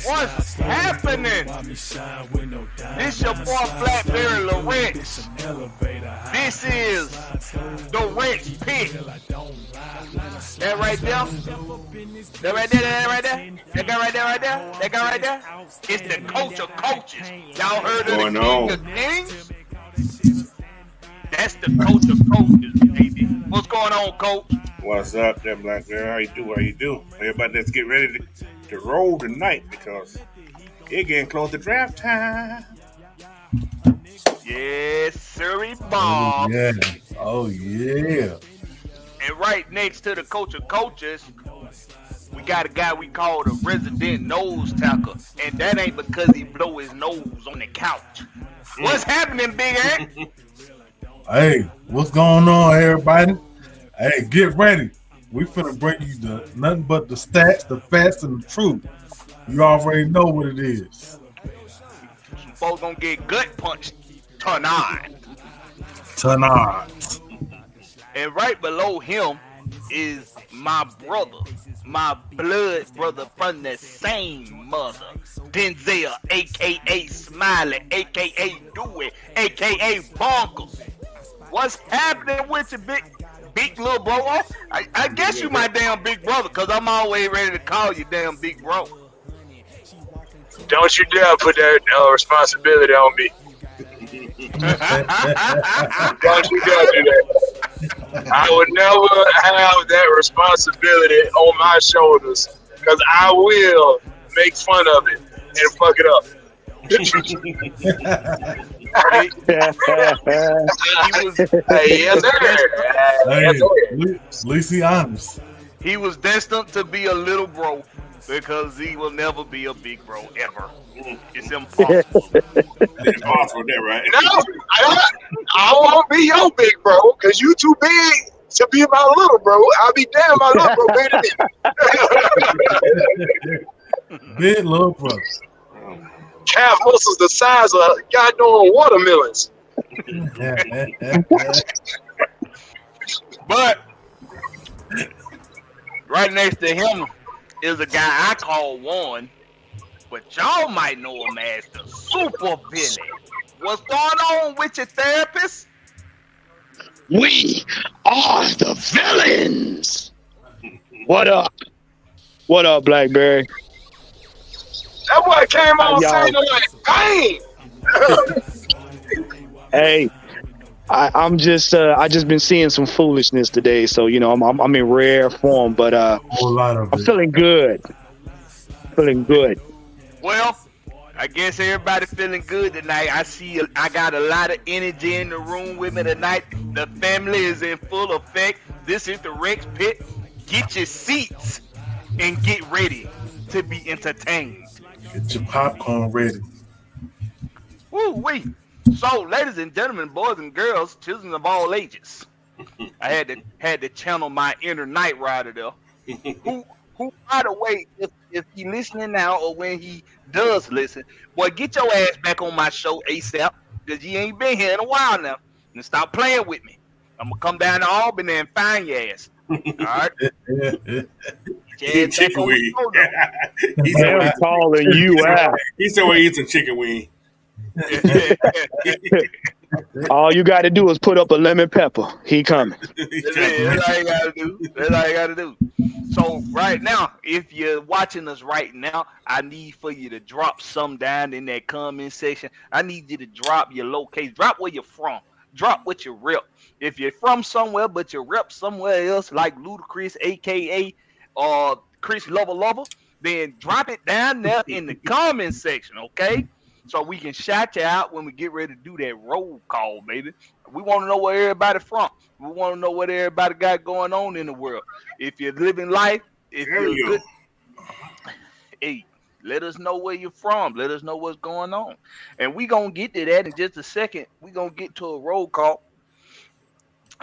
What's happening? This your boy Blackberry Lawrence. This is the Wrench Pick. That right there? That right there? That right there? That guy right there? Right there? That guy right there? It's the coach of coaches. Y'all heard of the king of kings? That's the coach of coaches, baby. What's going on, coach? What's up there, Blackberry? How you do? How you do? Everybody, let's get ready to roll tonight because it's getting close to draft time. Yes, sirree, Bob. Oh, yeah. And right next to the coach of coaches, we got a guy we call the resident nose tackle. And that ain't because he blow his nose on the couch. What's happening, Big Ant? Hey, what's going on, everybody? Hey, get ready. We finna bring you nothing but the stats, the facts, and the truth. You already know what it is. Some folks gonna get gut punched tonight. And right below him is my brother, my blood brother from the same mother, Denzel, a.k.a. Smiley, a.k.a. Dewey, a.k.a. Bonkers. What's happening with your big little bro? I guess you my damn big brother, because I'm always ready to call you damn big bro. Don't you dare put that responsibility on me. Don't you dare do that. I would never have that responsibility on my shoulders, because I will make fun of it and fuck it up. At least he honest. He was destined to be a little bro because he will never be a big bro ever. It's impossible. It's impossible, that right? No, I won't be your big bro because you too big to be my little bro. I'll be damn my little bro bigger than you. Big little bro. Calf muscles the size of goddamn watermelons. But right next to him is a guy I call One, but y'all might know him as the Super Billy. What's going on with your therapist? We are the villains. What up? What up, Blackberry? That boy came on saying like, "Bang!" Hey, I just been seeing some foolishness today, so you know I'm in rare form, but I'm feeling good. Feeling good. Well, I guess everybody feeling good tonight. I got a lot of energy in the room with me tonight. The family is in full effect. This is the Rex Pit. Get your seats and get ready to be entertained. Get your popcorn ready. Woo-wee. So, ladies and gentlemen, boys and girls, children of all ages, I had to channel my inner Knight Rider there. Who, by the way, if he listening now or when he does listen, boy, get your ass back on my show ASAP, because you ain't been here in a while now. And stop playing with me. I'm gonna come down to Albany and find your ass. All right. Chicken wing. He's calling you out. He said we eat some chicken wing. All you got to do is put up a lemon pepper. He coming. That's all you gotta do. That's all you gotta do. So right now, if you're watching us right now, I need for you to drop some down in that comment section. I need you to drop your location. Drop where you're from. Drop what you rep. If you're from somewhere but you rep somewhere else, like Ludacris, aka Chris Lover, then drop it down there in the comment section, okay? So we can shout you out when we get ready to do that roll call, baby. We want to know where everybody from. We want to know what everybody got going on in the world. If you're living life, if you're good, hey, let us know where you're from. Let us know what's going on. And we going to get to that in just a second. we going to get to a roll call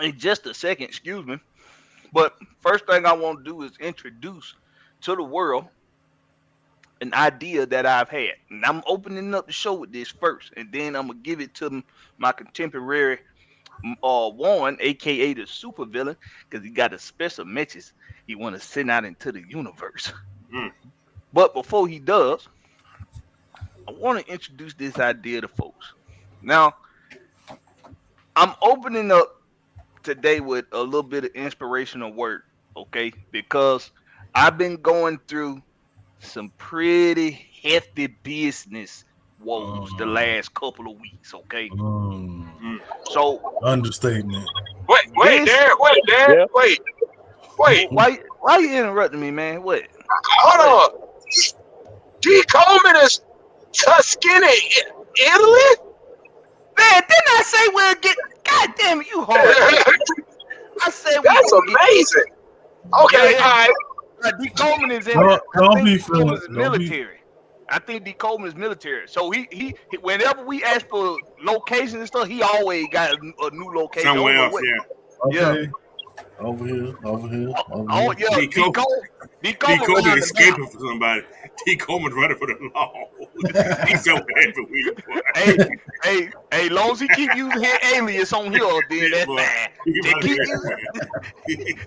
in just a second, excuse me. But first thing I want to do is introduce to the world an idea that I've had. And I'm opening up the show with this first, and then I'm going to give it to my contemporary Warren, a.k.a. the supervillain, because he got a special message he want to send out into the universe. But before he does, I want to introduce this idea to folks. Now, I'm opening up today with a little bit of inspirational word, okay? Because I've been going through some pretty hefty business woes the last couple of weeks, okay? So understatement. Wait, Dad. Why you interrupting me, man? What? Hold on. D. Coleman is Tuscany, Italy? Man, didn't I say we'll get? God damn it, you hard. I said that's amazing. Okay, all right. D. Coleman is in. Don't be feeling military. I think D. Coleman is military. So he whenever we ask for locations and stuff, he always got a new location. Somewhere else, Okay. Yeah. Over here. Oh yeah, D. Coleman escaping from somebody. D. Coleman's running for the law. He's so bad for we. Hey, long as he keep using his alias on here, then that's fine.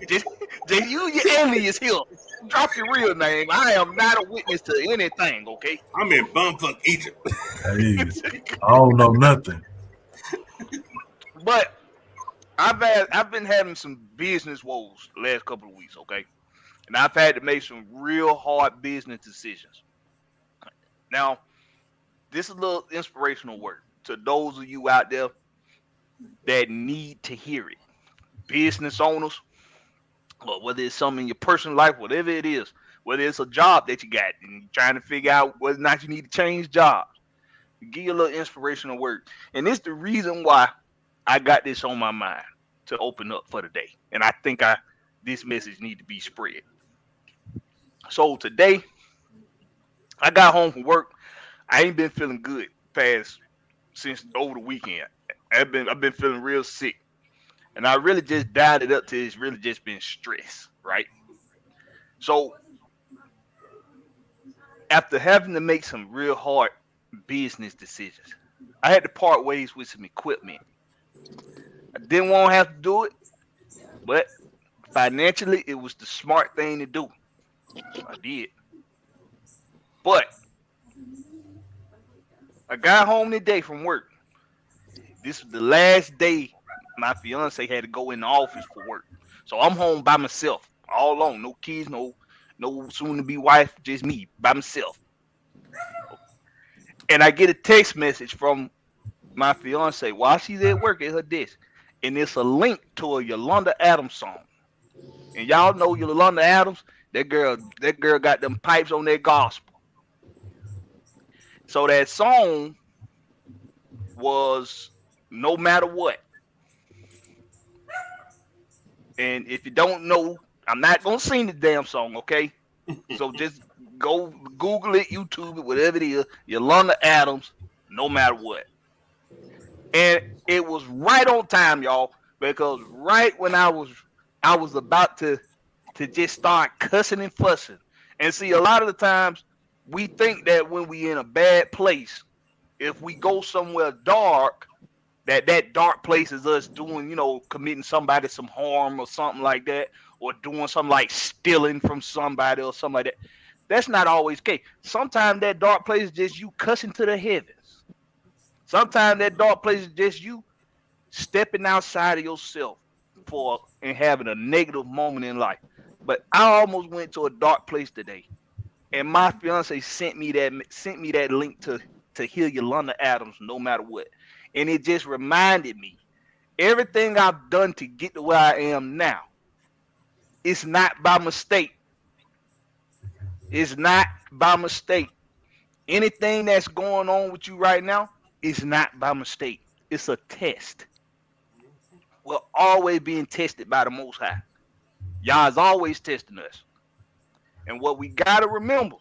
Just use your alias here. Drop your real name. I am not a witness to anything, okay? I'm in bumfuck Egypt. Hey, I don't know nothing. But I've been having some business woes the last couple of weeks, okay? And I've had to make some real hard business decisions. Now, this is a little inspirational word to those of you out there that need to hear it. Business owners, or whether it's something in your personal life, whatever it is, whether it's a job that you got and you're trying to figure out whether or not you need to change jobs, give you a little inspirational word. And it's the reason why I got this on my mind to open up for today. And I think this message need to be spread. So today, I got home from work. I ain't been feeling good since over the weekend. I've been feeling real sick. And I really just dialed it up to it's really just been stress, right? So after having to make some real hard business decisions, I had to part ways with some equipment. I didn't want to have to do it, but financially, it was the smart thing to do. I did. But I got home today from work. This was the last day my fiance had to go in the office for work. So I'm home by myself, all alone. No kids, no soon-to-be wife, just me, by myself. And I get a text message from my fiance while she's at work at her desk. And it's a link to a Yolanda Adams song. And y'all know Yolanda Adams, that girl got them pipes on that gospel. So that song was No Matter What. And if you don't know, I'm not going to sing the damn song, okay? So just go Google it, YouTube it, whatever it is. Yolanda Adams, No Matter What. And it was right on time, y'all, because right when I was about to just start cussing and fussing. And see, a lot of the times we think that when we in a bad place, if we go somewhere dark, that dark place is us doing, committing somebody some harm or something like that, or doing something like stealing from somebody or something like that. That's not always the case. Sometimes that dark place is just you cussing to the heavens. Sometimes that dark place is just you stepping outside of yourself and having a negative moment in life. But I almost went to a dark place today, and my fiance sent me that link to hear Yolanda Adams, No Matter What. And it just reminded me, everything I've done to get to where I am now, it's not by mistake. It's not by mistake. Anything that's going on with you right now is not by mistake. It's a test. We're always being tested by the Most High. Y'all's always testing us. And what we got to remember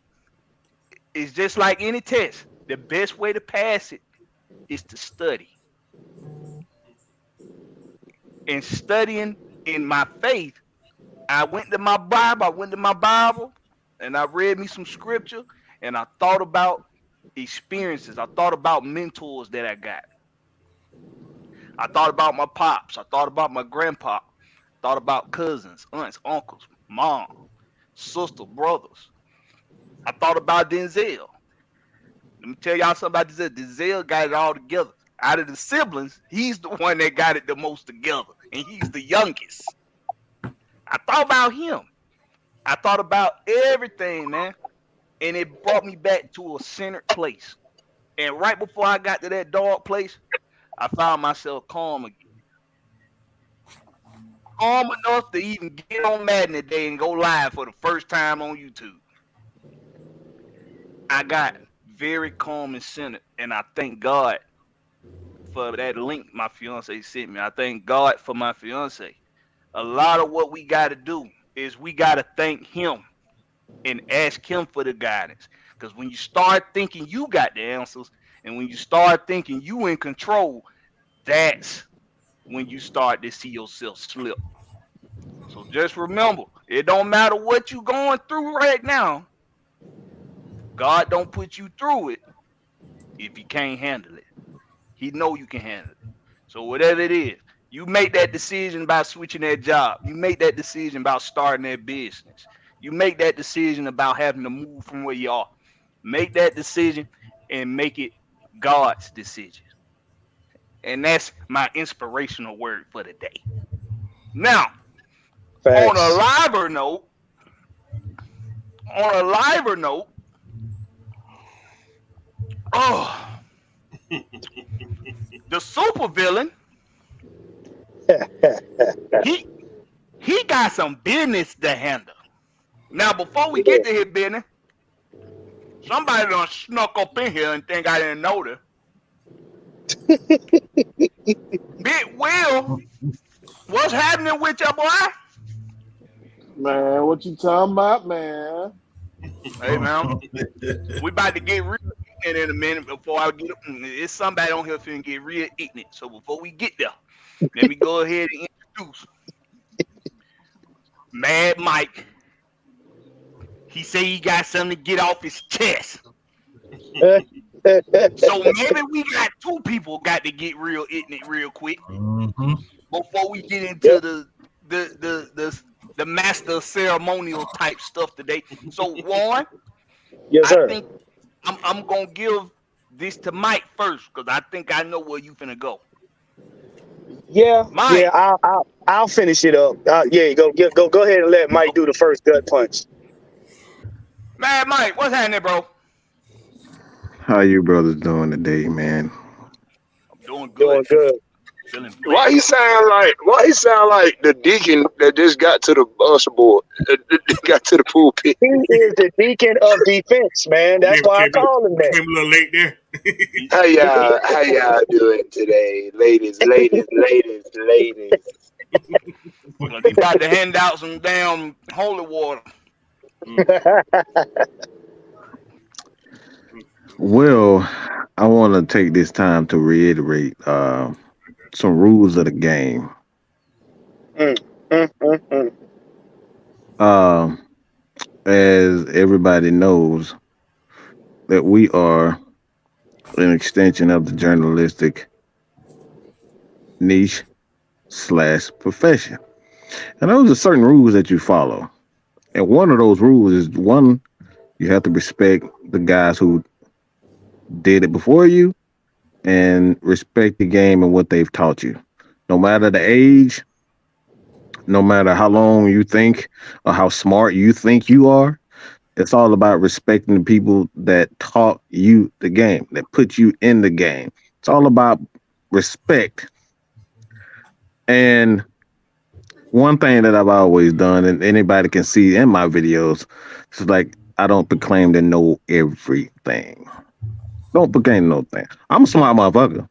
is just like any test, the best way to pass it is to study. And studying in my faith, I went to my Bible, and I read me some scripture, and I thought about experiences. I thought about mentors that I got. I thought about my pops. I thought about my grandpa. Thought about cousins, aunts, uncles, mom, sister, brothers. I thought about Denzel. Let me tell y'all something about Denzel. Denzel got it all together. Out of the siblings, he's the one that got it the most together, and he's the youngest. I thought about him. I thought about everything, man, and it brought me back to a centered place. And right before I got to that dark place, I found myself calm again. Calm enough to even get on Madden today and go live for the first time on YouTube. I got very calm and centered, and I thank God for that link my fiance sent me. I thank God for my fiance. A lot of what we got to do is we got to thank him and ask him for the guidance. Because when you start thinking you got the answers, and when you start thinking you in control, that's when you start to see yourself slip. So just remember, it don't matter what you going through right now. God don't put you through it if you can't handle it. He know you can handle it. So whatever it is, you make that decision about switching that job. You make that decision about starting that business. You make that decision about having to move from where you are. Make that decision and make it God's decision. And that's my inspirational word for the day. Now, Facts. on a liver note, the supervillain, he got some business to handle. Now, before we get to his business, somebody done snuck up in here and think I didn't know that. Big Will, what's happening with your boy? Man, what you talking about, man? Hey, man, we about to get real ignorant in a minute before I get up. It's somebody on here finna get real ignorant. So before we get there, let me go ahead and introduce Mad Mike. He say he got something to get off his chest. So maybe we got two people got to get real ignorant real quick before we get into the master ceremonial type stuff today. So Warren, yes, sir. I think I'm gonna give this to Mike first because I think I know where you finna go. Yeah, Mike. yeah. I'll finish it up. Yeah, go ahead and let Mike do the first gut punch. Man, Mike, what's happening, bro? How you brothers doing today, man? I'm doing good. Doing good. Feeling blessed. Why he sound like the deacon that just got to the usher board, got to the pulpit? He is the deacon of defense, man. That's why I call him that. Came a little late there. How y'all doing today, ladies? Well, he about to hand out some damn holy water. Well, I want to take this time to reiterate some rules of the game. As everybody knows, that we are an extension of the journalistic niche / profession. And those are certain rules that you follow. And one of those rules is one, you have to respect the guys who did it before you and respect the game and what they've taught you. No matter the age, no matter how long you think or how smart you think you are, it's all about respecting the people that taught you the game, that put you in the game. It's all about respect. And one thing that I've always done, and anybody can see in my videos, is like I don't proclaim to know everything. Don't proclaim no thing. I'm a smart motherfucker.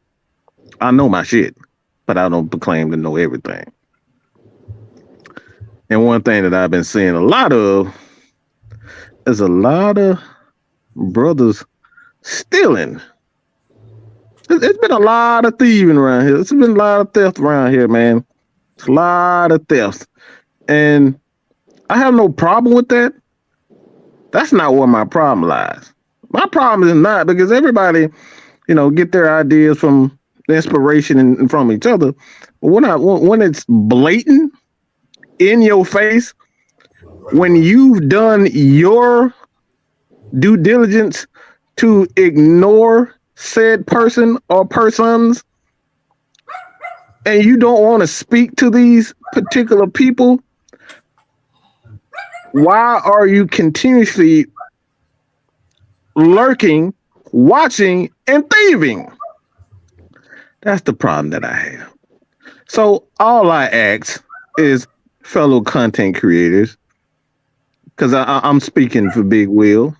I know my shit, but I don't proclaim to know everything. And one thing that I've been seeing a lot of is a lot of brothers stealing. It's been a lot of thieving around here. It's been a lot of theft around here, man. It's a lot of theft. And I have no problem with that. That's not where my problem lies. My problem is not because everybody, get their ideas from the inspiration and from each other. But when it's blatant in your face, when you've done your due diligence to ignore said person or persons, and you don't want to speak to these particular people, why are you continuously lurking, watching, and thieving? That's the problem that I have. So all I ask is fellow content creators, because I'm speaking for Big Will,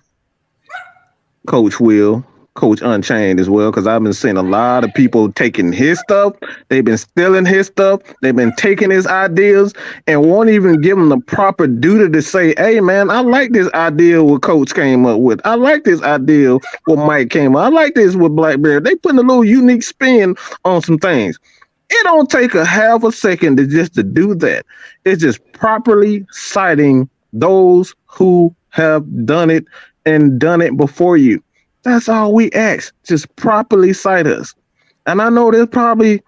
Coach Will, Coach Unchained as well, because I've been seeing a lot of people taking his stuff. They've been stealing his stuff. They've been taking his ideas and won't even give him the proper duty to say, hey, man, I like this idea what Coach came up with. I like this idea what Mike came up. I like this with Blackberry. They putting a little unique spin on some things. It don't take a half a second to do that. It's just properly citing those who have done it and done it before you. That's all we ask. Just properly cite us. And I know there's probably,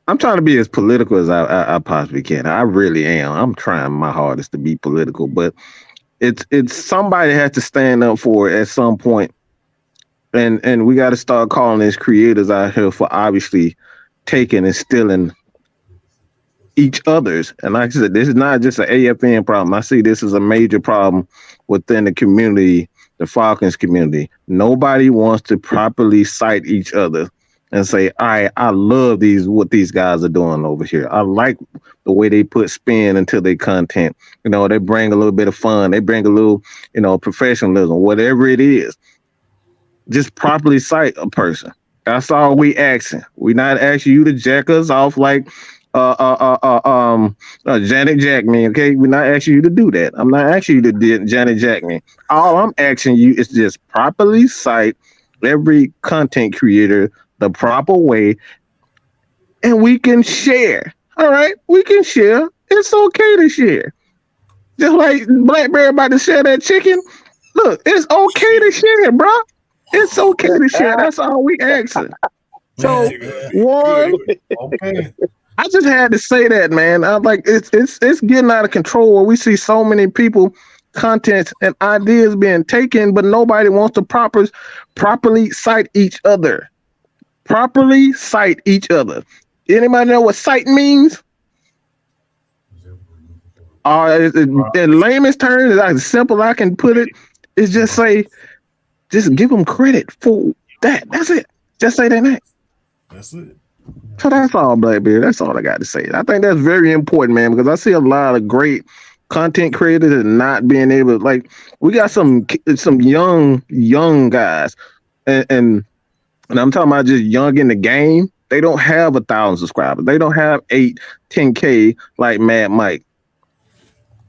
I'm trying to be as political as I possibly can. I really am. I'm trying my hardest to be political, but it's somebody has to stand up for it at some point. And we got to start calling these creators out here for obviously taking and stealing each other's. And like I said, this is not just an AFN problem. I see this as a major problem within the community, the Falcons community. Nobody wants to properly cite each other and say, all right, I love what these guys are doing over here. I like the way they put spin into their content. They bring a little bit of fun. They bring a little, professionalism, whatever it is. Just properly cite a person. That's all we asking. We not asking you to jack us off like Janet Jack me, okay? We're not asking you to do that. I'm not asking you to Janet Jack me. All I'm asking you is just properly cite every content creator the proper way, and we can share. All right, we can share. It's okay to share. Just like Blackberry about to share that chicken. Look, it's okay to share, bro. It's okay to share. That's all we asking. So one. Okay. I just had to say that, man. I'm like, it's getting out of control where we see so many people, content and ideas being taken, but nobody wants to properly cite each other. Properly cite each other. Anybody know what cite means? In layman's terms, as simple as I can put it, is just give them credit for that. That's it. Just say their name. That's it. So that's all, Blackbeard. That's all I got to say. I think that's very important, man, because I see a lot of great content creators and not being able, like, we got some young guys, and I'm talking about just young in the game. They don't have 1,000 subscribers. They don't have 8, 10K like Mad Mike,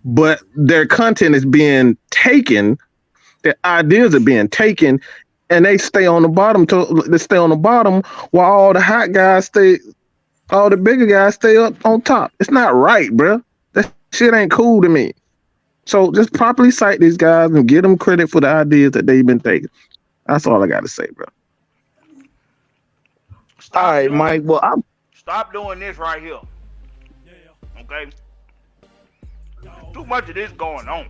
but their content is being taken. Their ideas are being taken. And they stay on the bottom while all the hot guys all the bigger guys stay up on top. It's not right, bro. That shit ain't cool to me. So just properly cite these guys and give them credit for the ideas that they've been taking. That's all I got to say, bro. All right, Mike. Well, stop doing this right here. Okay? Too much of this going on.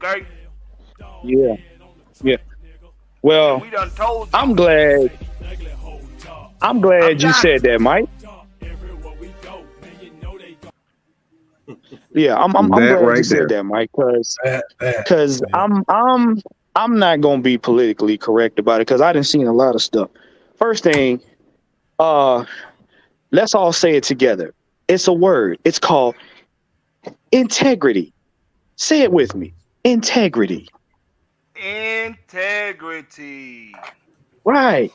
Okay? Yeah. Well, we done told you. I'm glad you said that, Mike. Yeah, I'm glad you said that, Mike, because I'm not gonna be politically correct about it because I done seen a lot of stuff. First thing, let's all say it together. It's a word. It's called integrity. Say it with me. Integrity. Integrity. Right.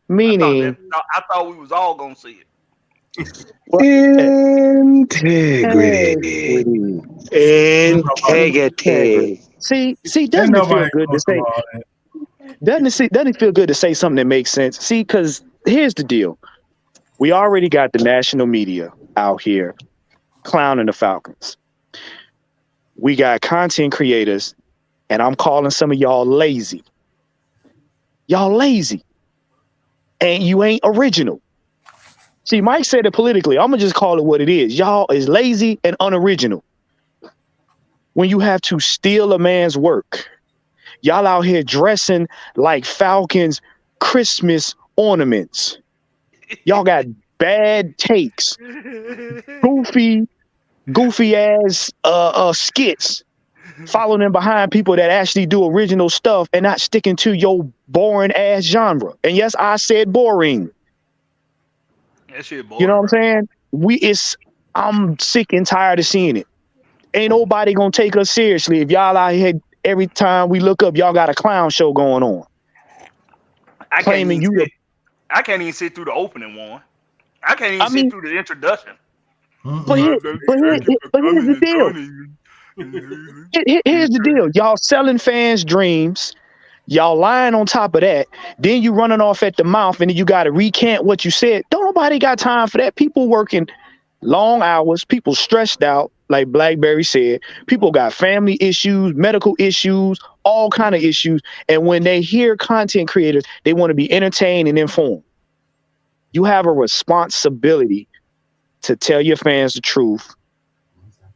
Meaning, I thought we was all gonna see it. Integrity. Integrity. See, doesn't it feel good to say? Doesn't it feel good to say something that makes sense? See, because here's the deal: we already got the national media out here clowning the Falcons. We got content creators, and I'm calling some of y'all lazy. Y'all lazy, and you ain't original. See, Mike said it politically. I'm gonna just call it what it is. Y'all is lazy and unoriginal. When you have to steal a man's work, y'all out here dressing like Falcons Christmas ornaments. Y'all got bad takes, goofy ass skits, following behind people that actually do original stuff and not sticking to your boring ass genre. And yes, I said boring. That shit boring. You know what I'm saying? I'm sick and tired of seeing it. Ain't nobody gonna take us seriously if y'all out here every time we look up, y'all got a clown show going on. I can't even sit through the opening one. I can't even sit through the introduction. But here's the deal. Here's the deal. Y'all selling fans' dreams. Y'all lying on top of that. Then you running off at the mouth, and then you got to recant what you said. Don't nobody got time for that. People working long hours. People stressed out, like Blackberry said. People got family issues, medical issues, all kind of issues. And when they hear content creators, they want to be entertained and informed. You have a responsibility to tell your fans the truth.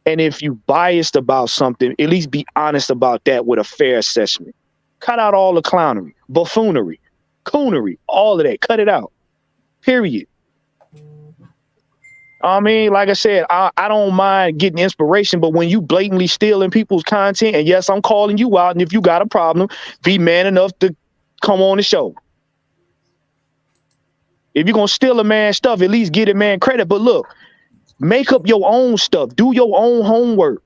And if you biased about something, at least be honest about that with a fair assessment. Cut out all the clownery, buffoonery, coonery, all of that. Cut it out. Period. I mean, like I said, I don't mind getting inspiration, but when you blatantly stealing people's content, and yes, I'm calling you out, and if you got a problem, be man enough to come on the show. If you're going to steal a man's stuff, at least get a man credit. But look, make up your own stuff. Do your own homework.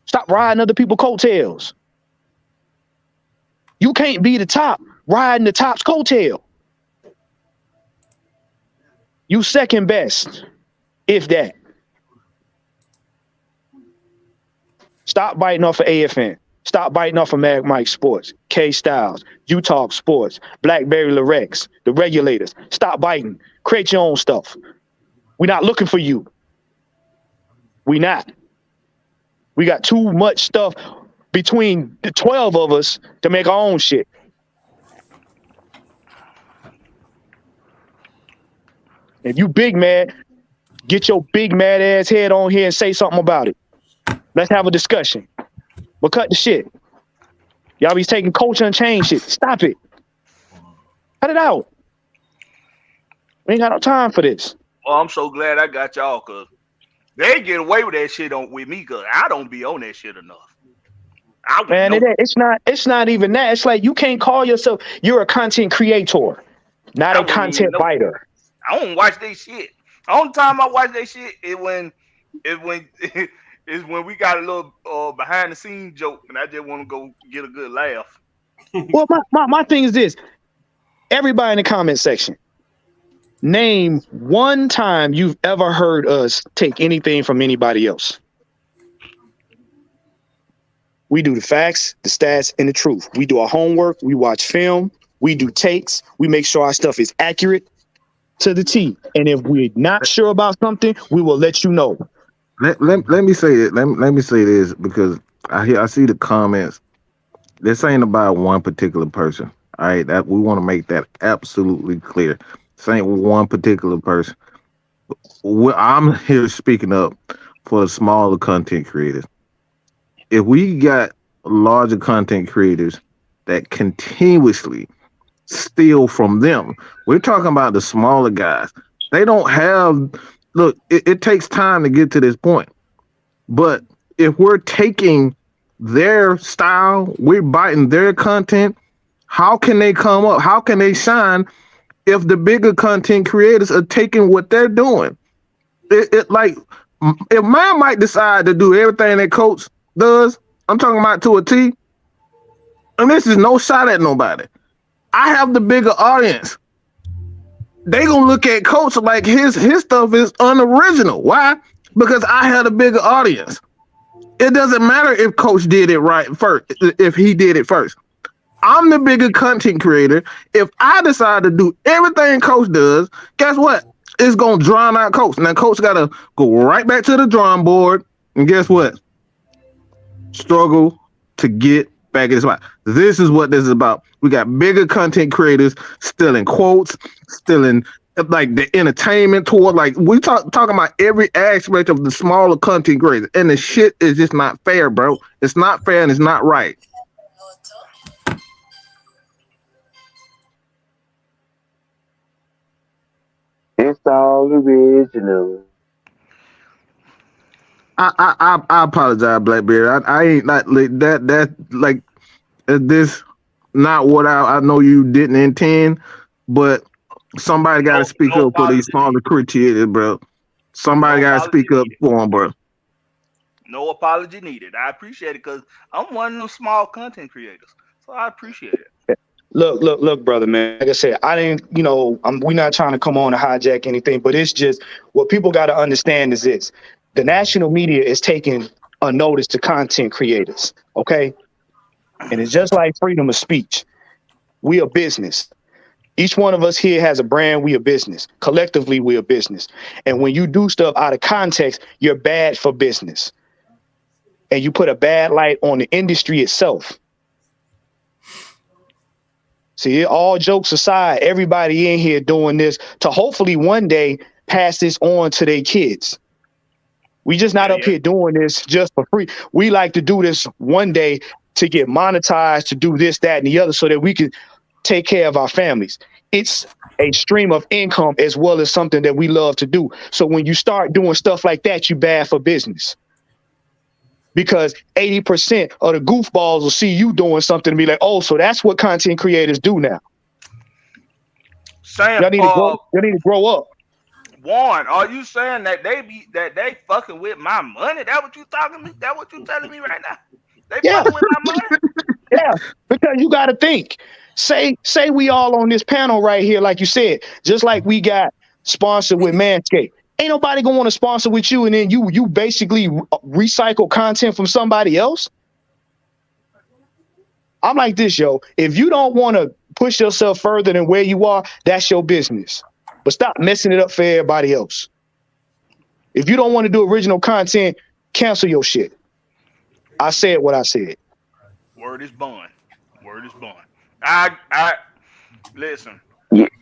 Stop riding other people's coattails. You can't be the top riding the top's coattail. You second best, if that. Stop biting off of AFN. Stop biting off of Mag Mike Sports, K Styles, You Talk Sports, Blackberry Larex, the regulators. Stop biting. Create your own stuff. We're not looking for you. We not. We got too much stuff between the 12 of us to make our own shit. If you big mad, get your big mad ass head on here and say something about it. Let's have a discussion. But cut the shit. Y'all be taking culture and change shit. Stop it. Cut it out. We ain't got no time for this. Well, I'm so glad I got y'all, because they get away with that shit with me, because I don't be on that shit enough. Man, it's not even that. It's like you can't call yourself, you're a content creator, not a content biter. I don't watch that shit. The only time I watch that shit is when we got a little behind the scenes joke, and I just want to go get a good laugh. Well, my thing is this. Everybody in the comment section, name one time you've ever heard us take anything from anybody else. We do the facts, the stats, and the truth. We do our homework. We watch film. We do takes. We make sure our stuff is accurate to the T. And if we're not sure about something, we will let you know. Let me say it. Let me say this, because I see the comments. This ain't about one particular person. All right, that we want to make that absolutely clear. This ain't one particular person. I'm here speaking up for the smaller content creators. If we got larger content creators that continuously steal from them, we're talking about the smaller guys. They don't have. Look, it takes time to get to this point. But if we're taking their style, we're biting their content, how can they come up? How can they shine if the bigger content creators are taking what they're doing? Like, if man might decide to do everything that coach, does. I'm talking about to a T. And this is no shot at nobody. I have the bigger audience. They gonna look at Coach like his stuff is unoriginal. Why? Because I had a bigger audience. It doesn't matter if Coach did it right first, if he did it first. I'm the bigger content creator. If I decide to do everything Coach does, guess what? It's gonna drown out Coach. Now Coach gotta go right back to the drawing board, and guess what? Struggle to get back in the spot. This is what this is about. We got bigger content creators stealing quotes, stealing like the entertainment toward, like we talking about every aspect of the smaller content creators, and the shit is just not fair, bro. It's not fair and it's not right. It's all original. I apologize, Blackbeard. I ain't not like that. That like this not what I know you didn't intend, but somebody got to speak up for these smaller creators, bro. Somebody got to speak up for them, bro. No apology needed. I appreciate it because I'm one of them small content creators, so I appreciate it. Look, brother, man. Like I said, I didn't, we're not trying to come on and hijack anything, but it's just what people got to understand is this. The national media is taking a notice to content creators, okay? And it's just like freedom of speech. We are business. Each one of us here has a brand. We are business. Collectively, we are business. And when you do stuff out of context, you're bad for business. And you put a bad light on the industry itself. See, all jokes aside, everybody in here doing this to hopefully one day pass this on to their kids. We just not up here doing this just for free. We like to do this one day to get monetized, to do this, that, and the other so that we can take care of our families. It's a stream of income as well as something that we love to do. So when you start doing stuff like that, you bad for business. Because 80% of the goofballs will see you doing something and be like, oh, so that's what content creators do now. Sam, y'all need to grow up. Warren, are you saying that they fucking with my money? That what you talking me? That what you telling me right now? They fucking with my money? Yeah, because you got to think. Say we all on this panel right here, like you said, just like we got sponsored with Manscaped. Ain't nobody gonna want to sponsor with you, and then you basically recycle content from somebody else. I'm like this, yo. If you don't want to push yourself further than where you are, that's your business. But stop messing it up for everybody else. If you don't want to do original content, cancel your shit. I said what I said. Word is bond. Word is bond. I listen. Look,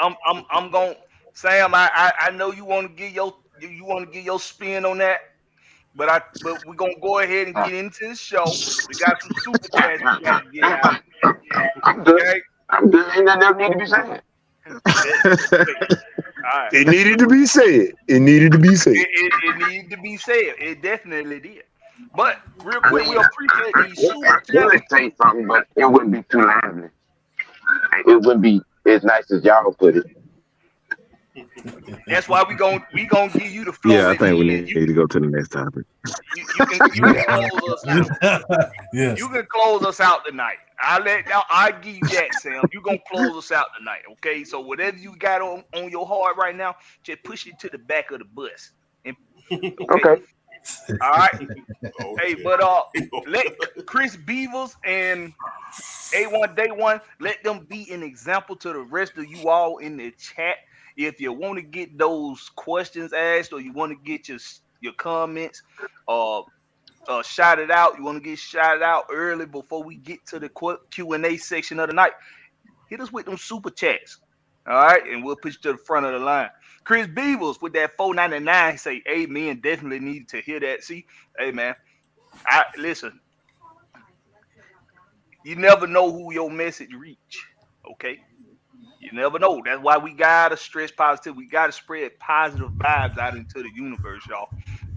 I'm going. Sam, I know you want to get your spin on that, but we're gonna go ahead and get into the show. We got some super chats we got to get out. I'm good. Okay? I'm good. Ain't nothing else need to be said. Right. It needed to be said. It needed to be said. It needed to be said. It definitely did. But real quick, we appreciate these super chats. You would say something, but it wouldn't be too lively. It wouldn't be as nice as y'all put it. That's why we gonna give you the floor. Yeah, I think we need to go to the next topic. You can close us out. Yes. You can close us out tonight. I give you that, Sam. You gonna close us out tonight, okay? So whatever you got on your heart right now, just push it to the back of the bus. Okay. All right. Hey, but let Chris Beavers and A1 Day One, let them be an example to the rest of you all in the chat. If you want to get those questions asked or you want to get your comments shouted out, you want to get shouted out early before we get to the Q&A section of the night, hit us with them super chats. All right, and we'll put you to the front of the line. Chris Beavers with that $4.99 say, hey, man, definitely need to hear that. See, hey, man, listen, you never know who your message reach, okay? You never know. That's why we got to stress positive. We got to spread positive vibes out into the universe, y'all.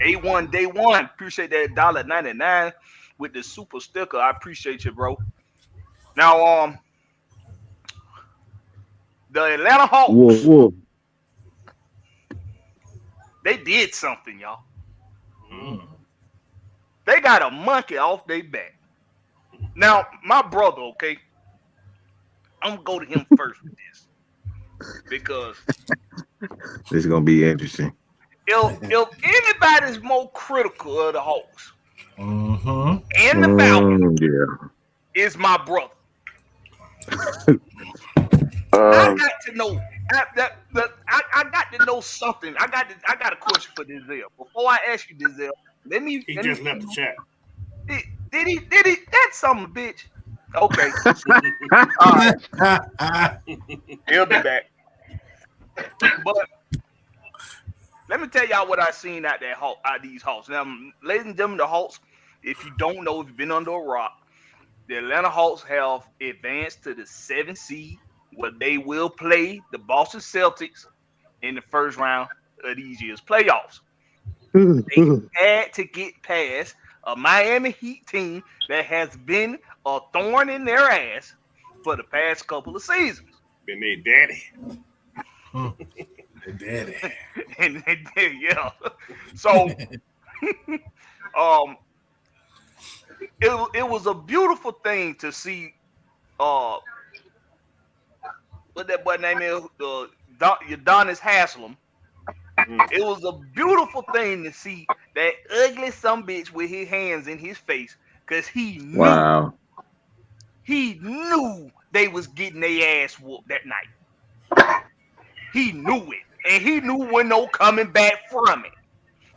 A1 Day One, appreciate that $1.99 with the super sticker. I appreciate you, bro. Now, the Atlanta Hawks, they did something, y'all. They got a monkey off their back. Now, my brother, okay, I'm gonna go to him first with this because This is gonna be interesting. if anybody's more critical of the Hawks Mm-hmm. and the Falcons, Yeah. is my brother. I Um, got to know. I got to know something. I got a question for Denzel. Before I ask you, Denzel, He just left the chat. Did he? That's something, bitch. Okay. All right. He'll be back. But let me tell y'all what I seen out these Hawks. Now, ladies and gentlemen, the Hawks, if you don't know, if you've been under a rock, the Atlanta Hawks have advanced to the 7th seed, where they will play the Boston Celtics in the first round of these year's playoffs. They had to get past a Miami Heat team that has been a thorn in their ass for the past couple of seasons. Been their daddy. The daddy. And yeah. So it was a beautiful thing to see what that boy name is, Udonis Haslem. It was a beautiful thing to see that ugly sumbitch with his hands in his face, because he knew they was getting their ass whooped that night. He knew it, and he knew when no coming back from it,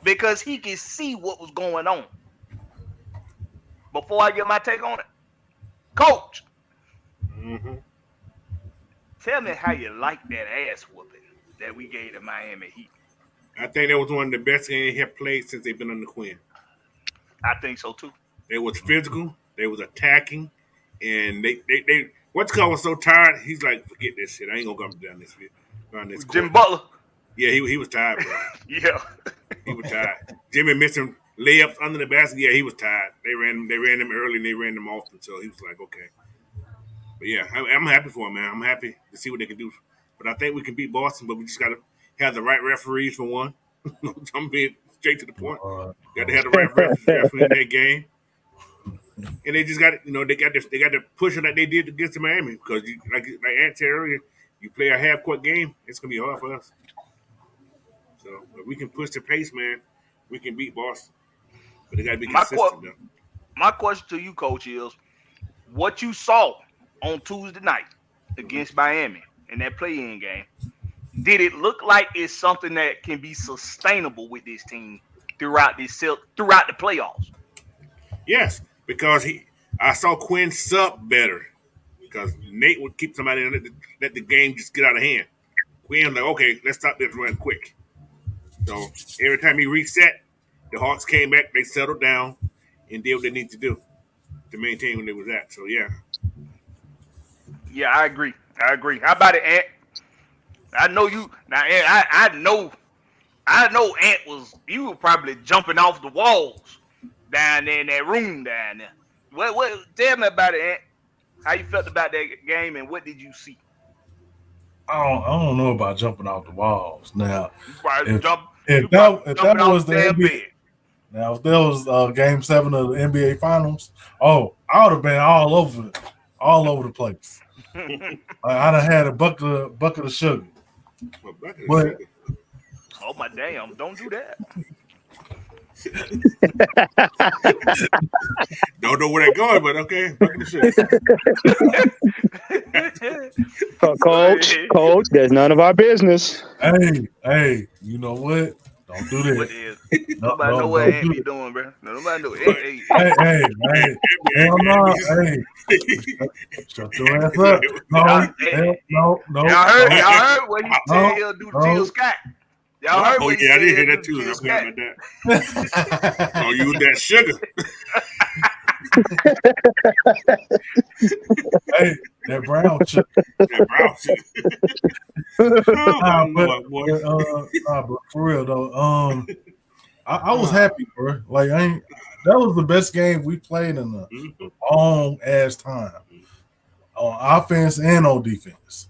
because he could see what was going on. Before I get my take on it, Coach, tell me how you like that ass whooping that we gave to Miami Heat. I think that was one of the best games they have played since they've been under Quinn. I think so too. They was physical, they was attacking, and they what's called was so tired. He's like, forget this shit. I ain't gonna come down this court. Jim Butler. Yeah, he was tired, bro. Yeah, he was tired. Jimmy missing layups under the basket. Yeah, he was tired. They ran them early and they ran them often. So he was like, okay. But yeah, I'm happy for him, man. I'm happy to see what they can do. But I think we can beat Boston, but we just gotta have the right referees for one. I'm being straight to the point. Got to have the right referee in that game. And they just got, they got to push it like they did against the Miami, because like Ant said earlier, you play a half court game, it's gonna be hard for us. So if we can push the pace, man, we can beat Boston. But they got to be consistent, though. My question to you, Coach, is what you saw on Tuesday night against Miami in that play-in game. Did it look like it's something that can be sustainable with this team throughout the playoffs? Yes, because I saw Quinn sub better, because Nate would keep somebody and let the game just get out of hand. Quinn was like, okay, let's stop this run quick. So every time he reset, the Hawks came back, they settled down, and did what they need to do to maintain where they was at. So yeah. Yeah, I agree. How about it, Ant? I know you now. Ant, I know Ant you were probably jumping off the walls down there in that room down there. What? Tell me about it, Ant. How you felt about that game, and what did you see? I don't know about jumping off the walls. Now, if that was the NBA, now if that was Game 7 of the NBA Finals, I would have been all over the place. I'd have had a bucket of sugar. But oh my damn! Don't do that. Don't know where they're going, but okay. Coach, that's none of our business. Hey, you know what? Don't do that. Nobody know what Ant be doing, bro. Nobody know. Hey. Hell no. Hey. Shut your ass up. No. Y'all heard what he said he'll do to Jill Scott. Y'all heard what he said. I did hear that too. I forgot about that. Don't use that sugar. Hey, that brown sugar. But for real though, I was happy, bro. Like that was the best game we played in a long ass time on offense and on defense.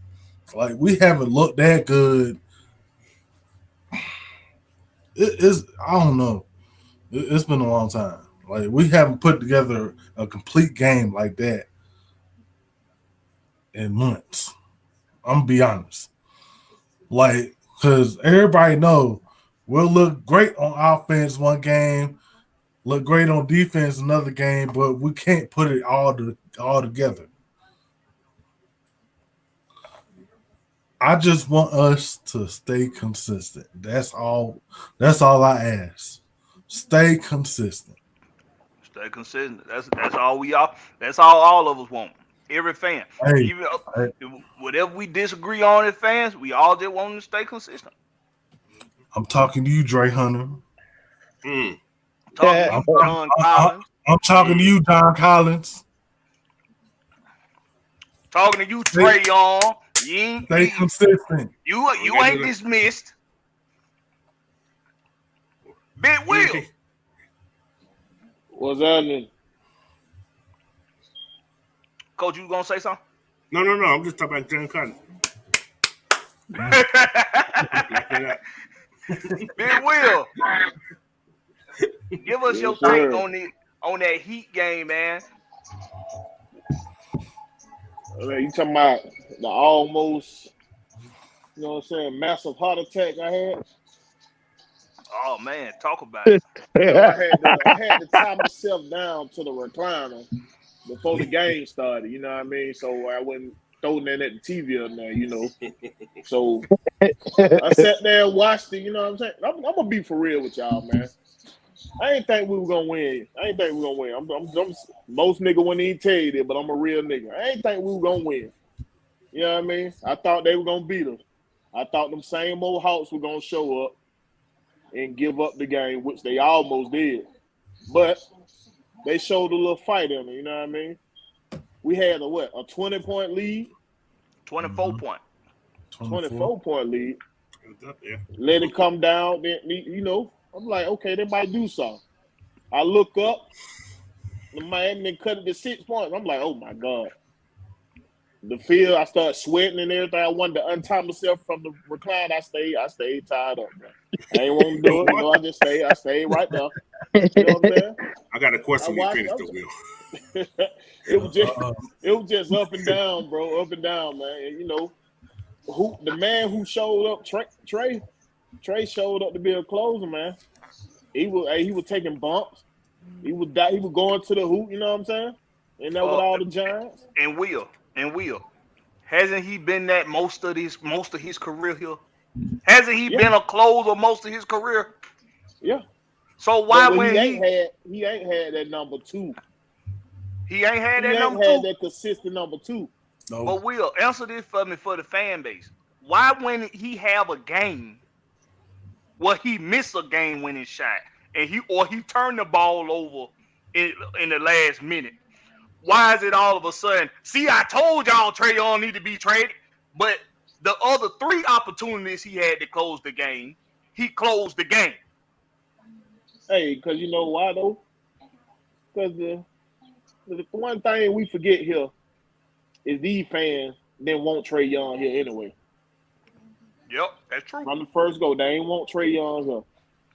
Like we haven't looked that good. I don't know. It's been a long time. Like we haven't put together a complete game like that in months. I'm gonna be honest. Like, cause everybody know we'll look great on offense one game, look great on defense another game, but we can't put it all together. I just want us to stay consistent. That's all. That's all I ask. Stay consistent. Stay consistent. That's all we all. That's all of us want. Every fan, Hey, even hey, whatever we disagree on as fans, we all just want to stay consistent. I'm talking to you, Dre Hunter. Mm. Talking to I'm, you, I'm, John I'm, Collins. I'm talking to you, John Collins. Talking to you, Stay, Trey Young. You ain't stay consistent. We you gotta do ain't that. dismissed. Big Will. TNT. What's happening? Coach, you gonna say something? No. I'm just talking about John Cotton. Big Will. Give us your Yes, take sir. on that Heat game, man. You talking about the almost, you know what I'm saying, massive heart attack I had? Oh man, talk about it. I had to tie myself down to the recliner before the game started, you know what I mean? So I wasn't throwing that at the TV or nothing, you know. So I sat there and watched it, you know what I'm saying? I'm gonna be for real with y'all, man. I ain't think we were gonna win. Most nigga wouldn't even tell you that, but I'm a real nigga. I ain't think we were gonna win. You know what I mean? I thought they were gonna beat us. I thought them same old Hawks were gonna show up and give up the game, which they almost did. But they showed a little fight in it, you know what I mean? We had a 20-point lead? 24 point. 24-point lead. Up there. Let it come down, then, you know. I'm like, okay, they might do something. I look up, the Miami then cut it to 6 points. I'm like, oh my God. The field, I started sweating and everything. I wanted to untie myself from the recline. I stayed tied up, bro. I ain't want to do it. You know, I stayed right there. You know what I'm saying? I got a question when you finish, though, Will. it was just up and down, bro. Up and down, man. And, you know, the man who showed up, Trey showed up to be a closer, man. He was taking bumps. He was going to the hoop, you know what I'm saying? And that with all the Giants. And Will. Hasn't he been that most of his career here? Hasn't he been a closer most of his career? Yeah. So why but when he ain't had that number 2. He ain't had that consistent number 2. No. But Will, answer this for me for the fan base. Why when he have a game, he miss a game winning shot and he turned the ball over in the last minute? Why is it all of a sudden? See, I told y'all Trey Young need to be traded, but the other 3 opportunities he had to close the game, he closed the game. Hey, because you know why though? Because the one thing we forget here is these fans didn't want Trey Young here anyway. Yep, that's true. From the first go, they ain't want Trey Young here.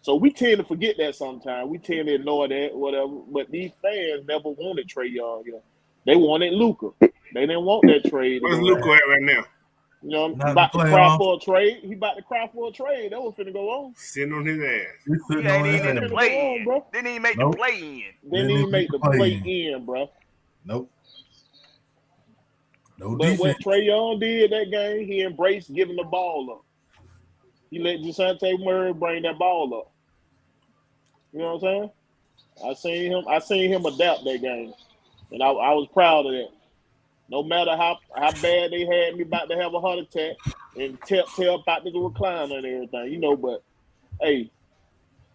So we tend to forget that sometimes. We tend to ignore that, whatever. But these fans never wanted Trey Young here. They wanted Luka. They didn't want that trade. Where's Luka at right now? You know, he about to cry for a trade. He about to cry for a trade. That was finna go on. Sitting on his ass. He ain't even in the play in, bro. Didn't even make the play in. Didn't even make the play in, bro. Nope. No but defense. What Trey Young did that game, he embraced giving the ball up. He let Dejounte Murray bring that ball up. You know what I'm saying? I seen him adapt that game. And I was proud of that. No matter how bad they had me about to have a heart attack and tell about the recliner and everything, you know, but hey,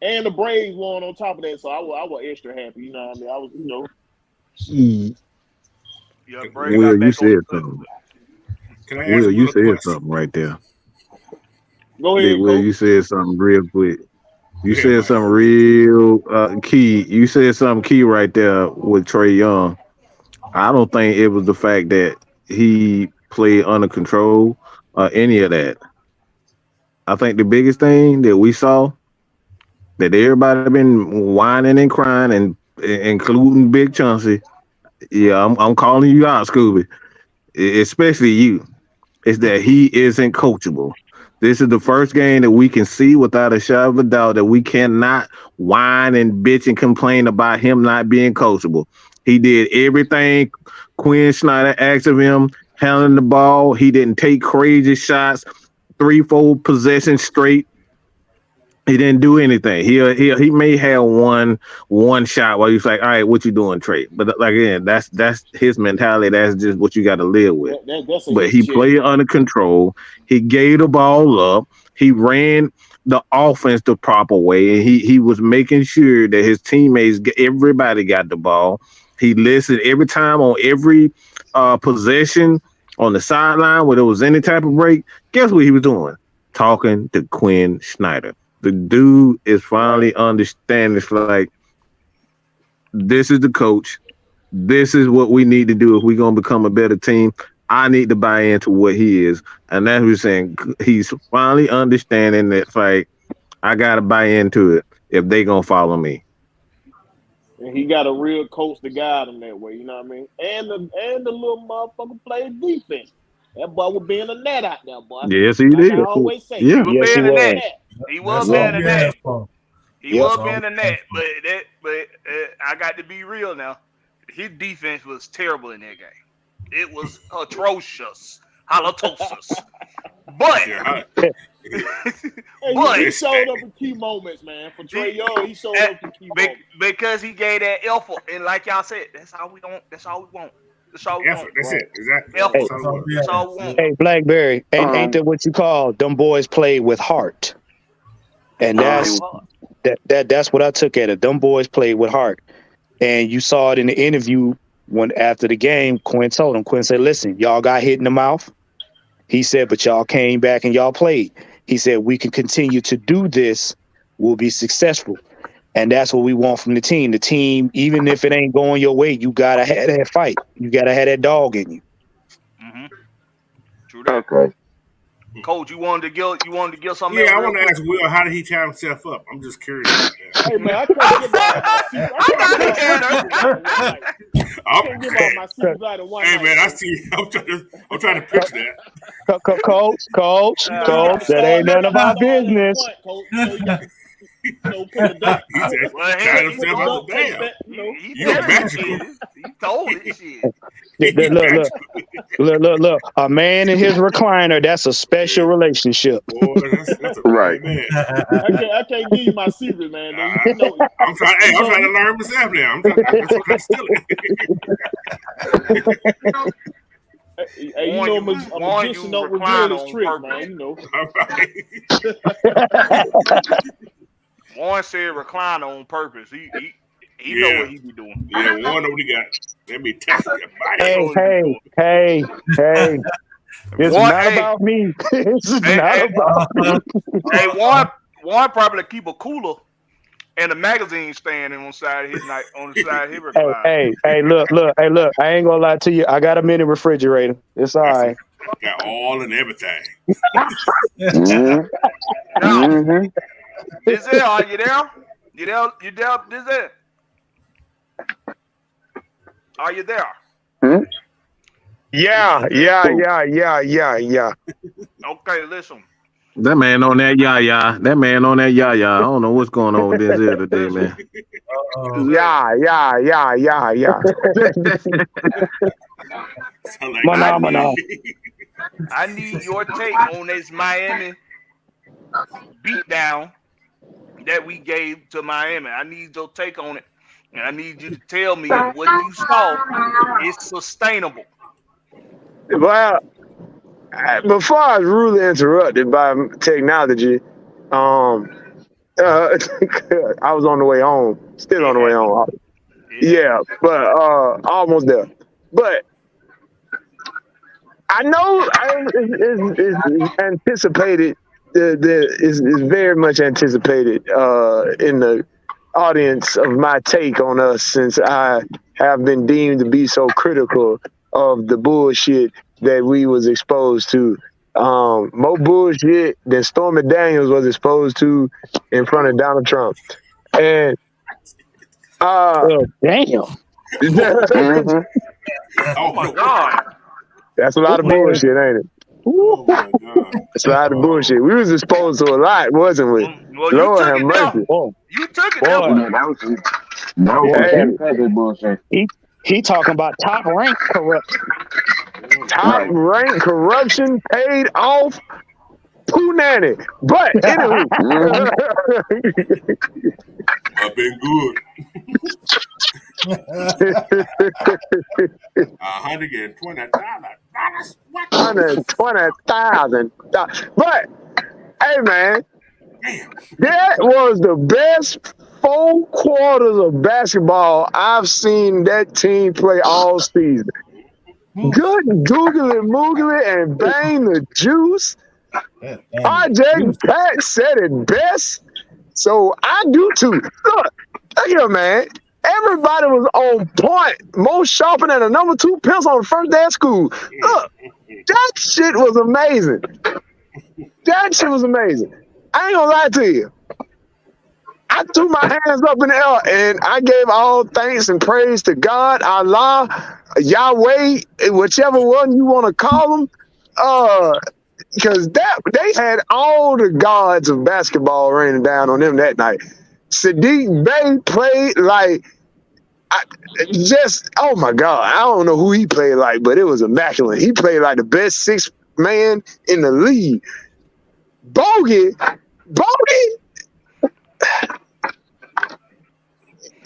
and the Braves won on top of that, so I was extra happy, you know what I mean? I was, you know. Will, you said something. Will, you said something right there. Go ahead, Will, you said something real quick. You said something real key. You said something key right there with Trey Young. I don't think it was the fact that he played under control or any of that. I think the biggest thing that we saw that everybody been whining and crying and including Big Chauncey. Yeah, I'm calling you out, Scooby, especially you. Is that he isn't coachable. This is the first game that we can see without a shadow of a doubt that we cannot whine and bitch and complain about him not being coachable. He did everything Quinn Snyder asked of him, handling the ball. He didn't take crazy shots, 3-4 possessions straight. He didn't do anything. He may have one shot where he's like, all right, what you doing, Trey? But like again, that's his mentality. That's just what you got to live with. But he played under control. He gave the ball up. He ran the offense the proper way, and he was making sure that his teammates, everybody got the ball. He listened every time on every possession on the sideline where there was any type of break. Guess what he was doing? Talking to Quinn Snyder. The dude is finally understanding. It's like, this is the coach. This is what we need to do if we're going to become a better team. I need to buy into what he is. And that's what he's saying. He's finally understanding that, it's like, I got to buy into it if they going to follow me. And he got a real coach to guide him that way, you know what I mean? And the little motherfucker played defense. That boy was being a net out there, boy. Yes, he did. I always say, yes, he was. He was being a net. He was being a net, but I got to be real now. His defense was terrible in that game. It was atrocious, halitosis. But he showed up in key moments, man. For Trey Young, he showed up in key moments because he gave that effort, and like y'all said, that's all we want. That's all we want. That's all we effort. want. That's it. Exactly. That's all we want. Hey, Blackberry, ain't that what you call them boys play with heart? And that's what I took at it. Them boys played with heart. And you saw it in the interview when after the game, Quinn told him. Quinn said, listen, y'all got hit in the mouth. He said, but y'all came back and y'all played. He said, we can continue to do this. We'll be successful. And that's what we want from the team. The team, even if it ain't going your way, you got to have that fight. You got to have that dog in you. Mm-hmm. True that. Okay. Coach, you wanted to get something. Yeah, I want to ask Will, how did he tie himself up? I'm just curious about that. Hey man, I can't give out my secrets out of one. Hey man, I see. I'm trying to picture that. Coach, that ain't none of our business. So put a duck. He tied himself up. Damn. You're magical. He told it shit. Look. A man in his recliner, that's a special relationship. Boy, that's right. Man. I can't give you my secret, man. I'm trying to learn myself now. I'm trying to steal it. Hey, you know, a magician don't reveal his tricks, man. You know. Warren said recliner on purpose. He know what he be doing. Yeah, Warren know what he got. Let me test your body. Hey. It's not about me. It's not about me. Hey, Warren probably keep a cooler and a magazine stand on the side of his recliner. Hey, look. I ain't gonna lie to you. I got a mini refrigerator. It's all right. Got all and everything. Mm-hmm. Dizel, are you there? You there, Dizel? Are you there? Yeah. Okay, listen. That man on that yah. I don't know what's going on with Denzel today, man. Yeah. I need your take on this Miami beatdown that we gave to Miami. I need your take on it. And I need you to tell me if what you saw is sustainable. Well, before I was rudely interrupted by technology, I was on the way home. Still on the way home. Yeah, but almost there. But I know it's anticipated. Is very much anticipated in the audience of my take on us, since I have been deemed to be so critical of the bullshit that we was exposed to. More bullshit than Stormy Daniels was exposed to in front of Donald Trump. And Damn. Mm-hmm. Oh my God. That's a lot of bullshit, ain't it? Oh my God. That's a lot of bullshit. We was exposed to a lot, wasn't we? Well, you Lord took have it mercy. there. You took it Boy. there. Yeah, that was Hey, bullshit. He talking about top rank corruption. top rank corruption paid off poo nanny. But anywho, I've been good. 120,000. What? 120,000. But hey, man, that was the best 4 quarters of basketball I've seen that team play all season. Good googly moogly and bang the juice. RJ Pat said it best, so I do too. Look here, man. Everybody was on point, more sharper than a number 2 pencil on the first day of school. Look, that shit was amazing. That shit was amazing. I ain't gonna lie to you. I threw my hands up in the air and I gave all thanks and praise to God, Allah, Yahweh, whichever one you want to call them. Because they had all the gods of basketball raining down on them that night. Sadiq Bey played like oh my God, I don't know who he played like, but it was immaculate. He played like the best 6th man in the league. Bogey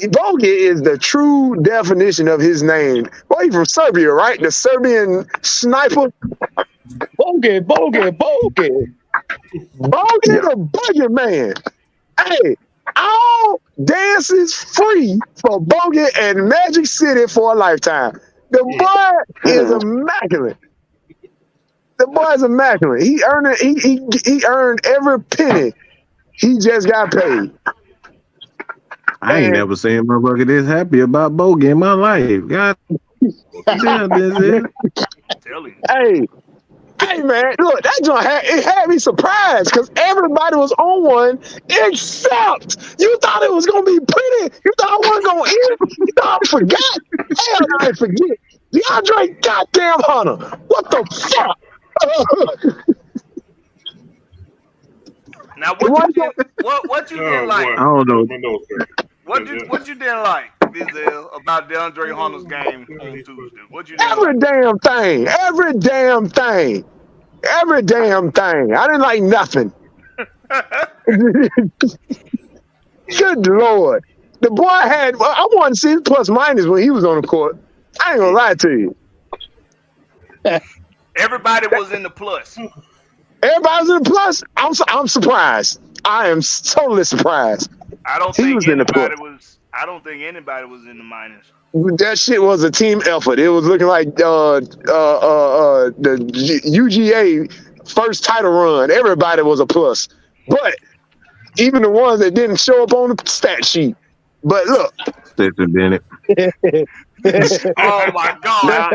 is the true definition of his name. Boy, he's from Serbia, right? The Serbian sniper. Bogey. Bogey the boogie man. Hey, all dances free for Bogey and Magic City for a lifetime. The boy is immaculate. The boy is immaculate. He earned it. He earned every penny. He just got paid. I ain't never seen my motherfucker this happy about Bogey in my life. God damn, this is. Hey, man, look, that joint had me surprised because everybody was on one except you thought it was going to be pretty. You thought I wasn't going to eat. You thought I forgot. Hell, I didn't forget. DeAndre goddamn Hunter. What the fuck? Now, what you didn't like? I don't know. What you didn't like, Vizel, about DeAndre Hunter's game on Tuesday? What you didn't like? Every damn thing. I didn't like nothing. Good Lord. The boy I wanted to see his plus minus when he was on the court. I ain't gonna lie to you. Everybody was in the plus. Everybody was in the plus. I'm surprised. I am totally surprised. I don't think anybody was in the minus. That shit was a team effort. It was looking like the UGA first title run. Everybody was a plus. But even the ones that didn't show up on the stat sheet. But look. Stephen Bennett. Oh my God!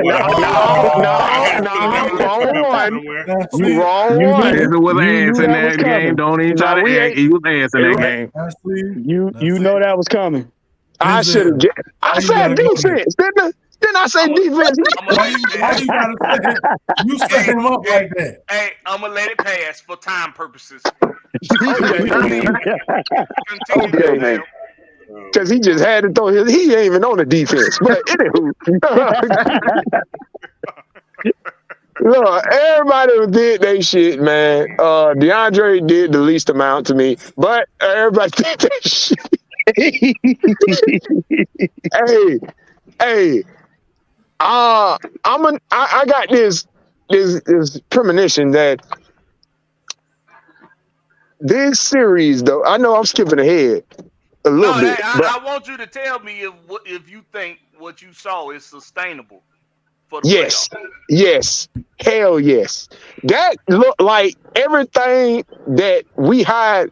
You wrong one. There was ass in that game. Don't even try to act. He was ass in that game. You know that was coming. I should have. I said defense, didn't I? Didn't I say defense? You set him up like that. Hey, I'm gonna let it pass for time purposes. Okay, man. Because he just had to throw his. He ain't even on the defense. But anywho, look, everybody did they shit, man. DeAndre did the least amount to me, but everybody did that shit. I got this premonition that this series, though. I know I'm skipping ahead a little bit. I want you to tell me if you think what you saw is sustainable for the playoffs. playoffs. Yes, hell yes. That looked like everything that we hired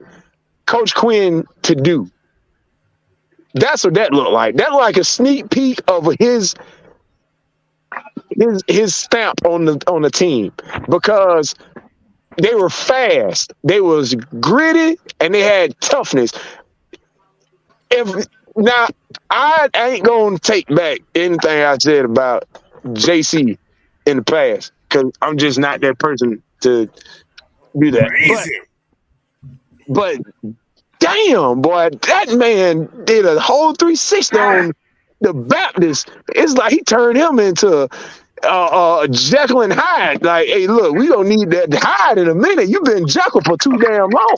Coach Quinn to do. That's what that looked like. That looked like a sneak peek of his stamp on the team, because they were fast, they was gritty, and they had toughness. Now, I ain't gonna take back anything I said about JC in the past because I'm just not that person to do that. Praise him. But damn, boy, that man did a whole 360 on the Baptist. It's like he turned him into Jekyll and Hyde. Like, hey, look, we don't need that Hyde in a minute. You've been Jekyll for too damn long.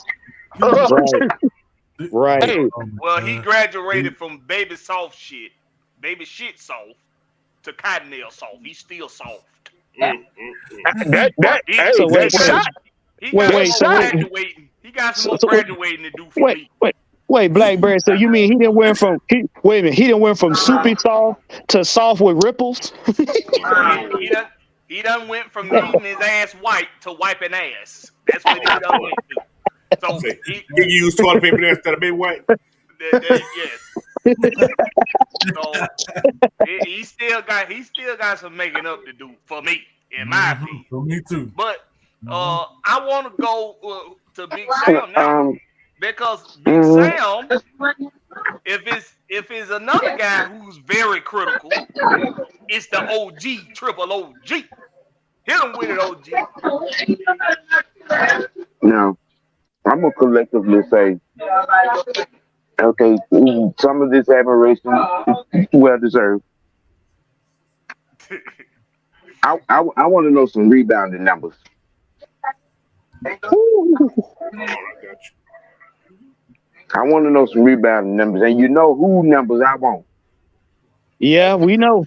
Right. Hey, Well, he graduated from baby soft shit, baby shit soft, to cottontail soft. He's still soft. So wait, shot. He got Wait, some more wait. graduating. He got some more graduating to do for me. Wait, Blackberry. So you mean he didn't went from he didn't went from soupy soft to soft with ripples? He done went from needing his ass white to wiping ass. That's what he done went to. So he used toilet paper there instead of baby white. Yes. So he still got some making up to do for me, in my opinion. For me too. But I want to go to Big Sam now because Big Sam, if it's another guy who's very critical, it's the OG, triple OG. Hit him with it, OG. Now, I'm gonna collectively say, okay, some of this admiration is well deserved. I want to know some rebounding numbers. I want to know some rebounding numbers, and you know who numbers I want. Yeah, we know.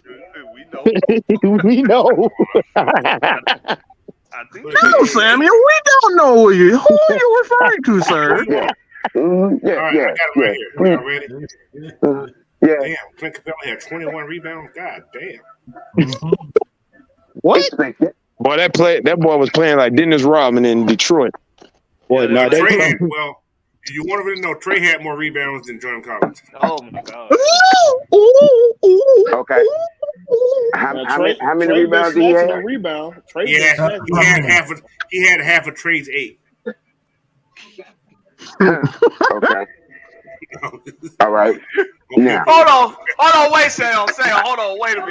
We know. No, Samuel, we don't know who you're referring to, sir. Yeah. All right, I got it right here. Y'all ready? Yeah. Damn, Clint Capella had 21 rebounds. God damn. What? Boy, that boy was playing like Dennis Rodman in Detroit. Boy, no, Trey had, well, you want to really know, Trey had more rebounds than Jordan Collins. Oh my God. Okay. How many rebounds did he have? He had half of Trey's 8. Okay. All right. Now. Hold on, wait, Sam, hold on, wait a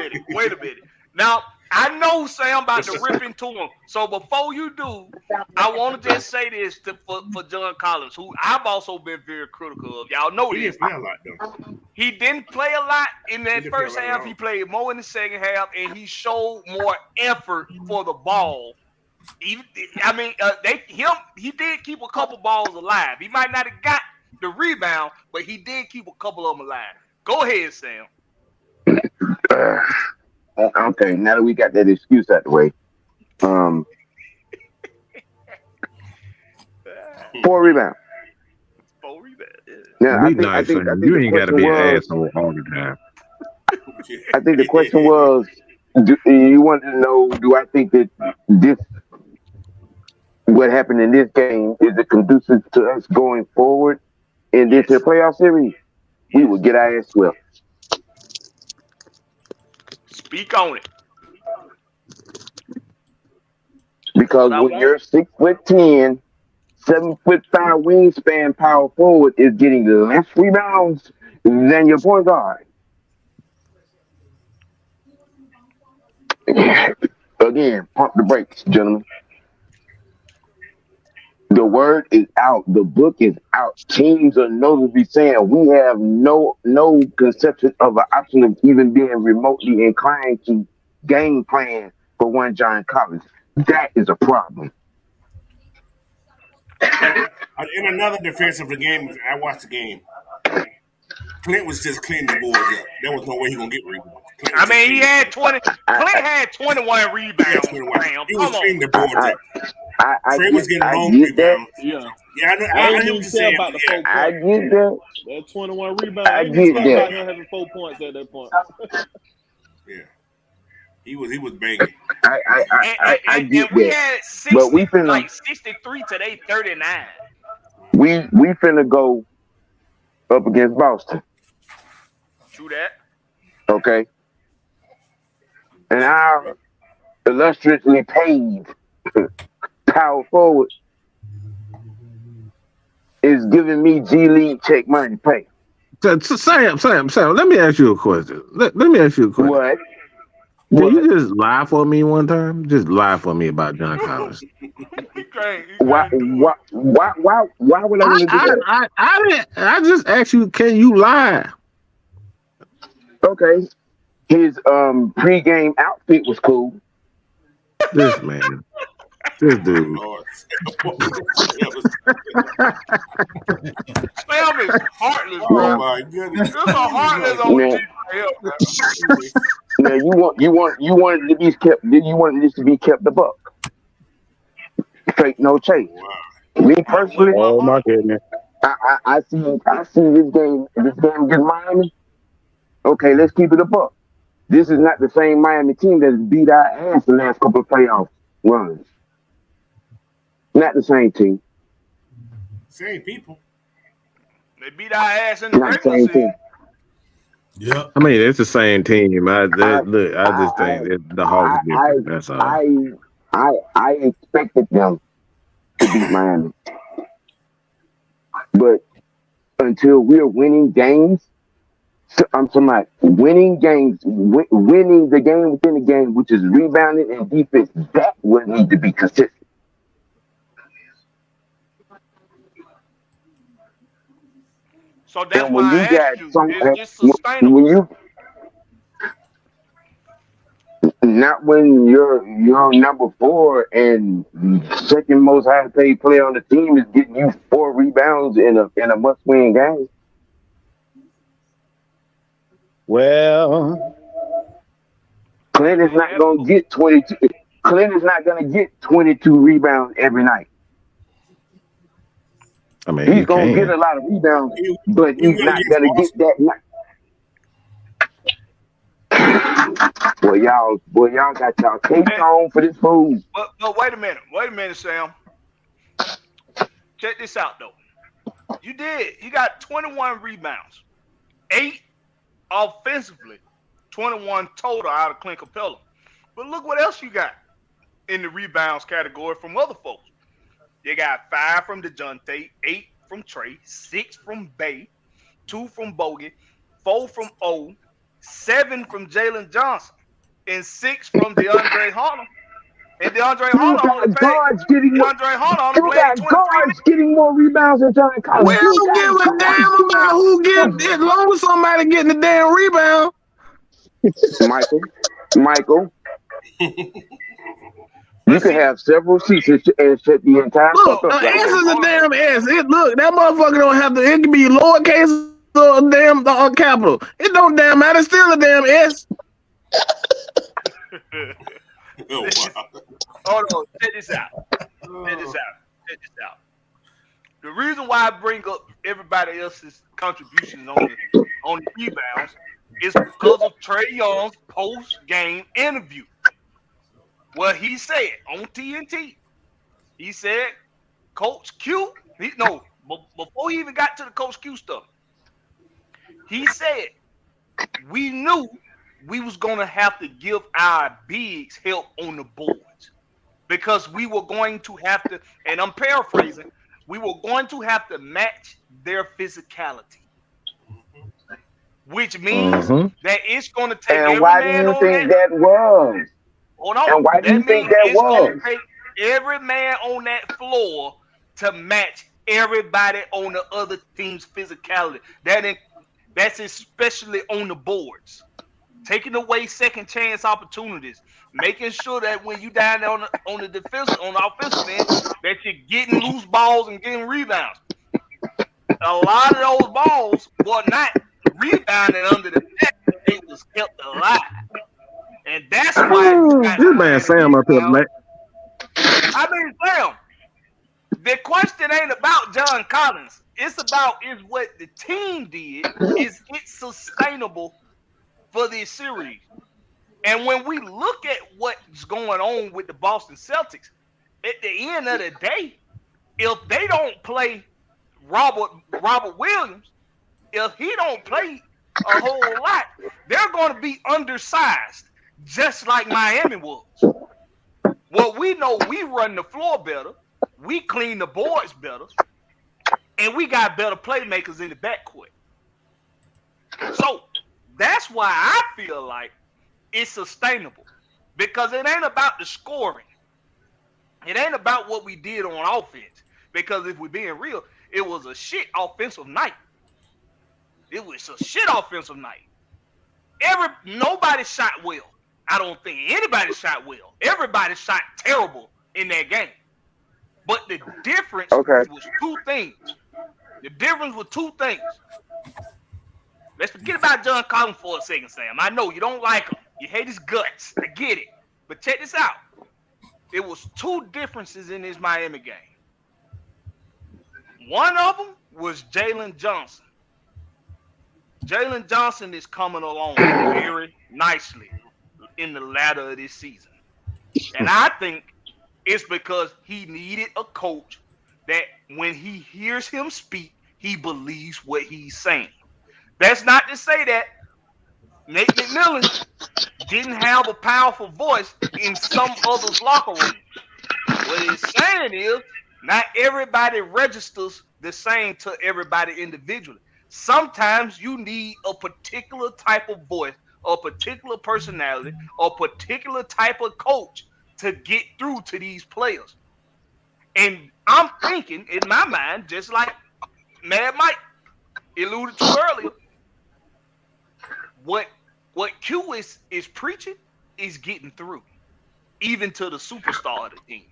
minute. Now, I know Sam about to rip into him. So before you do, I want to just say this for John Collins, who I've also been very critical of. Y'all know this. He didn't play a lot in that first half. He played more in the second half, and he showed more effort for the ball. He did keep a couple balls alive. He might not have got the rebound, but he did keep a couple of them alive. Go ahead, Sam. Okay, now that we got that excuse out the way, 4 rebounds. 4 rebounds. Now, I think you ain't got to be an asshole all the time. I think the question was, you wanted to know, do I think that what happened in this game, is it conducive to us going forward in this playoff series? We will get our ass swept. Speak on it. Because when you're 6'10", 7'5" wingspan power forward is getting less rebounds than your point guard. Again, pump the brakes, gentlemen. The word is out. The book is out. Teams are notably saying we have no conception of an option of even being remotely inclined to game plan for one John Collins. That is a problem. In another defense of the game, I watched the game. Clint was just cleaning the boards up. There was no way he gonna get rebounds. He had 20. Clint had 21 rebounds. He was cleaning the boards up. Trey was getting long rebounds. Yeah, I know what you're saying. About the 4 I get that. That 21 rebounds. I get that. About him having 4 points at that point. Yeah, he was banging. I get we that. had 60, but we finna, like 63 today, 39. We finna go up against Boston. True that. Okay. And our illustriously paid power forward is giving me G League check money pay. Sam, let me ask you a question. Let me ask you a question. What? Can you just lie for me one time? Just lie for me about John Collins. He can't Why? do it. Why would I want to do that? I just asked you, can you lie? Okay. His pregame outfit was cool. This man. This dude. Lord. Sam is heartless, Oh bro. my goodness. This is a heartless OG Man. right here, man. Now you wanted to be kept. You wanted this to be kept a buck. Fake no chase. Wow. Me personally, Oh my goodness. I see this game against Miami. Okay, let's keep it a buck. This is not the same Miami team that has beat our ass the last couple of playoff runs. Not the same team. Same people. They beat our ass in the Not the regular same season. team. Yeah. I mean, it's the same team. I just think that the Hawks are different. That's all. I expected them to beat Miami, but until we're winning games, I'm talking about winning games, winning the game within the game, which is rebounding and defense. That would need to be consistent. So that's And why when I you got asked you, some, is this sustainable? when you not when you're number 4 and second most high paid player on the team is getting you 4 rebounds in a must win game. Well, Clint is not gonna get 22. Clint is not gonna get 22 rebounds every night. I mean, He's gonna get a lot of rebounds, but he's not gonna get that night. Boy, y'all got y'all case on for this food. But wait a minute, Sam. Check this out though. You got 21 rebounds, 8 offensively, 21 total out of Clint Capella. But look what else you got in the rebounds category from other folks. You got 5 from DeJounte, 8 from Trey, 6 from Bay, 2 from Bogey, 4 from O, 7 from Jalen Johnson, and 6 from DeAndre Hunter. And DeAndre Hunter only played. DeAndre Hunter only played 23 minutes. Getting more rebounds than John Collins. We don't give a damn about who gets it, as long as somebody getting the damn rebound. Michael. You can have several seasons and shut the entire Look, fuck up. S is a damn S. Look, that motherfucker don't have to. It can be lowercase or damn capital. It don't damn matter. It's still a damn S. Oh, wow. Hold on, check this out. The reason why I bring up everybody else's contributions on the rebounds is because of Trae Young's post-game interview. Well, he said on TNT, he said, Coach Q, before he even got to the Coach Q stuff, he said, we knew we was going to have to give our bigs help on the boards because we were going to have to, and I'm paraphrasing, we were going to have to match their physicality, which means that it's going to take and why do you think that was? Hold on. And why do you think that was? Take every man on that floor to match everybody on the other team's physicality. That's especially on the boards. Taking away second chance opportunities, making sure that when you down there on the offensive end, that you're getting loose balls and getting rebounds. A lot of those balls were not rebounded under the net; they was kept alive, and that's why this man Sam up here, man. I mean, Sam, the question ain't about John Collins. It's about is what the team did. Is it sustainable for this series? And when we look at what's going on with the Boston Celtics, at the end of the day, if they don't play Robert Williams, if he don't play a whole lot, they're going to be undersized, just like Miami was. Well, we know we run the floor better, we clean the boards better, and we got better playmakers in the backcourt. So that's why I feel like it's sustainable. Because it ain't about the scoring. It ain't about what we did on offense. Because if we're being real, it was a shit offensive night. It was a shit offensive night. Nobody shot well. I don't think anybody shot well. Everybody shot terrible in that game. But the difference was two things. The difference was two things. Let's forget about John Collins for a second, Sam. I know you don't like him. You hate his guts. I get it. But check this out. It was two differences in this Miami game. One of them was Jalen Johnson. Jalen Johnson is coming along very nicely in the latter of this season. And I think it's because he needed a coach that when he hears him speak, he believes what he's saying. That's not to say that Nate McMillan didn't have a powerful voice in some others' locker room. What he's saying is not everybody registers the same to everybody individually. Sometimes you need a particular type of voice, a particular personality, a particular type of coach to get through to these players. And I'm thinking in my mind, just like Mad Mike alluded to earlier, what Q is preaching is getting through, even to the superstar of the team.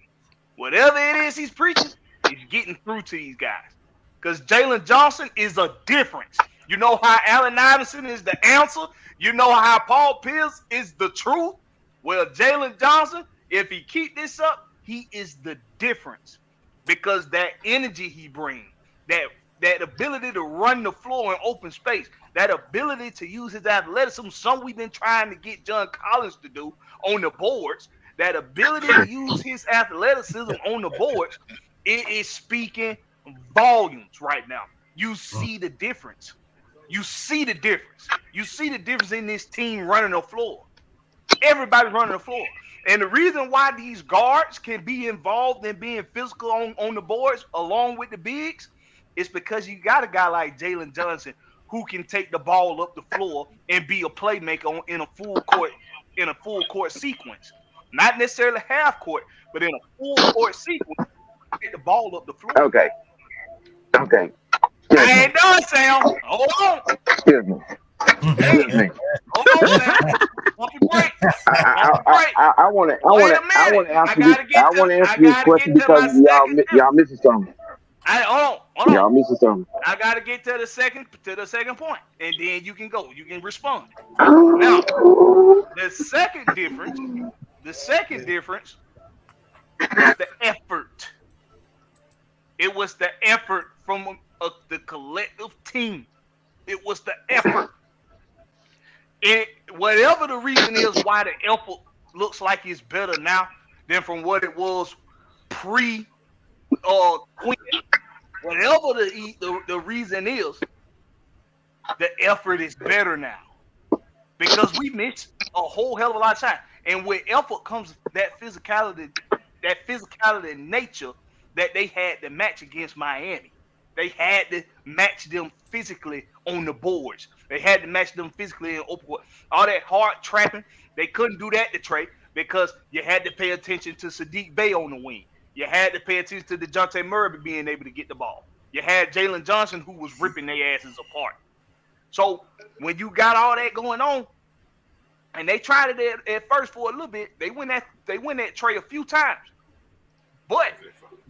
Whatever it is he's preaching, is getting through to these guys. Because Jalen Johnson is a difference. You know how Allen Iverson is the answer? You know how Paul Pierce is the truth? Well, Jalen Johnson, if he keep this up, he is the difference. Because that energy he brings, that ability to run the floor in open space, that ability to use his athleticism, something we've been trying to get John Collins to do on the boards, that ability to use his athleticism on the boards, it is speaking volumes right now. You see the difference. You see the difference. You see the difference in this team running the floor. Everybody's running the floor. And the reason why these guards can be involved in being physical on the boards along with the bigs is because you got a guy like Jalen Johnson who can take the ball up the floor and be a playmaker in a full court sequence. Not necessarily half court, but in a full court sequence, get the ball up the floor. Okay. I ain't done, Sam. Hold on. Excuse me. Hold on, Sam. Pump your brakes. I want to answer this question because y'all missing something. Hold on. Y'all missing something. I gotta get to the second point, and then you can go. You can respond. Now, the second difference was the effort. It was the effort from the collective team. It was the effort. Whatever the reason is why the effort looks like it's better now than from what it was pre Quinn. Whatever the reason is, the effort is better now because we missed a whole hell of a lot of time. And with effort comes that physicality in nature that they had to match against Miami. They had to match them physically on the boards. They had to match them physically in open court. All that hard trapping, they couldn't do that to Trey because you had to pay attention to Sadiq Bey on the wing. You had to pay attention to DeJounte Murray being able to get the ball. You had Jalen Johnson who was ripping their asses apart. So when you got all that going on, and they tried it at first for a little bit, they went at Trey a few times. But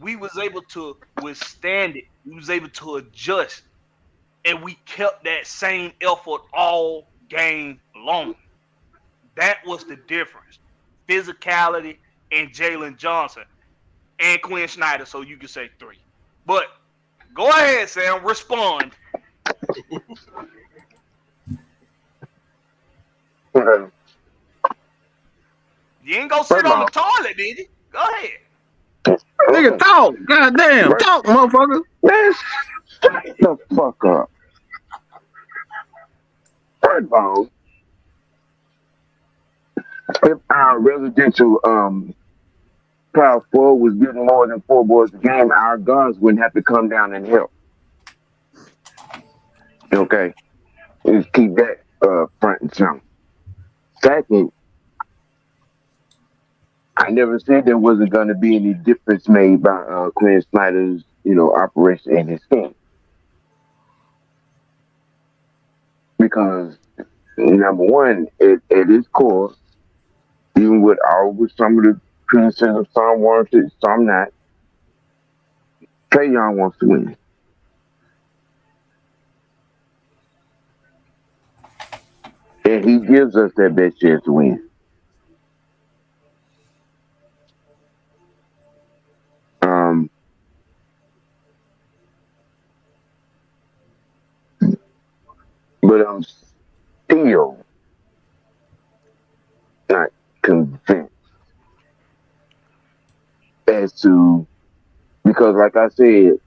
we was able to withstand it. We was able to adjust. And we kept that same effort all game long. That was the difference. Physicality and Jalen Johnson and Quinn Snyder, so you can say 3. But go ahead, Sam. Respond. You ain't gonna sit on the toilet, did you? Go ahead. Nigga, talk. Goddamn. Talk, motherfucker. Man, shut the fuck up. First of all, if our residential power forward was getting more than 4 boards a game, our guns wouldn't have to come down and help. Okay. Just keep that front and center. Second, I never said there wasn't going to be any difference made by Quinn Snyder's, operation and his team. Because number one, at its core, even with some of the criticism, some warranted, some not, Trae Young wants to win. And he gives us that best chance to win. But I'm still not convinced as to, because like I said,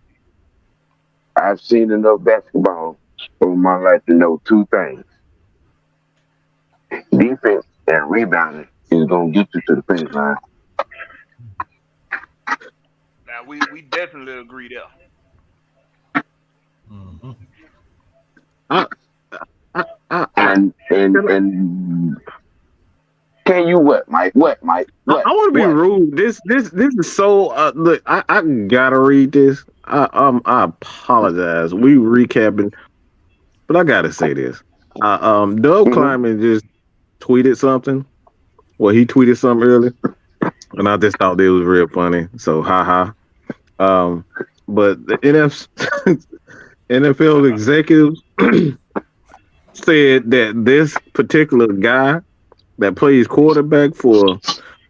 I've seen enough basketball over my life to know two things. Defense and rebounding is going to get you to the finish line. Now, we definitely agree there. Mm-hmm. And can you what, Mike? What, Mike? What? I want to be rude. This is so. Look, I gotta read this. I apologize. We recapping, but I gotta say this. Doug Kleiman just tweeted something. Well, he tweeted something earlier, and I just thought it was real funny. So, haha. But the NFL executives said that this particular guy that plays quarterback for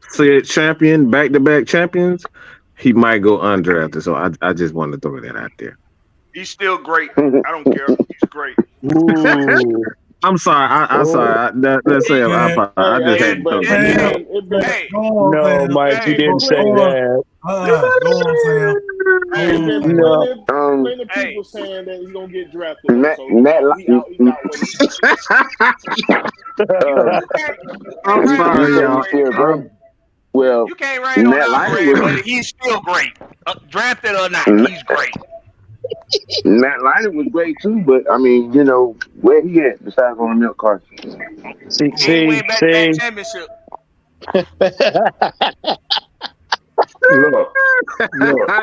said champion, back-to-back champions, he might go undrafted. So I just wanted to throw that out there. He's still great. I don't care. He's great. I'm sorry. I'm sorry. That's it. I just had to throw that. No, Mike, you didn't say that. Go on, Sam. Plenty of people saying that he's gonna get drafted. I'm sorry, y'all. Well, you can't rain on Alfred, but he's still great. Drafted or not, he's great. Matt Leinart was great too, but I mean, where he at besides on the milk carton? He went back to that championship. Look,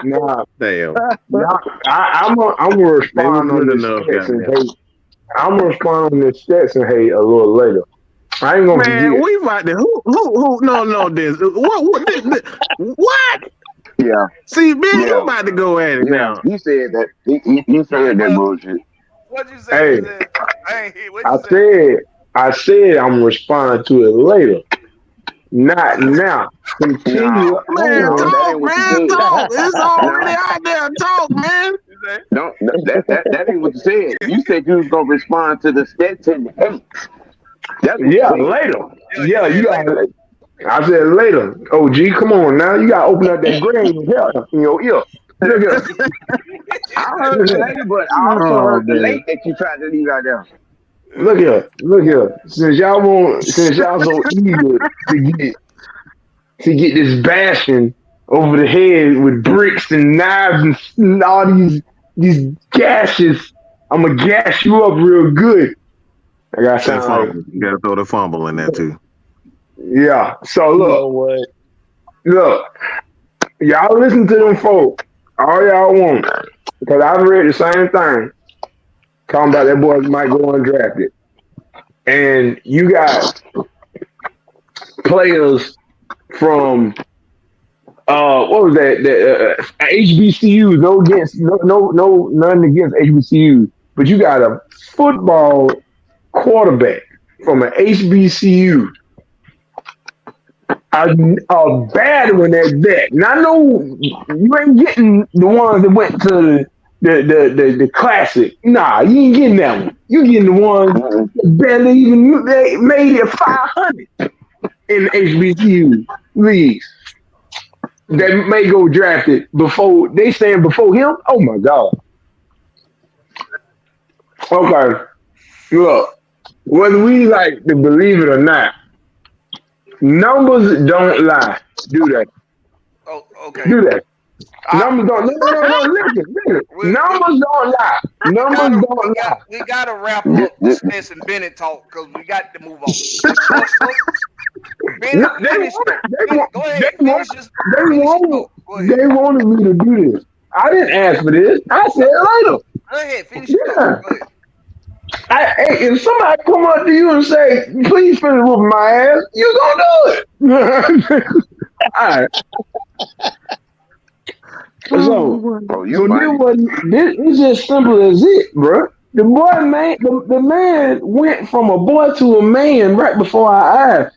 nah, damn. I'm gonna respond on this Stetson hate. I'm gonna respond on this Stetson hate a little later. I ain't gonna forget. We about to who no this what? Yeah. See, man, you about to go at it now. He said that. He said that bullshit. What'd you say? Hey, I said I'm gonna respond to it later. Not now. Continue. Talk. It's already out there. Talk, man. No, that ain't what you said. You said you was gonna respond to the Stetson hate. Later. Yeah, you got. I said later. OG, come on now. You gotta open up that grave in your ear. Look at. I heard the late, but I also heard the late that you tried to leave out there. Look here. Since y'all so eager to get this bashing over the head with bricks and knives and all these gashes, I'm gonna gas you up real good. I got something. You gotta throw the fumble in there too. Yeah. So look, y'all listen to them folk all y'all want, because I've read the same thing. Talking about that boy might go undrafted. And you got players from what was that? HBCUs. None against HBCUs. But you got a football quarterback from an HBCU. A bad one at that. And I know you ain't getting the ones that went to the classic. Nah, you ain't getting that one. You getting the ones that barely even made it 500 in the HBCU leagues. That may go drafted before they saying before him. Oh my God. Okay. Look, whether we like to believe it or not, numbers don't lie. Do that. Oh, okay. Do that. Numbers don't. No. Listen. Numbers don't lie. Numbers don't lie. We gotta wrap up the Stetson Bennett talk because we got to move on. Bennett, They wanted me to do this. I didn't ask for this. I said later. Go ahead, finish it. Go ahead. Hey, if somebody come up to you and say, "Please finish whooping my ass," you gonna do it. All right. It's just simple as it, bro. The man went from a boy to a man right before our eyes.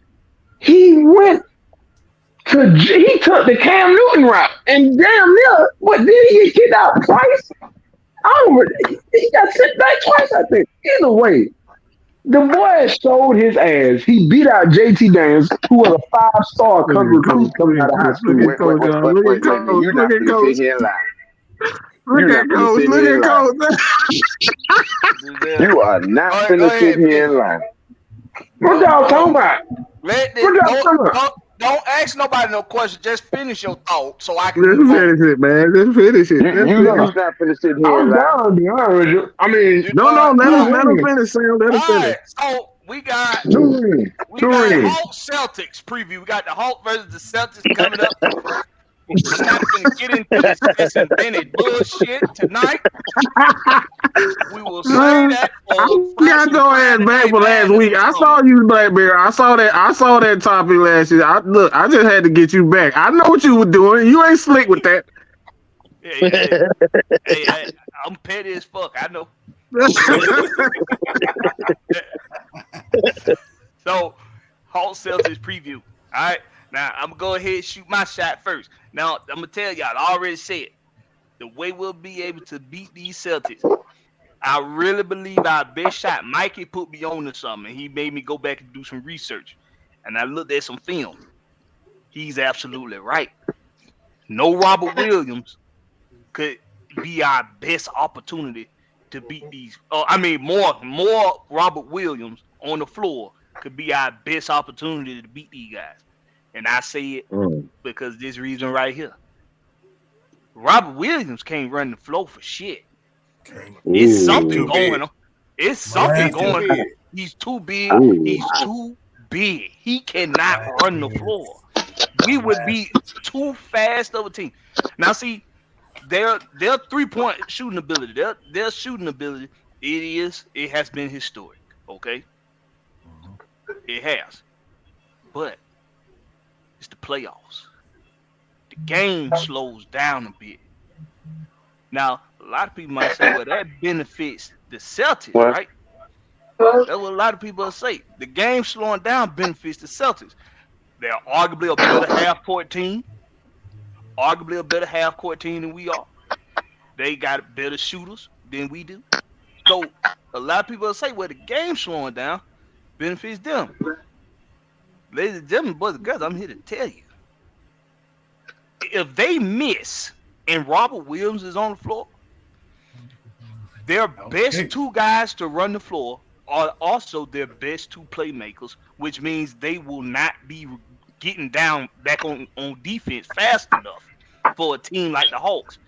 He took the Cam Newton route, and damn near, did he get kicked out twice? He got sent back twice, I think. Either way, the boy showed his ass. He beat out JT Daniels, who was a 5-star recruit coming out of high school. You're not going to sit here and lie. Look at Coach. You are not going to sit here and lie. What y'all talking about? Don't ask nobody no question. Just finish your thought so I can. Let's finish it, man. Let's finish it. You not finna sit here and lie. I'm down, with you. I mean, no. Let him finish, Sam. Let him finish. So we got the Hawk Celtics preview. We got the Hawk versus the Celtics coming up. We're not going to get into this Stetson Bennett bullshit tonight. We will say that. I got your ass back for last week. I saw you, Blackberry. I saw that topic last year. I just had to get you back. I know what you were doing. You ain't slick with that. Hey, I'm petty as fuck. I know. So, Hawk Celtics preview. All right. Now, I'm going to go ahead and shoot my shot first. Now, I'm going to tell y'all, I already said, the way we'll be able to beat these Celtics, I really believe our best shot, Mikey put me on to something. He made me go back and do some research. And I looked at some film. He's absolutely right. No Robert Williams could be our best opportunity to beat these. More Robert Williams on the floor could be our best opportunity to beat these guys. And I say it because this reason right here. Robert Williams can't run the floor for shit. It's something going on. It's something going on. He's too big. He's too big. He cannot run the floor. We would be too fast of a team. Now, see, their 3-point shooting ability, their shooting ability, it has been historic. Okay, it has, but it's the playoffs. The game slows down a bit. Now, a lot of people might say, well, that benefits the Celtics, right? That's what a lot of people say. The game slowing down benefits the Celtics. They're arguably a better half-court team. Arguably a better half-court team than we are. They got better shooters than we do. So, a lot of people say, well, the game slowing down benefits them. Ladies and gentlemen, boys and girls, I'm here to tell you. If they miss and Robert Williams is on the floor, their best two guys to run the floor are also their best two playmakers, which means they will not be getting down back on defense fast enough for a team like the Hawks.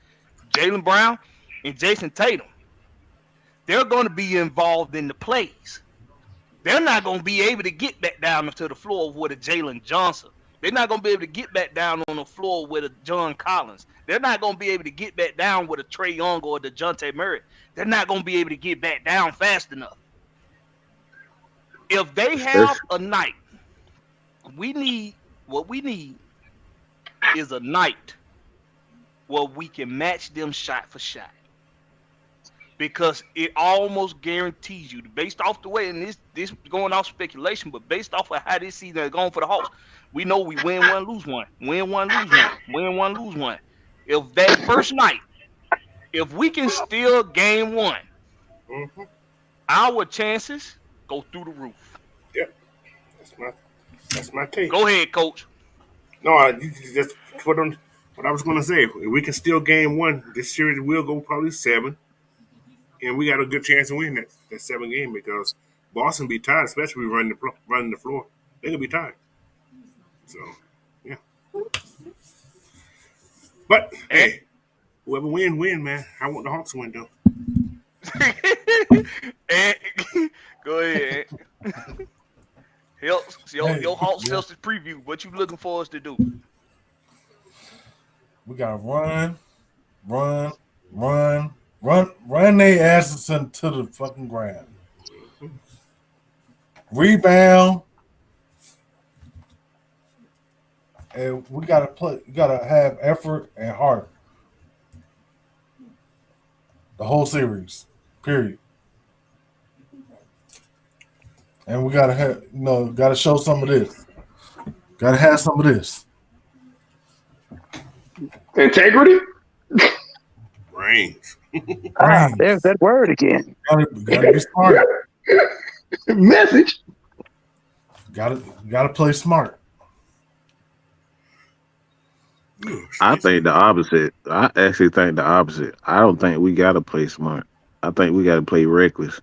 Jaylen Brown and Jason Tatum, they're going to be involved in the plays. They're not going to be able to get back down to the floor with a Jalen Johnson. They're not going to be able to get back down on the floor with a John Collins. They're not going to be able to get back down with a Trae Young or a DeJounte Murray. They're not going to be able to get back down fast enough. If they have a night, what we need is a night where we can match them shot for shot. Because it almost guarantees you, based off the way, and this going off speculation, but based off of how this season is going for the Hawks, we know we win one, lose one. Win one, lose one. Win one, lose one. If that first night, if we can steal game one, our chances go through the roof. Yep. That's my take. Go ahead, Coach. No, just put on what I was going to say. If we can steal game one, this series will go probably 7. And we got a good chance to win that 7 game because Boston be tired, especially running the floor. They're going to be tired. So, yeah. But, hey, Whoever win, man. I want the Hawks to win, though. And, go ahead. Your Hawks Celtics preview. What you looking for us to do? We gotta run their asses into the fucking ground. Rebound. And we gotta play. We gotta have effort and heart. The whole series, period. And we gotta have, gotta show some of this. Gotta have some of this. Integrity? Brains. There's that word again. Gotta be smart. Message. Gotta play smart. I think the opposite. I actually think the opposite. I don't think we gotta play smart. I think we gotta play reckless.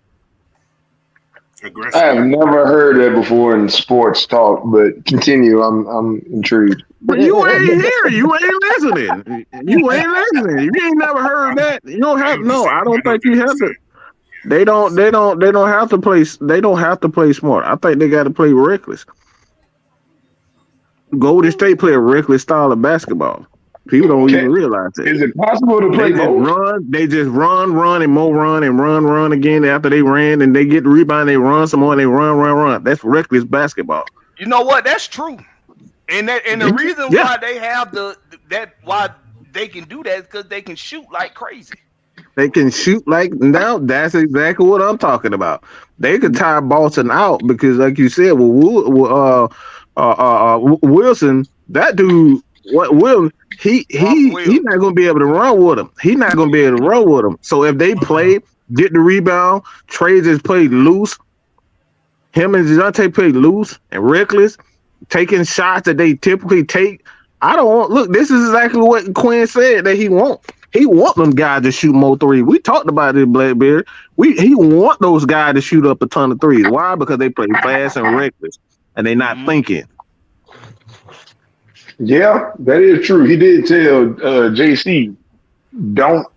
Aggressive. I have never heard that before in sports talk, but continue. I'm intrigued. But you ain't here. You ain't listening. You ain't never heard that. You don't have I don't think you have to. They don't have to play. They don't have to play smart. I think they got to play reckless. Golden State play a reckless style of basketball. People don't even realize that. Is it possible to play both? They just run and more run again after they ran and they get the rebound, they run some more and they run. That's reckless basketball. You know what? That's true. And the reason why they have why they can do that is because they can shoot like crazy. They can shoot like now. That's exactly what I'm talking about. They could tire Boston out because, like you said, Wilson, that dude, Will, he's not gonna be able to run with him. He's not gonna be able to run with him. So if they play, get the rebound, Trey just played loose. Him and DeJounte played loose and reckless, taking shots that they typically take. This is exactly what Quinn said that he want. He want them guys to shoot more threes. We talked about it, Blackberry. He want those guys to shoot up a ton of threes. Why? Because they play fast and reckless, and they not thinking. Yeah, that is true. He did tell JC, don't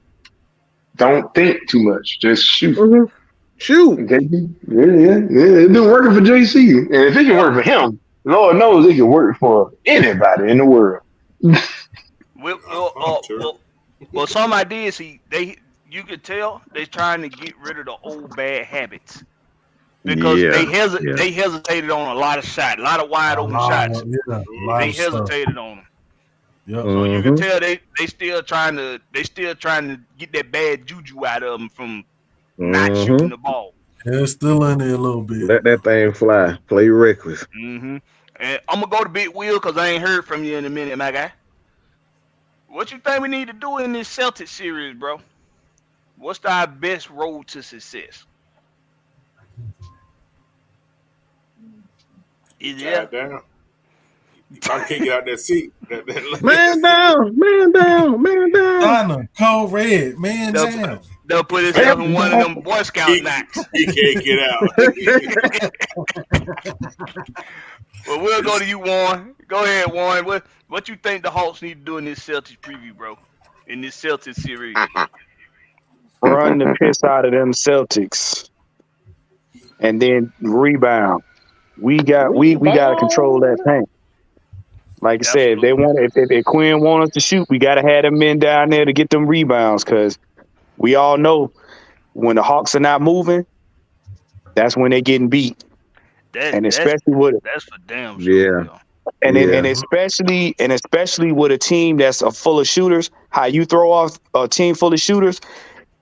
think too much. Just shoot. Mm-hmm. Shoot. Okay. Yeah. It's been working for JC. And if it can work for him, Lord knows it can work for anybody in the world. Well, some ideas you could tell they're trying to get rid of the old bad habits. Because they hesitated on a lot of shots, a lot of wide open shots. They hesitated on them. Yep. So you can tell they still trying to get that bad juju out of them from not shooting the ball. Yeah, it's still in there a little bit. Let that thing fly. Play reckless. Mm-hmm. And I'm gonna go to Big Will because I ain't heard from you in a minute, my guy. What you think we need to do in this Celtics series, bro? What's our best road to success? Yeah. Down. You probably can't get out that seat. Man down. Donna, Code Red, man down. They'll put himself in one of them Boy Scout knocks. He can't get out. Well, we'll go to you, Warren. Go ahead, Warren. What you think the Hawks need to do in this Celtics preview, bro? In this Celtics series? Run the piss out of them Celtics. And then rebound. We got to control that paint. Like I said, if Quinn want us to shoot, we got to have them men down there to get them rebounds because we all know when the Hawks are not moving, that's when they're getting beat. That's for damn sure. Yeah. And especially with a team that's full of shooters, how you throw off a team full of shooters,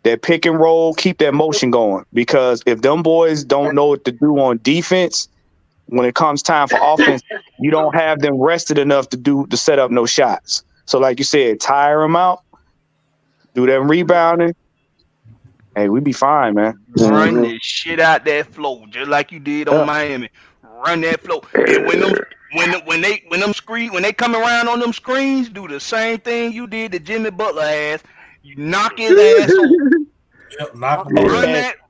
that pick and roll, keep that motion going. Because if them boys don't know what to do on defense, when it comes time for offense, you don't have them rested enough to set up no shots. So like you said, tire them out, do them rebounding. Hey, we be fine, man. Run this shit out that flow, just like you did on Miami. Run that flow. And when they come around on them screens, do the same thing you did to Jimmy Butler ass. You knock his ass over. Yep, knock him over.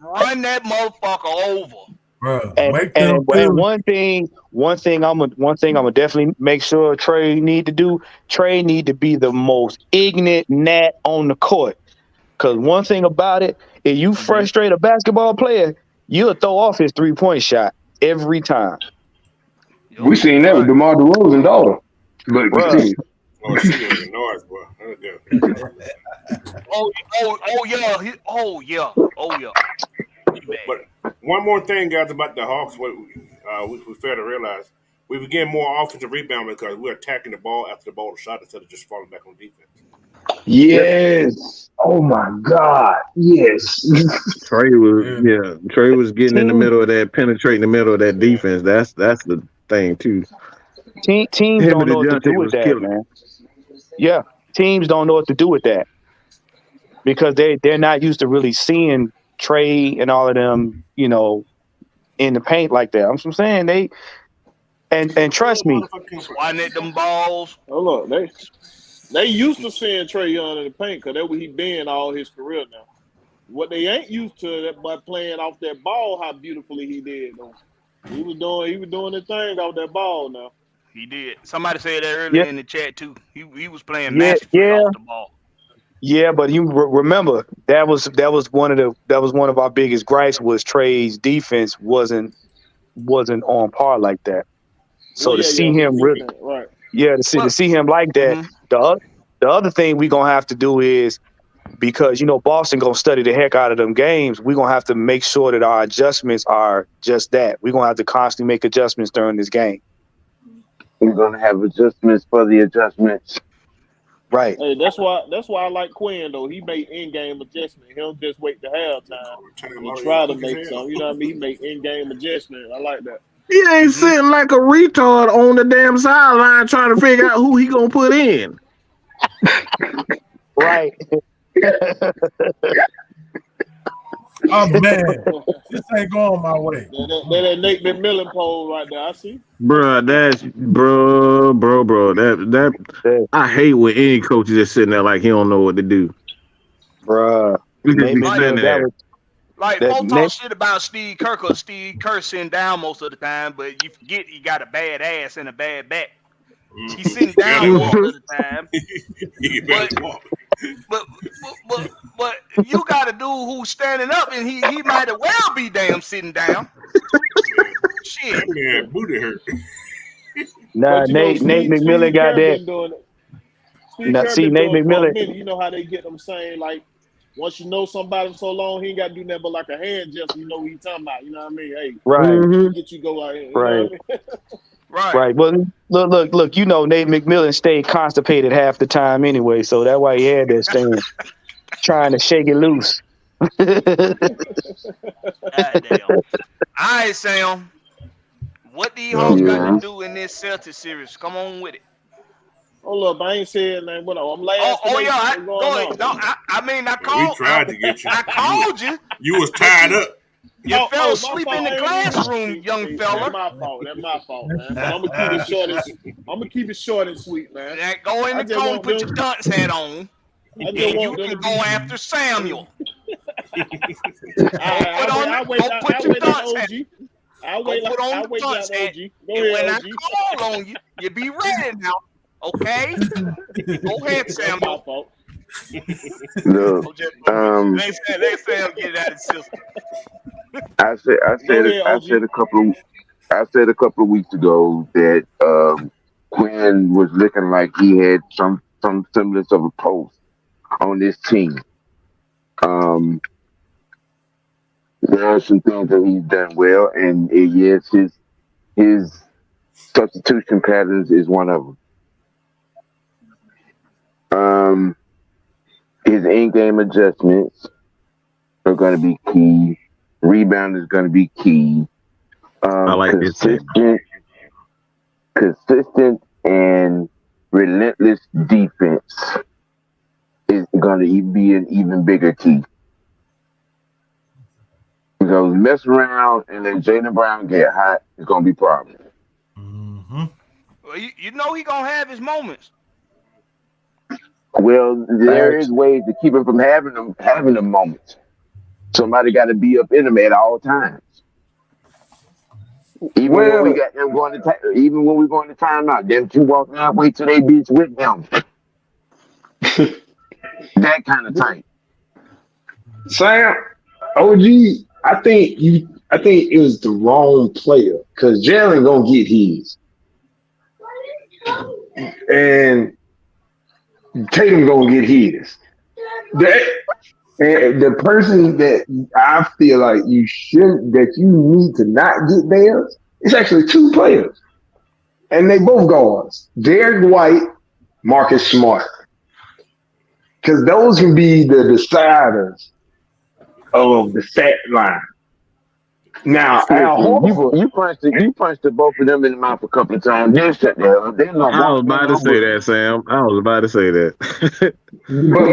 Run that motherfucker over. Bro, And make them and, feel and one thing I'm gonna definitely make sure Trey need to do. Trey need to be the most ignorant gnat on the court. Cause one thing about it, if you frustrate a basketball player, you'll throw off his 3-point shot every time. We Yup. seen that with Right. DeMar DeRozan daughter. But Bruh. continue. Oh, she making noise, boy. Let her go. Oh yeah. He bad. But one more thing, guys, about the Hawks, what we fail to realize, we were getting more offensive rebound because we're attacking the ball after the ball is shot instead of just falling back on defense. Yep. Yes. Oh my God. Yes. Trey was getting in the Team, middle of that, penetrating the middle of that defense. That's the thing too. teams Him don't and know what to do DeJounte with was that, killing. man. Yeah, teams don't know what to do with that because they're not used to really seeing Trey and all of them, in the paint like that. I'm saying and trust me, Swatting at them balls. Oh look, they used to seeing Trey Young in the paint because that's where he been all his career now. What they ain't used to that by playing off that ball, how beautifully he did though. He was doing his thing off that ball now. He did. Somebody said that yeah, earlier in the chat too. He was playing yeah, masterfully yeah, off the ball. yeah. But you remember that was one of our biggest gripes was Trey's defense wasn't on par like that. Well, So to yeah, see his him really, defense, right. yeah, to see him like that. Mm-hmm. The other thing we gonna have to do is because Boston gonna study the heck out of them games. We gonna have to make sure that our adjustments are just that. We gonna have to constantly make adjustments during this game. We're gonna have adjustments for the adjustments. Right. Hey, that's why I like Quinn though. He made in-game adjustment. He don't just wait to halftime Time and already try to quick as make hell. some. You know what I mean? He make in-game adjustment. I like that. He ain't sitting like a retard on the damn sideline trying to figure out who he gonna put in. Right. I'm mad. This ain't going my way. That Nate McMillan poll right there. I see. Bro, That I hate when any coach is just sitting there like he don't know what to do. Bruh. He just Nate be McMillan, standing that there. was Like that folks talk Nate, shit about Steve Kerr because Steve Kerr sitting down most of the time, but you forget he got a bad ass and a bad back. He's sitting down most of the time. You But better walk. but but you got a dude who's standing up and he might as well be damn sitting down. Shit. That man booty hurt. nah, But Nate McMillan Steve got Kerr that. been doing it. Steve Now, Kerr see, been Nate doing it for a McMillan, minute. You know how they get them saying like, once you know somebody for so long, he ain't got to do nothing but like a hand gesture. You know what he talking about. You know what I mean? Hey, right, get you go out here. You right, know what I mean? Right. right. Well, look. Nate McMillan stayed constipated half the time anyway, so that's why he had that stand, trying to shake it loose. God damn. All right, Sam. What these Hawks got to do in this Celtics series? Come on with it. Hold up, I ain't saying nothing. What I'm last Oh today. yeah. What's Go going ahead. on? No, I mean I We called. tried to get you. I called you. You was tied up. You fell My asleep fault. in the Ain't classroom, even- young That's fella. my fault. That's my fault, man. But I'm gonna keep it short and sweet, man. Now, go in I the just car and want put them. your dunce hat on, I just and you want them can to go be. after Samuel. I wait Don't put your like dunce hat. OG. I Don't wait put on the like dunce hat. OG. Go And when I ahead, OG. call on you, you be ready now. Okay? Go ahead, That's my Samuel. fault. Look, They say I'm getting out of the system. I Go ahead, OG. said a couple of weeks ago that Quinn was looking like he had some semblance of a post on this team. There are some things that he's done well, and yes, his substitution patterns is one of them. His in-game adjustments are going to be key. Rebound is going to be key. I like this. Consistent and relentless defense is going to be an even bigger key. Because mess around and let Jaylen Brown get hot, it's going to be a problem. Mm-hmm. Well, you know he gonna have his moments. Well, there is ways to keep him from having them moments. Somebody got to be up in him at all times. Even when we got them going to even when we going to timeout, them two walking halfway to their beach with them. That kind of tight. Sam, OG, I think it was the wrong player because Jalen gonna get his, and Tatum gonna get his. And the person that I feel like that you need to not get theirs, it's actually two players, and they both guards: Derek White, Marcus Smart, because those can be the deciders of the stat line. Now, Al Horford, you punched both of them in the mouth a couple of times. They shut down. I was about to say that, Sam. I was about to say that. But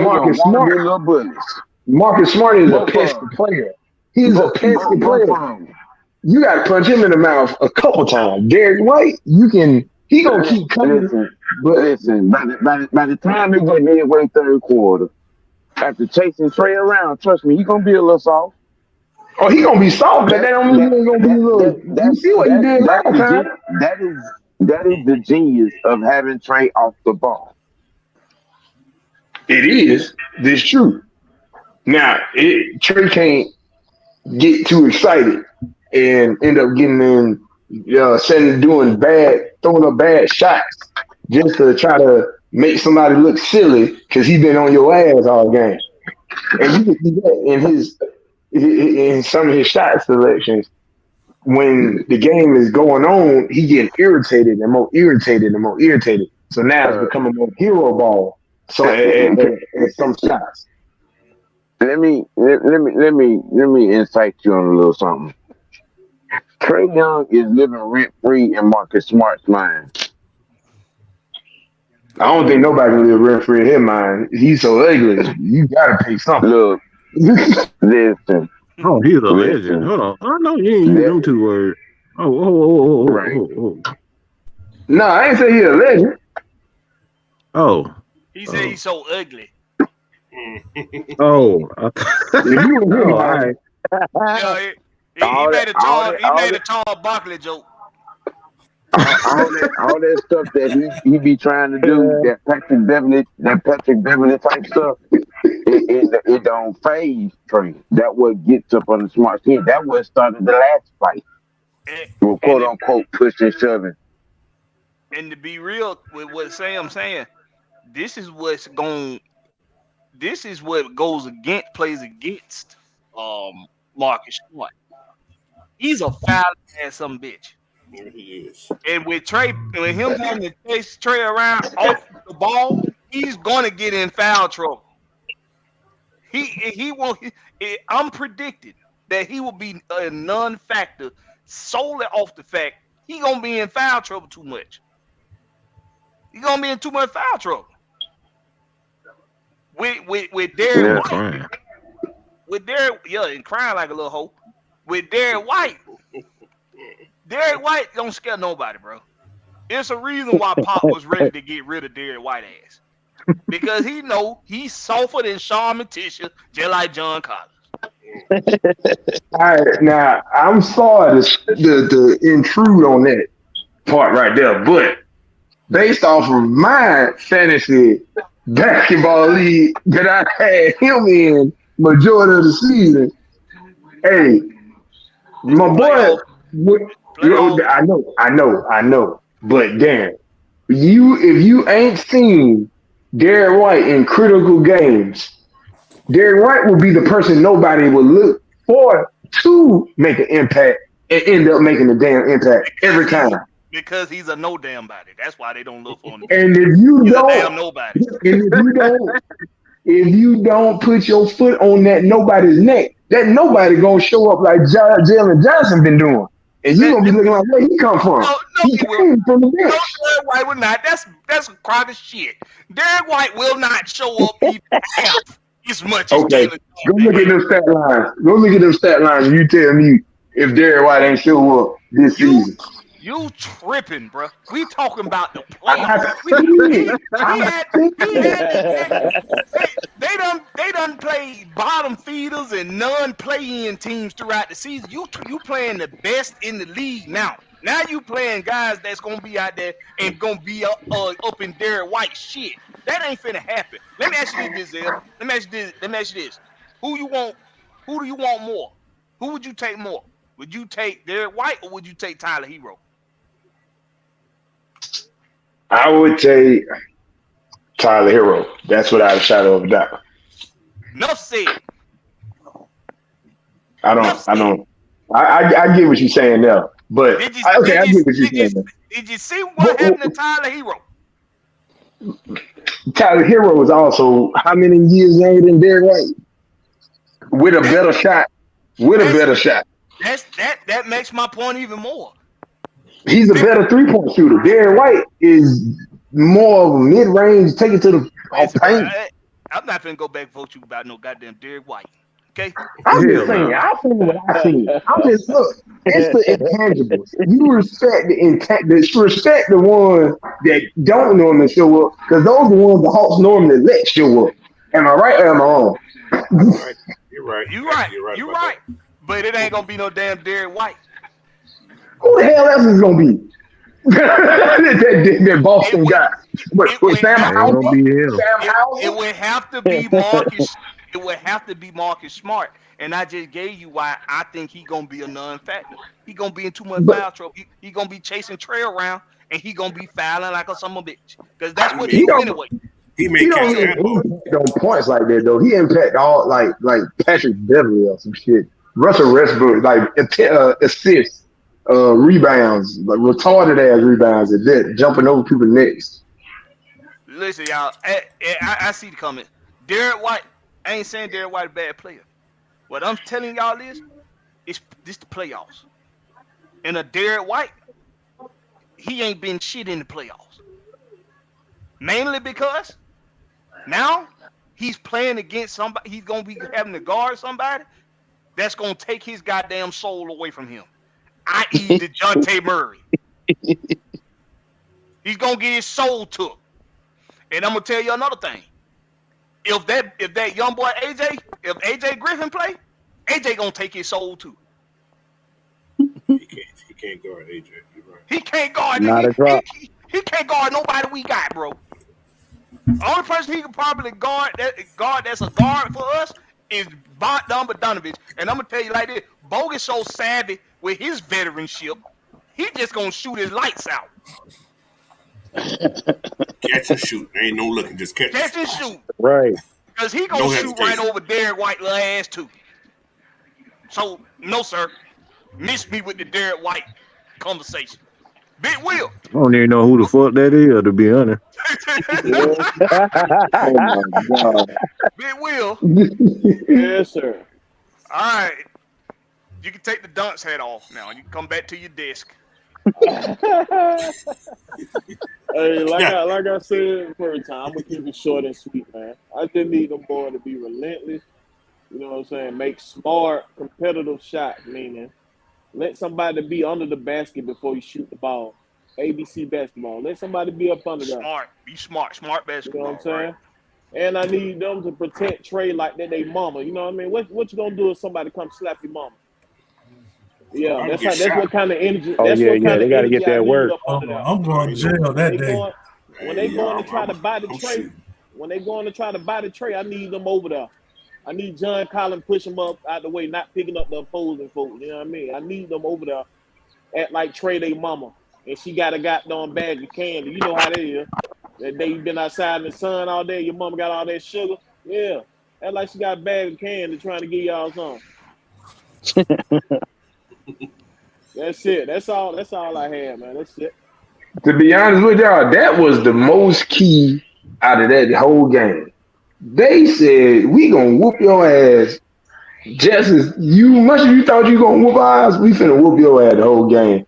Marcus Smart is a pesky player. He's a pesky player. You got to punch him in the mouth a couple times. Derek White, he gonna keep coming. Listen, by the time they get midway third quarter, after chasing Trey around, trust me, he gonna be a little soft. Oh, he gonna be soft, but that don't mean he ain't gonna be a little. You see what he did last time? That is the genius of having Trey off the ball. It is. This true. Now, Trey can't get too excited and end up getting in, throwing up bad shots just to try to make somebody look silly because he's been on your ass all game. And you can see that in some of his shot selections. When the game is going on, he getting irritated and more irritated and more irritated. So now it's becoming more hero ball. So and some shots. Let me insight you on a little something. Trae Young is living rent free in Marcus Smart's mind. I don't think nobody can live rent free in his mind. He's so ugly. You gotta pay something. Look, listen. Oh, he's a legend. Hold on. Oh no, you ain't use them two words. Oh. No, I ain't say he's a legend. Oh. He said he's so ugly. Oh. You all right. He made a Charles Barkley joke. all that stuff that he be trying to do, that Patrick Beverly type stuff, it don't phase Trey. That what gets up on the Smart team. That what started the last fight. Quote unquote push and shoving. And to be real with what Sam's saying, this is what plays against Marcus Smart. He's a foul ass some bitch. Yeah, he is. And with him having to chase Trey around off the ball, he's gonna get in foul trouble. He won't. I'm predicting that he will be a non-factor solely off the fact he gonna be in foul trouble too much. He gonna be in too much foul trouble. With Derek White. With Derek, and crying like a little hoe. With Derek White. Derek White don't scare nobody, bro. It's a reason why Pop was ready to get rid of Derek White ass. Because he know he's softer than Sean Matisha, just like John Collins. All right, now I'm sorry to intrude on that part right there, but based off of my fantasy basketball league that I had him in majority of the season, hey, my boy. I know. But damn, if you ain't seen Derek White in critical games, Derek White will be the person nobody will look for to make an impact and end up making a damn impact every time. Because he's a no damn body. That's why they don't look for him. And if you don't, a damn nobody. If you don't put your foot on that nobody's neck, that nobody gonna show up like Jalen Johnson been doing. And you gonna be looking like where he come from. No, he came from the bench. No, Derek White will not. That's a crock of shit. Derek White will not show up even half as much as Okay. Jalen. Go look at them stat lines. And you tell me if Derek White ain't show up this season. You tripping, bro. We talking about the playoffs. They they done played bottom feeders and non-play-in teams throughout the season. You playing the best in the league now. Now you playing guys that's gonna be out there and gonna be up in Derek White shit. That ain't finna happen. Let me ask you this, Giselle. Let me ask you this. Who do you want more? Who would you take more? Would you take Derek White or would you take Tyler Hero? I would take Tyler Hero. That's without a shadow of a doubt. Enough said. I get what you're saying now. But I get what you're saying. Did you see what happened to Tyler Hero? Tyler Hero was also how many years younger than Derek White? With a better shot. That makes my point even more. He's a better 3-point shooter. Derek White is more of a mid-range, take it to the paint. I'm not finna go back and vote you about no goddamn Derek White. Okay? I'm just saying, I've seen what I've seen. I'm just look. It's the intangibles. You respect the ones that don't normally show up, because those are the ones the Hawks normally let show up. Am I right or am I wrong? You're right. But it ain't gonna be no damn Derek White. Who the hell else is gonna be? that Boston guy. Sam Howell? It would have to be Marcus. It would have to be Marcus Smart. And I just gave you why I think he's gonna be a non-factor. He gonna be in too much foul trouble. He gonna be chasing Trey around, and he gonna be fouling like a son of a bitch. Because that's what he do anyway. He don't points like that though. He impact all like Patrick Beverly or some shit. Russell Westbrook like assists, rebounds, like retarded ass rebounds at that, jumping over people's necks. Listen, y'all. I see the comment. Derek White. I ain't saying Derek White a bad player. What I'm telling y'all is this the playoffs. And a Derek White, he ain't been shit in the playoffs. Mainly because now he's playing against somebody. He's gonna be having to guard somebody that's gonna take his goddamn soul away from him. I.e. DeJounte Murray. He's gonna get his soul took. And I'm gonna tell you another thing. If that young boy AJ, if AJ Griffin play, AJ gonna take his soul too. He can't guard AJ. You're right. He can't guard. He can't guard nobody we got, bro. The only person he can probably guard that's a guard for us is Bogdanovich. And I'm gonna tell you like this: Bogut so savvy with his veteranship, he just gonna shoot his lights out. Catch and shoot. Ain't no looking, just catch and shoot. Right. Because he gonna shoot right over Derek White little ass too. So no, sir. Miss me with the Derek White conversation. Big Will. I don't even know who the fuck that is, to be honest. Oh my God. Big Will. Yes, sir. All right. You can take the dunce hat off now. You can come back to your desk. Hey, like I said first time, I'm gonna keep it short and sweet, man. I just need them boys to be relentless. You know what I'm saying? Make smart, competitive shots, meaning let somebody be under the basket before you shoot the ball. ABC basketball. Let somebody be up under that. Smart. Be smart. Smart basketball. You know what I'm saying? Right? And I need them to protect Trey like that they mama. You know what I mean? What you gonna do if somebody come slap your mama? Yeah, that's what kind of energy. Oh, that's yeah, what kind they of got to get that work. I'm going to jail that day. When they going to try to buy the tray, I need them over there. I need John Collins push them up out the way, not picking up the opposing folks. You know what I mean? I need them over there act like Trey they mama, and she got a goddamn bag of candy. You know how that is. That day you been outside in the sun all day, your mama got all that sugar. Yeah, act like she got a bag of candy trying to give y'all something. That's it. That's all I had, man. That's it. To be honest with y'all, that was the most key out of that whole game. They said, we gonna whoop your ass just as much as you thought you gonna whoop our ass, we finna whoop your ass the whole game.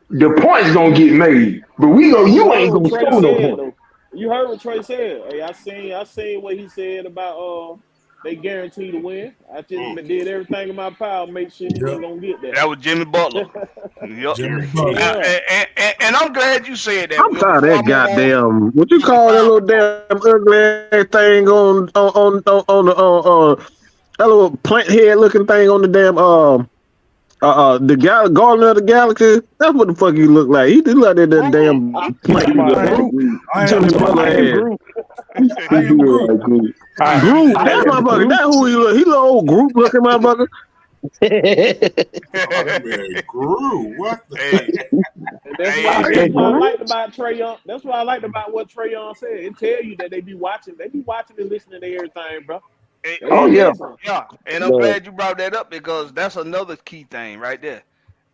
The point's gonna get made, but you ain't gonna score no point. You heard what Trey said. Hey, I seen what he said about they guarantee to win. I just did everything in my power to make sure he Yep. wasn't gonna get that. That was Jimmy Butler. Yep. Jimmy Butler. Yeah. And I'm glad you said that, I'm Will. tired of Before I that move on, goddamn. What you to the call that little Falcons. damn ugly thing on the that little plant head looking thing on the damn Garden of the Galaxy? That's what the fuck he look like. He did like that Groot. damn I, You plant talking about I am, Groot? I Jimmy am Butler I am Groot. had. Groot. I am Groot. I, Groot, I that am motherfucker, Groot. that who he look. He little old Groot looking motherfucker. Oh, that man Groot. What the Hey, and that's hey, why I that's am what I Groot. liked about Trey Young. That's what I liked about what Trey Young said. It tell you that they be watching and listening to everything, bro. hey, They Oh be yeah. listening. yeah, and I'm Look, glad you brought that up because that's another key thing right there.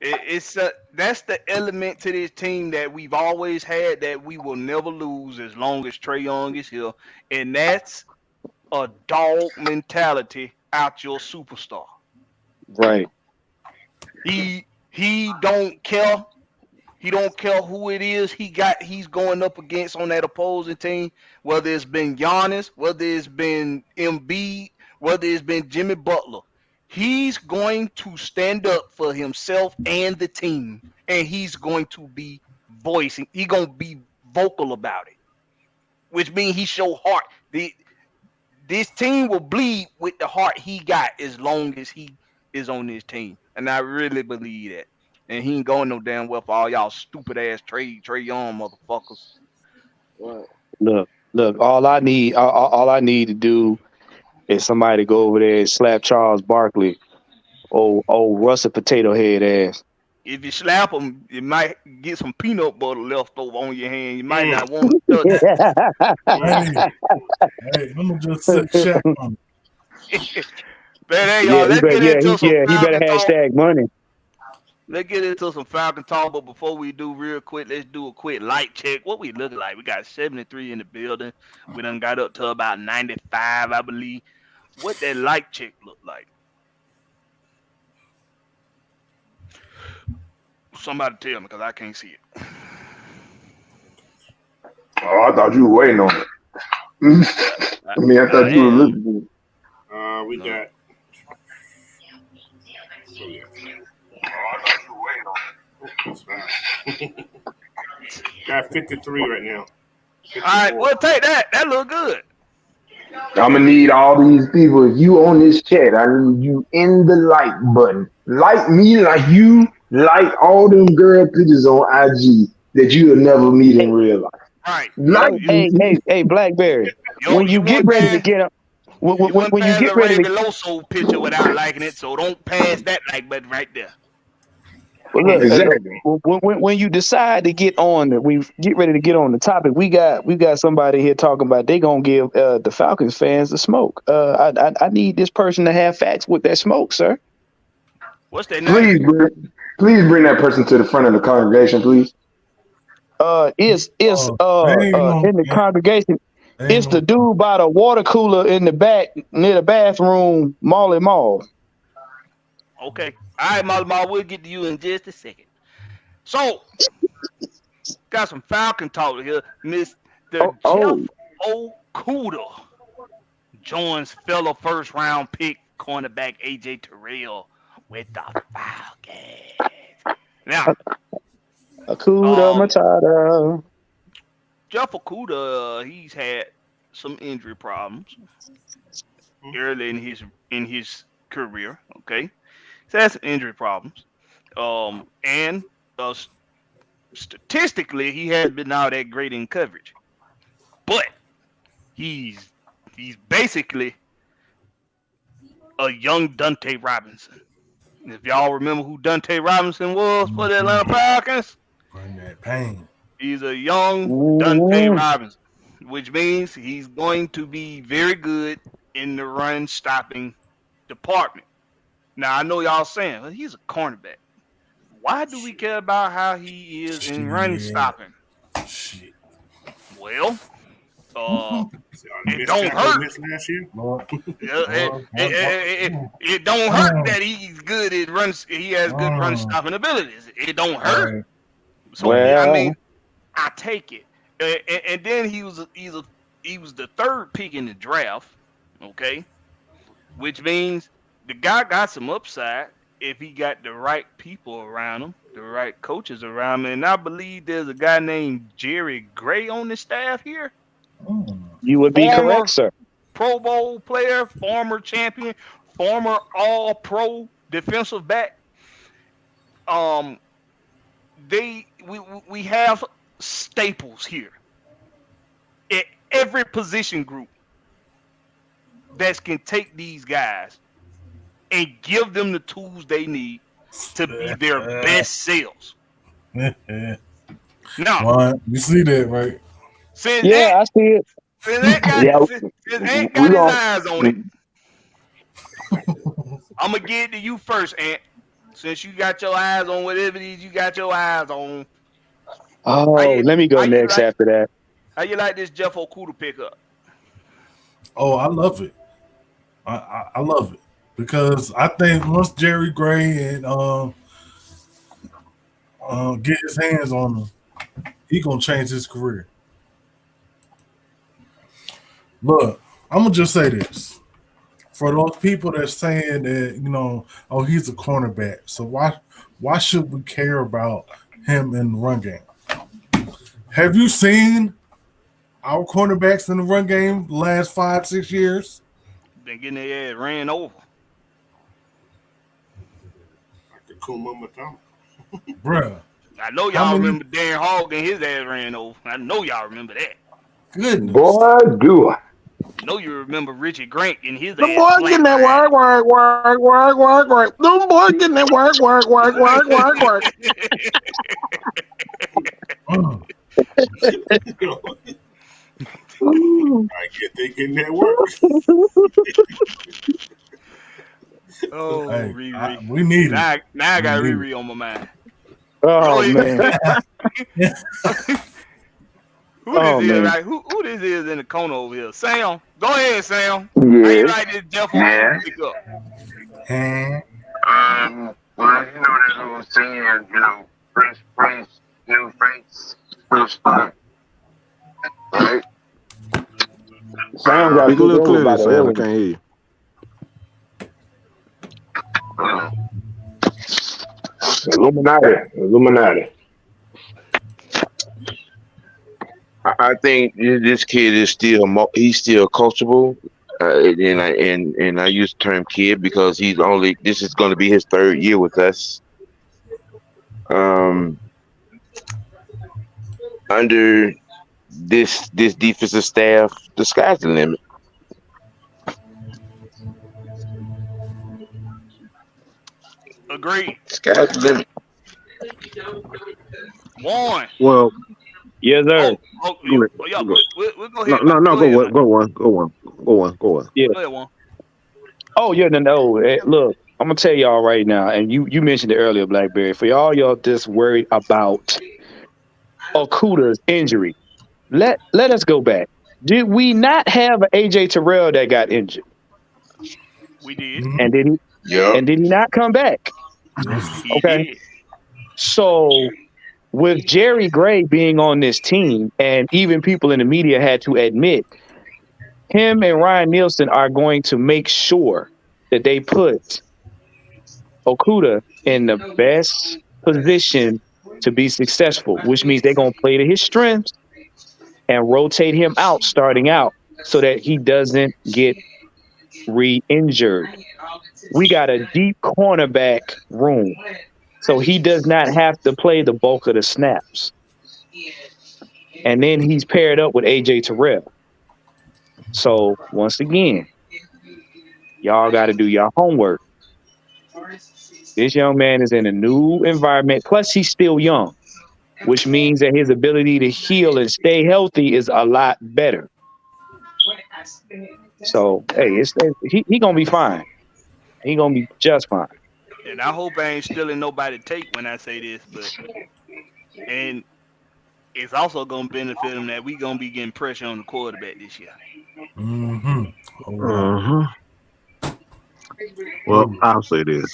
That's the element to this team that we've always had that we will never lose as long as Trey Young is here, and that's a dog mentality out your superstar. Right. He don't care. He don't care who it is he's going up against on that opposing team, whether it's been Giannis, whether it's been Embiid, whether it's been Jimmy Butler. He's going to stand up for himself and the team, and he's going to be he's going to be vocal about it, which means he show heart. This team will bleed with the heart he got as long as he is on this team. And I really believe that. And he ain't going no damn well for all y'all stupid ass Trey Young motherfuckers. Right. Look. All I need to do is somebody to go over there and slap Charles Barkley, old russet potato head ass. If you slap him, you might get some peanut butter left over on your hand. You might not want to touch Hey, hey, let me just sit check on it. But hey, Yeah, y'all, let's get into some he better Falcon talk. hashtag money. Let's get into some Falcon talk, but before we do, real quick, let's do a quick light check. What we looking like? We got 73 in the building. We done got up to about 95, I believe. What that light check look like? Somebody tell me, because I can't see it. Oh, I thought you were waiting on it. I mean, I thought you were listening. We No. got. That's fine. Got 53 right now. 54. All right, well, take that. That look good. I'm gonna need all these people. If you on this chat, I need you in the like button. Like me, like you, like all them girl pictures on IG that you'll never meet in real life. Right. Like Hey, Blackberry. When you get wouldn't ready to pass, get up, you wouldn't when you pass get the ready Ray to Veloso picture without liking it, so don't pass that like button right there. look, exactly. when you decide to get on, we get ready to get on the topic. We got somebody here talking about they gonna give the Falcons fans the smoke. I need this person to have facts with that smoke, sir. What's their name? Please bring that person to the front of the congregation, please. Is they ain't gonna, in the congregation. they ain't It's the gonna, dude by the water cooler in the back near the bathroom, Molly Mall. Okay. All right, Molly, we'll get to you in just a second. So, got some Falcon talk here. Mr. Jeff Okudah joins fellow first round pick cornerback AJ Terrell with the Falcons. Now, Okudah Matata. Jeff Okudah, he's had some injury problems early in his career. Okay, he's had some injury problems, and statistically, he hasn't been all that great in coverage. But he's basically a young Dante Robinson. If y'all remember who Dante Robinson was for the Atlanta Falcons, bring that pain. he's a young Dante Robinson, which means he's going to be very good in the run stopping department. Now I know y'all saying, well, he's a cornerback. Why do we care about how he is in run stopping? Shit. Well, it It don't hurt. Last year? It don't hurt that he's good at runs. He has good run stopping abilities. It don't hurt. So I mean, I take it. And then he was the third pick in the draft. Okay, which means the guy got some upside if he got the right people around him, the right coaches around him. And I believe there's a guy named Jerry Gray on the staff here. You would be Former correct, sir. Pro Bowl player, former champion, former All-Pro defensive back. We have staples here at every position group that can take these guys and give them the tools they need to be their best selves. Now, you see that, right? Since I see it. Since Ant got his eyes on it, I'm gonna get to you first, Ant. Since you got your eyes on whatever it is you got your eyes on. Oh, let me go next after that. How you like this Jeff Okudah pickup? Oh, I love it. I love it because I think once Jerry Gray and get his hands on him, he gonna change his career. Look, I'm gonna just say this. For those people that's saying that, oh, he's a cornerback, so why should we care about him in the run game? Have you seen our cornerbacks in the run game the last 5-6 years? Been getting their ass ran over. Like the Kuma Matama. Bruh. I know y'all remember Darren Hall getting his ass ran over. I know y'all remember that. Goodness. Boy, do I. I know you remember Richard Grant getting his The ass boy getting that work. The boy getting that work. I get thinking that work. Oh, Hey, Riri. we need Now it. I got Riri on my mind. Oh, man. Who this is? Right? Who this is in the corner over here? Sam. Go ahead, Sam. Yeah. How you like this Jeff Okudah pickup? Well, that's what I'm saying, fresh face, new face, fresh start. Right? Sam got Speak a little clearly, about Sam. I it. can't hear you. Illuminati. I think this kid is he's still coachable, and I use the term kid because this is going to be his third year with us. Under this defensive staff, the sky's the limit. Agreed. Sky's the limit. One. Well, Yes, sir. We'll go ahead. Go on. Yeah. Go ahead, one. Oh, yeah, no. Look, I'm going to tell y'all right now, and you mentioned it earlier, Blackberry. For y'all just worried about Okudah's injury, let us go back. Did we not have an AJ Terrell that got injured? We did. And did he? Yeah. And did he not come back? He Okay. did. So with Jerry Gray being on this team, and even people in the media had to admit, him and Ryan Nielsen are going to make sure that they put Okudah in the best position to be successful, which means they're going to play to his strengths and rotate him out starting out so that he doesn't get re-injured. We got a deep cornerback room, so he does not have to play the bulk of the snaps. And then he's paired up with AJ Terrell. So once again, y'all got to do your homework. This young man is in a new environment. Plus, he's still young, which means that his ability to heal and stay healthy is a lot better. So, hey, he gonna be fine. He gonna be just fine. And I hope I ain't stealing nobody take when I say this, and it's also gonna benefit him that we gonna be getting pressure on the quarterback this year. Well, I'll say this.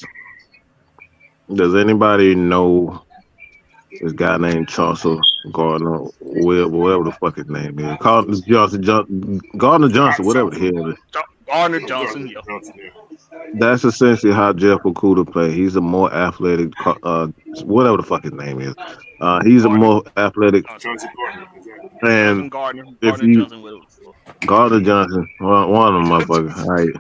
Does anybody know this guy named Chaucer Gardner, whatever the fuck his name is? Gardner Johnson, whatever the hell it is. Gardner Johnson. Yeah. That's essentially how Jeff Okudah play. He's a more athletic, whatever the fuck his name is. He's a more athletic. And Gardner if you Johnson with Gardner Johnson, one of them motherfuckers, all right.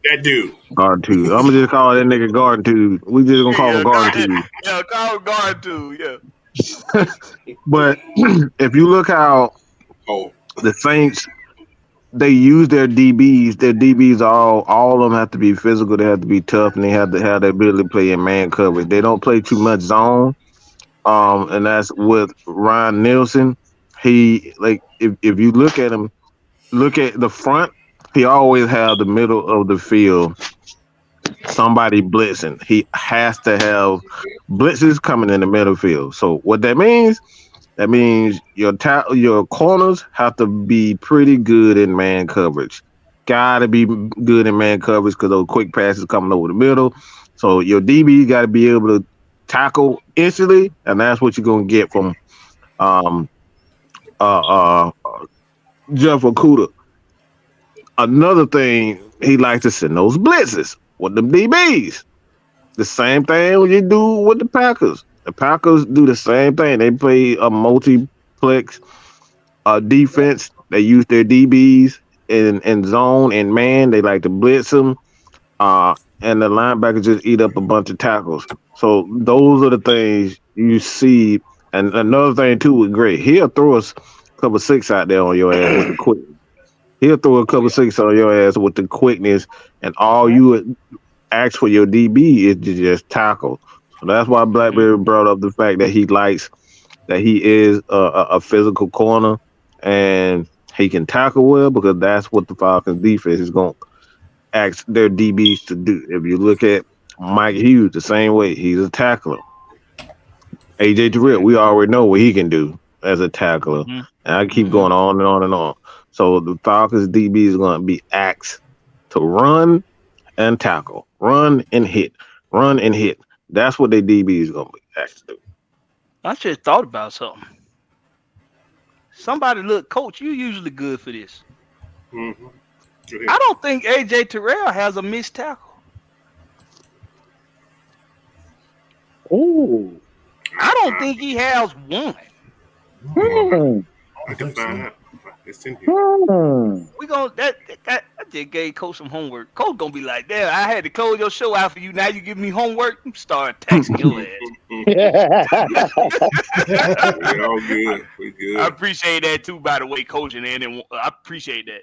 That dude. Garden Tooth. I'm gonna just call that nigga Garden Tooth. We just gonna call him Garden Tooth. Yeah, call him Garden Tooth. Yeah. But if you look how the Saints, they use their DBs. Their DBs all of them have to be physical. They have to be tough, and they have to have the ability to play in man coverage. They don't play too much zone. And that's with Ryan Nielsen. He if you look at him, look at the front. He always have the middle of the field. Somebody blitzing. He has to have blitzes coming in the middle field. So what that means your corners have to be pretty good in man coverage. Gotta be good in man coverage because those quick passes coming over the middle. So your DB got to be able to tackle instantly, and that's what you're gonna get from Jeff Okudah. Another thing, he likes to send those blitzes with them DBs. The same thing you do with the Packers. The Packers do the same thing. They play a multiplex defense. They use their DBs in zone and man. They like to blitz them. And the linebackers just eat up a bunch of tackles. So those are the things you see. And another thing, too, with Gray, he'll throw us a couple of six out there on your ass with the quick. He'll throw a couple of six on your ass with the quickness, and all you ask for your DB is to just tackle. So that's why Blackberry brought up the fact that he is a physical corner and he can tackle well, because that's what the Falcons defense is going to ask their DBs to do. If you look at Mike Hughes, the same way, he's a tackler. AJ Terrell, we already know what he can do as a tackler. And I keep going on and on and on. So the Falcons DB is going to be asked to run and tackle, run and hit. That's what their DB is going to be asked to do. I just thought about something. Somebody look, Coach, you usually good for this. Mm-hmm. I don't think AJ Terrell has a missed tackle. Ooh. I don't think he has one. I can find out. It's in here. We gonna I just gave Coach some homework. Coach gonna be like, "Damn, I had to close your show out for you. Now you give me homework." Start texting your ass. We all good. We good. I appreciate that too. By the way, Coach, and I appreciate that.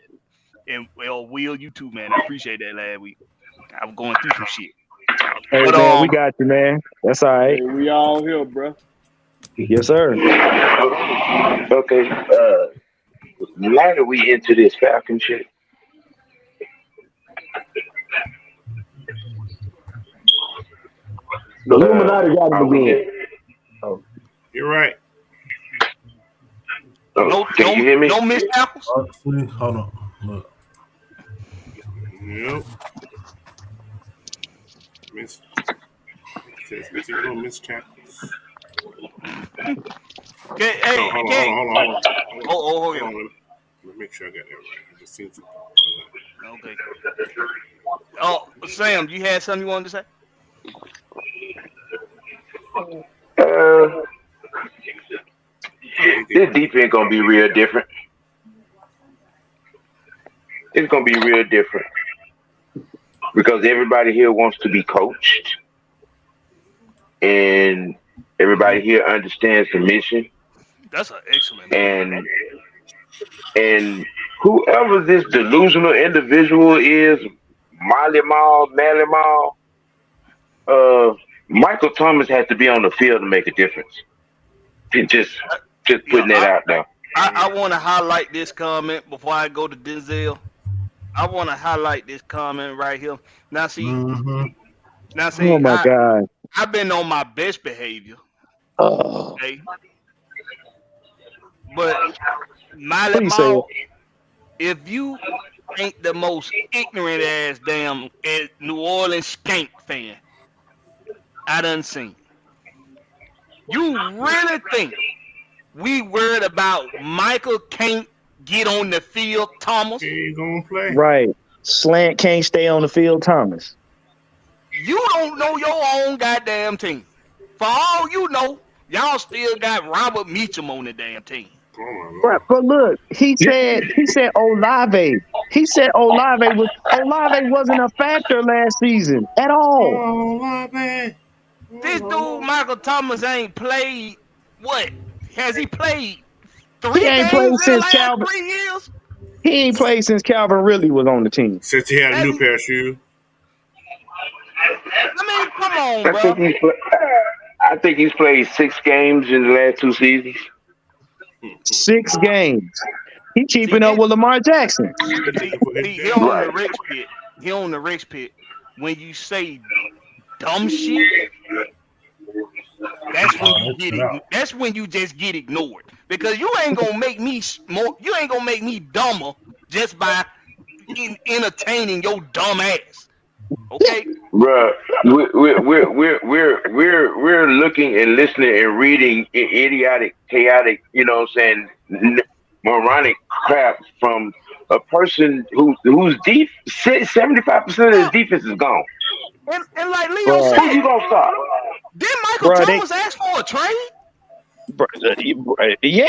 And well, Will, you too, man. I appreciate that last week. I was going through some shit. Hey, But, man, we got you, man. That's all right. Hey, we all here, bro. Yes, sir. Okay. Now that we into this Falcon shit, The Illuminati got him again. You're right. Can you hear me? No missed tackles. Hold on. Look. Yep. Says zero missed tackles. Okay, hey, Hold on. Hold on. Let me make sure I got that right. I just seen some. Okay. Oh, Sam, you had something you wanted to say? This defense gonna be real different. It's gonna be real different because everybody here wants to be coached, and everybody here understands the mission. That's an excellent. And whoever this delusional individual is, Mally Mall, Michael Thomas has to be on the field to make a difference. Just putting that out there. I want to highlight this comment before I go to Denzel. I want to highlight this comment right here. Now, see, Oh my God. I've been on my best behavior. Oh. Okay. But Miley Mall, if you ain't the most ignorant ass damn New Orleans skank fan I done seen, you really think we worried about Michael can't get on the field, Thomas? He ain't gonna play. Right. Slant can't stay on the field, Thomas. You don't know your own goddamn team. For all you know, y'all still got Robert Meacham on the damn team. Right, but look, he said Olave. He said Olave wasn't a factor last season at all. This dude, Michael Thomas, ain't played what? Has he played 3 games in the last 3 years? He ain't played since Calvin Ridley was on the team. Since he had a new pair of shoes. I mean, come on, bro. I think he's played 6 games in the last 2 seasons. 6 games. He keeping up with Lamar Jackson. He on the rich pit. He on the rich pit. When you say dumb shit, that's when you get it. That's when you just get ignored. Because you ain't gonna make me more. You ain't gonna make me dumber just by entertaining your dumb ass. Okay, bruh, we're looking and listening and reading idiotic, chaotic, you know what I'm saying, moronic crap from a person whose 75% of his defense is gone. And like Leo said, who you gonna stop? Did Michael Thomas ask for a trade? Yeah.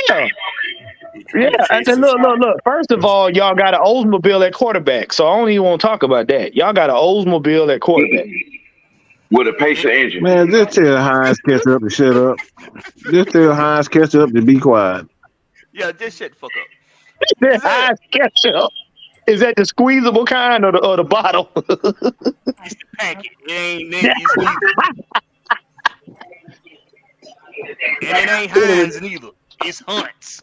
I said, look. First of all, y'all got an Oldsmobile at quarterback, so I don't even want to talk about that. Y'all got an Oldsmobile at quarterback with a Pacer engine. Man, just tell Hines catch up to shut up. Just tell Hines catch up to be quiet. Yeah, just shut the fuck up. Hines catch up. Is that the squeezable kind or the bottle? It's the packet. It ain't neither. And it ain't Hines neither. It's Hunt's.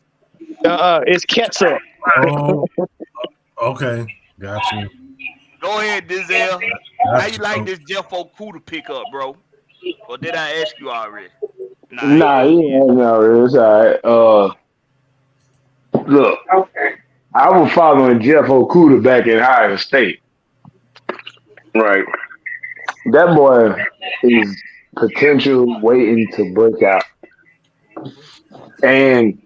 It's ketchup. Oh, okay, got you. Go ahead, Dizel. How you like this Jeff Okudah pickup, bro? Or did I ask you already? Nah, he ain't already. It's all right. Look, I was following Jeff Okudah back in Ohio State. Right. That boy is potential waiting to break out. And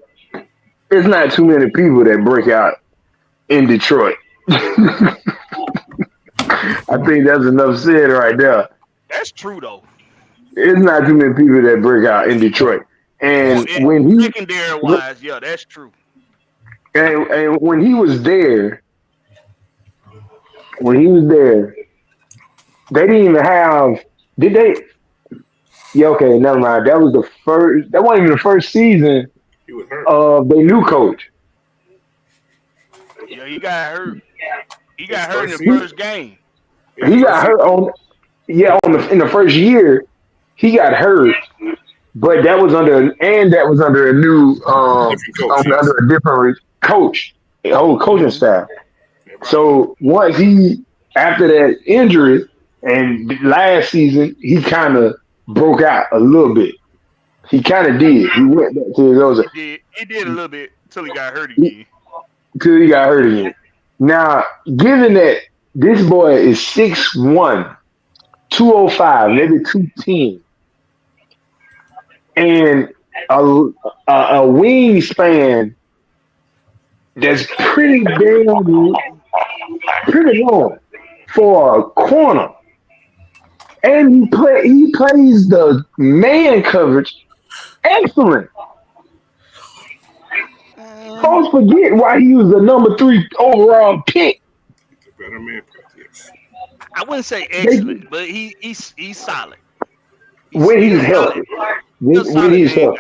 there's not too many people that break out in Detroit. I think that's enough said right there. That's true, though. It's not too many people that break out in Detroit. And when he secondary-wise, yeah, that's true. And when he was there, they didn't even have. Did they? Yeah, okay, never mind. That was the first. That wasn't even the first season of their new coach. Yeah, he got hurt. He got hurt in the first game. He got hurt in the first year. He got hurt, but that was under a new under a different coach, whole coaching staff. So once after that injury and last season, he kind of broke out a little bit. He kind of did. He went back to his old. He did a little bit until he got hurt again. Now, given that this boy is 6'1", 205, maybe 210, and a wingspan that's pretty long for a corner, and he plays the man coverage excellent. Folks forget why he was the number 3 overall pick. I wouldn't say excellent, but he's solid. When he's healthy. When he's healthy.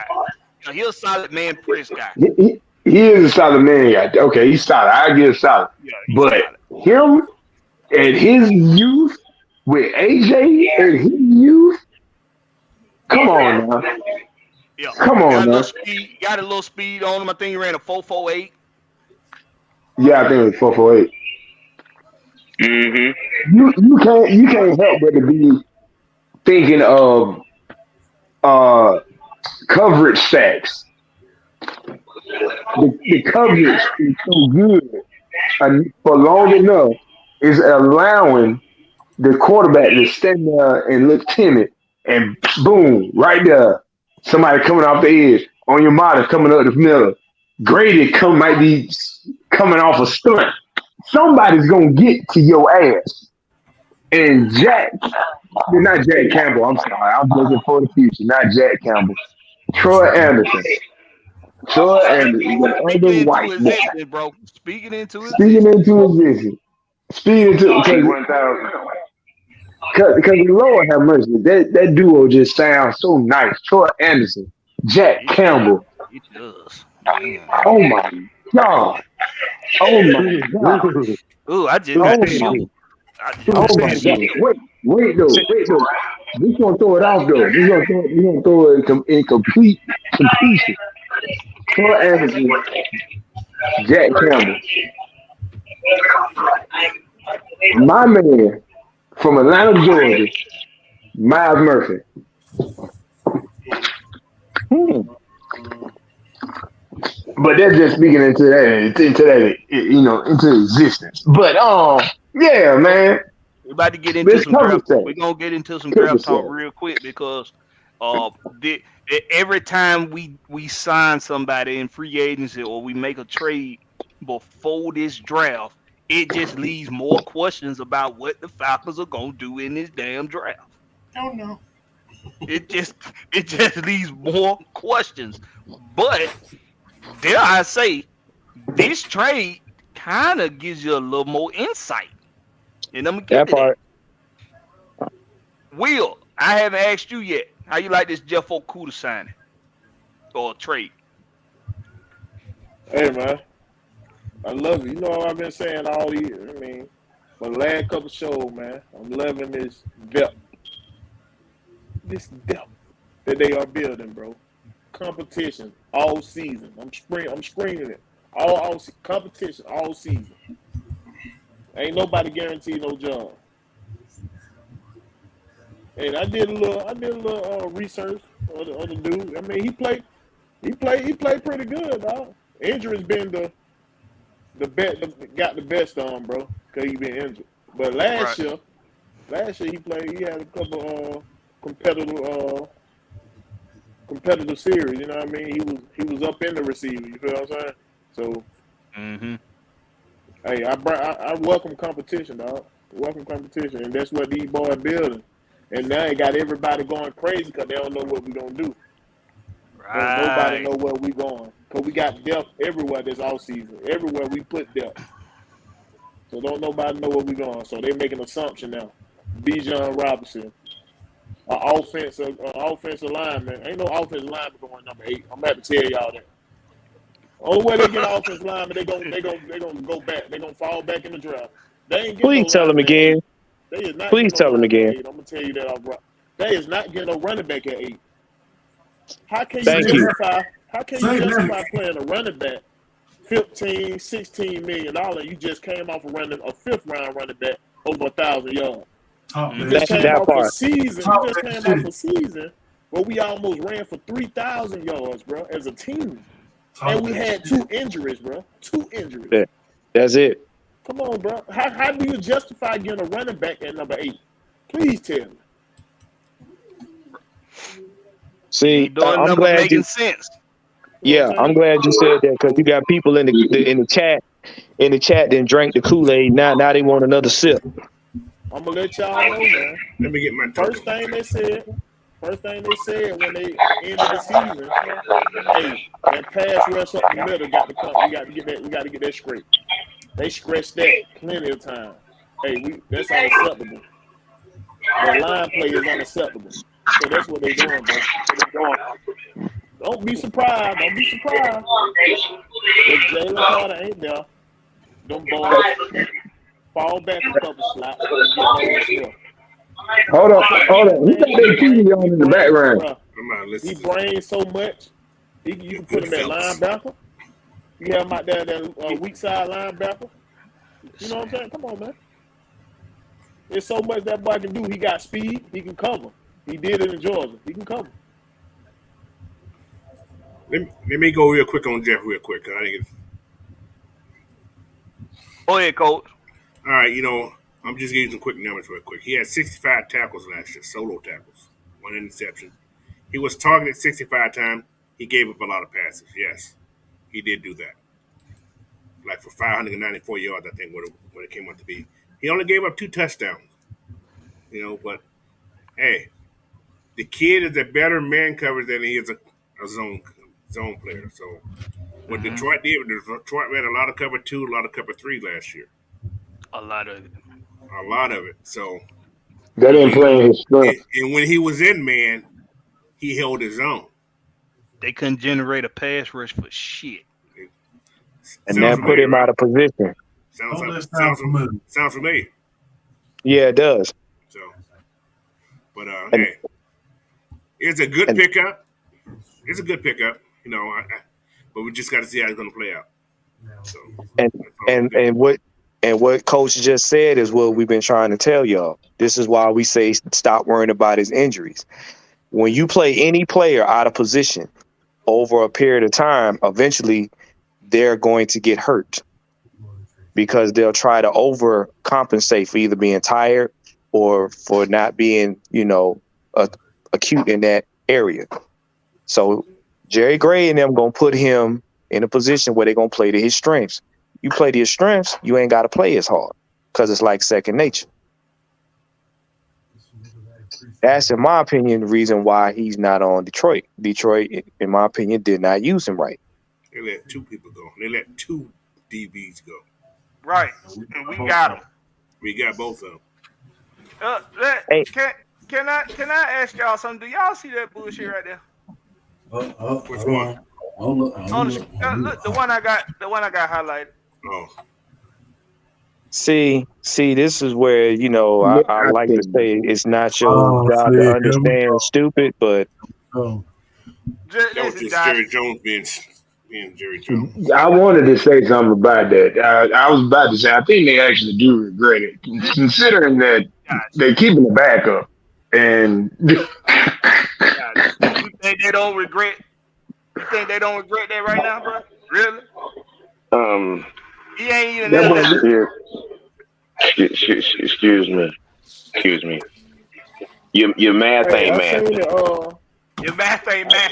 He's a solid man press guy. He is a solid man guy. Okay, he's solid. I give solid. Yeah, but solid. Him at his youth with AJ at his youth, come on now. Yeah. Come on now. Got a little speed on him. I think he ran a 4.48. Yeah, I think it was 4.48. Mm-hmm. You can't help but to be thinking of coverage sacks. The coverage is so good and for long enough is allowing the quarterback to stand there and look timid, and boom, right there, somebody coming off the edge on your monitor coming up the middle. Grady might be coming off a stunt. somebody's gonna get to your ass. And not Jack Campbell. I'm sorry, I'm looking for the future. Not Jack Campbell. Troy Anderson. Troy Anderson, the Speaking other into white boy. existence, bro. Speaking into Speaking existence. into existence. Speaking to because the Lord have mercy. That duo just sounds so nice. Troy Anderson, Jack Campbell. It does. Oh my God. Oh my God. Ooh, I just Oh got my, to shoot. oh my God. Wait though. We're gonna throw it off though. We're gonna throw it in complete completion. Troy Anderson, Jack Campbell. My man from Atlanta, Georgia, Miles Murphy. But they're just speaking into that, into existence. But yeah, man. We're about to get into some draft. We're gonna get into some draft talk real quick because every time we sign somebody in free agency or we make a trade before this draft, it just leaves more questions about what the Falcons are gonna do in this damn draft. Oh no. It just leaves more questions. But dare I say, this trade kind of gives you a little more insight. And I'm gonna get to that. Will, I haven't asked you yet. How you like this Jeff Okudah signing or trade? Hey man, I love it. You know what I've been saying all year. I mean, for the last couple of shows, man, I'm loving this depth. This depth that they are building, bro. Competition all season. I'm screaming it. All competition all season. Ain't nobody guaranteed no job. And I did a little research on the dude. I mean, he played pretty good, dog. Injury's been got the best on, bro, because he been injured. But last year he played. He had a couple competitive series. You know what I mean? He was up in the receiver. You feel what I'm saying? So, hey, I welcome competition, dog. Welcome competition, and that's what these boys building. And now it got everybody going crazy because they don't know what we're gonna do. Right. Nobody know where we going because we got depth everywhere this off season. Everywhere we put depth, so don't nobody know where we going. So they make an assumption now. Bijan Robinson, offensive lineman. Ain't no offensive lineman going number 8. I'm gonna have to tell y'all that. Only way they get an offensive lineman, they gonna go back. They gonna fall back in the draft. They ain't getting Please tell them again. They is not Please tell them again. I'm gonna tell you that off. They is not getting a running back at 8. How can you justify playing a running back $15, $16 million? You just came off of running a 5th round running back over 1,000 yards. You just came off a season where we almost ran for 3,000 yards, bro, as a team. And we had 2 injuries, bro. 2 injuries. Yeah, that's it. Come on, bro. How do you justify getting a running back at number 8? Please tell me. See, I'm glad making sense. Yeah, I'm glad you said that because you got people in the chat that drank the Kool-Aid. Now they want another sip. I'm gonna let y'all know, man. Let me get my first thing they said when they ended the season, hey, that pass rush up the middle got to come. We got to get that straight. They stretched that plenty of time. Hey, that's unacceptable. The line play is unacceptable. So that's what they're doing, bro. Don't be surprised. If Jalen Carter ain't there, them boys fall back a couple slots and get over still. Hold on. Who got that TV on in the background? He brains so much. You can put him at linebacker. You have him out there that weak side linebacker. You know what I'm saying? Come on, man. There's so much that boy can do. He got speed. He can cover. He did it in Georgia. He can cover. Let me go real quick on Jeff real quick. I think Go ahead, Coach. All right, I'm just getting some quick numbers real quick. He had 65 tackles last year, solo tackles, 1 interception. He was targeted 65 times. He gave up a lot of passes. Yes, he did do that like for 594 yards, I think what it came out to be. He only gave up 2 touchdowns, but hey, the kid is a better man coverage than he is a zone player. So what Detroit did, Detroit ran a lot of cover 2, a lot of cover 3 last year. A lot of it. A lot of it. So That didn't play in his strength. and when he was in man, he held his own. They couldn't generate a pass rush for shit. And that put him out of position. Sounds familiar. Yeah, it does. So, but hey, it's a good pickup. It's a good pickup, but we just got to see how it's going to play out. So, and what Coach just said is what we've been trying to tell y'all. This is why we say stop worrying about his injuries. When you play any player out of position over a period of time, eventually they're going to get hurt because they'll try to overcompensate for either being tired or for not being, acute in that area. So Jerry Gray and them going to put him in a position where they're going to play to his strengths. You play to your strengths, you ain't got to play as hard because it's like second nature. That's, in my opinion, the reason why he's not on Detroit. Detroit, in my opinion, did not use him right. They let 2 people go. They let 2 DBs go. Right, and we got them. We got both of them. Hey. Can I ask y'all something? Do y'all see that bullshit right there? Which one? Look, the one I got highlighted. Oh. See, this is where, I like to say it's not your job to understand stupid, but that was just Jerry Jones being Jerry Jones. I wanted to say something about that. I was about to say I think they actually do regret it, considering that they're keeping the backup. And you think they don't regret? You think they don't regret that right now, bro? Really? He ain't even there. Excuse me. Your math ain't math. Your math ain't math.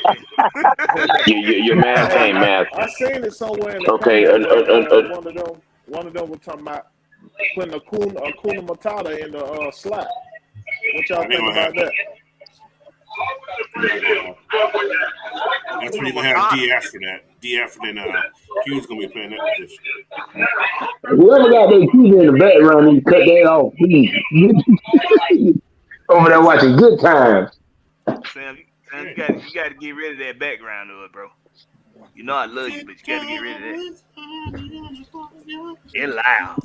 Your math ain't math. I seen it somewhere in the okay. One of them was talking about putting Akuda Matata in the slot. What y'all think about that? That's when you're going to have D after that. D after then Q's going to be playing that position. Whoever got their TV in the background, you cut that off, please. Over there watching Good Times. Sam, you got to get rid of that background of it, bro. You know I love you, but you got to get rid of that. It's loud.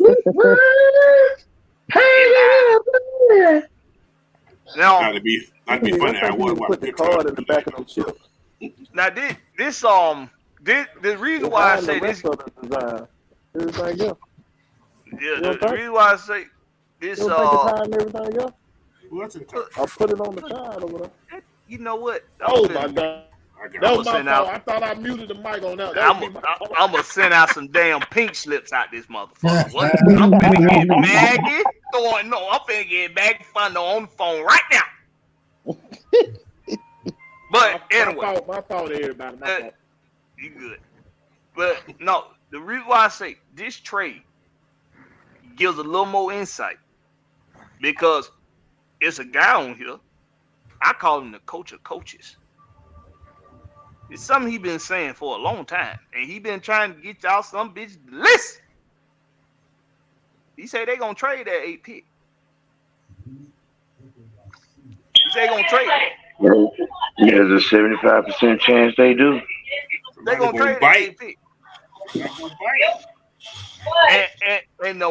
Now, that'd be funny. I would put the card in the back of them chips. Now this the reason why I say this. The reason why I say this. Everything else. I'll put it on the side over there. You know what? Oh my God. That was my fault. I thought I muted the mic on that. I'm gonna send out some damn pink slips out this motherfucker. What? I'm finna get Maggie. I'm finna get Maggie Fundo on the phone right now. But anyway, my fault, everybody. My fault. You good? But no, the reason why I say this trade gives a little more insight because it's a guy on here. I call him the coach of coaches. It's something he been saying for a long time, and he been trying to get y'all some bitch to listen. He say they gonna trade that 8 pick. He say they gonna trade. There's a 75% chance they do. They gonna trade that 8 pick. And the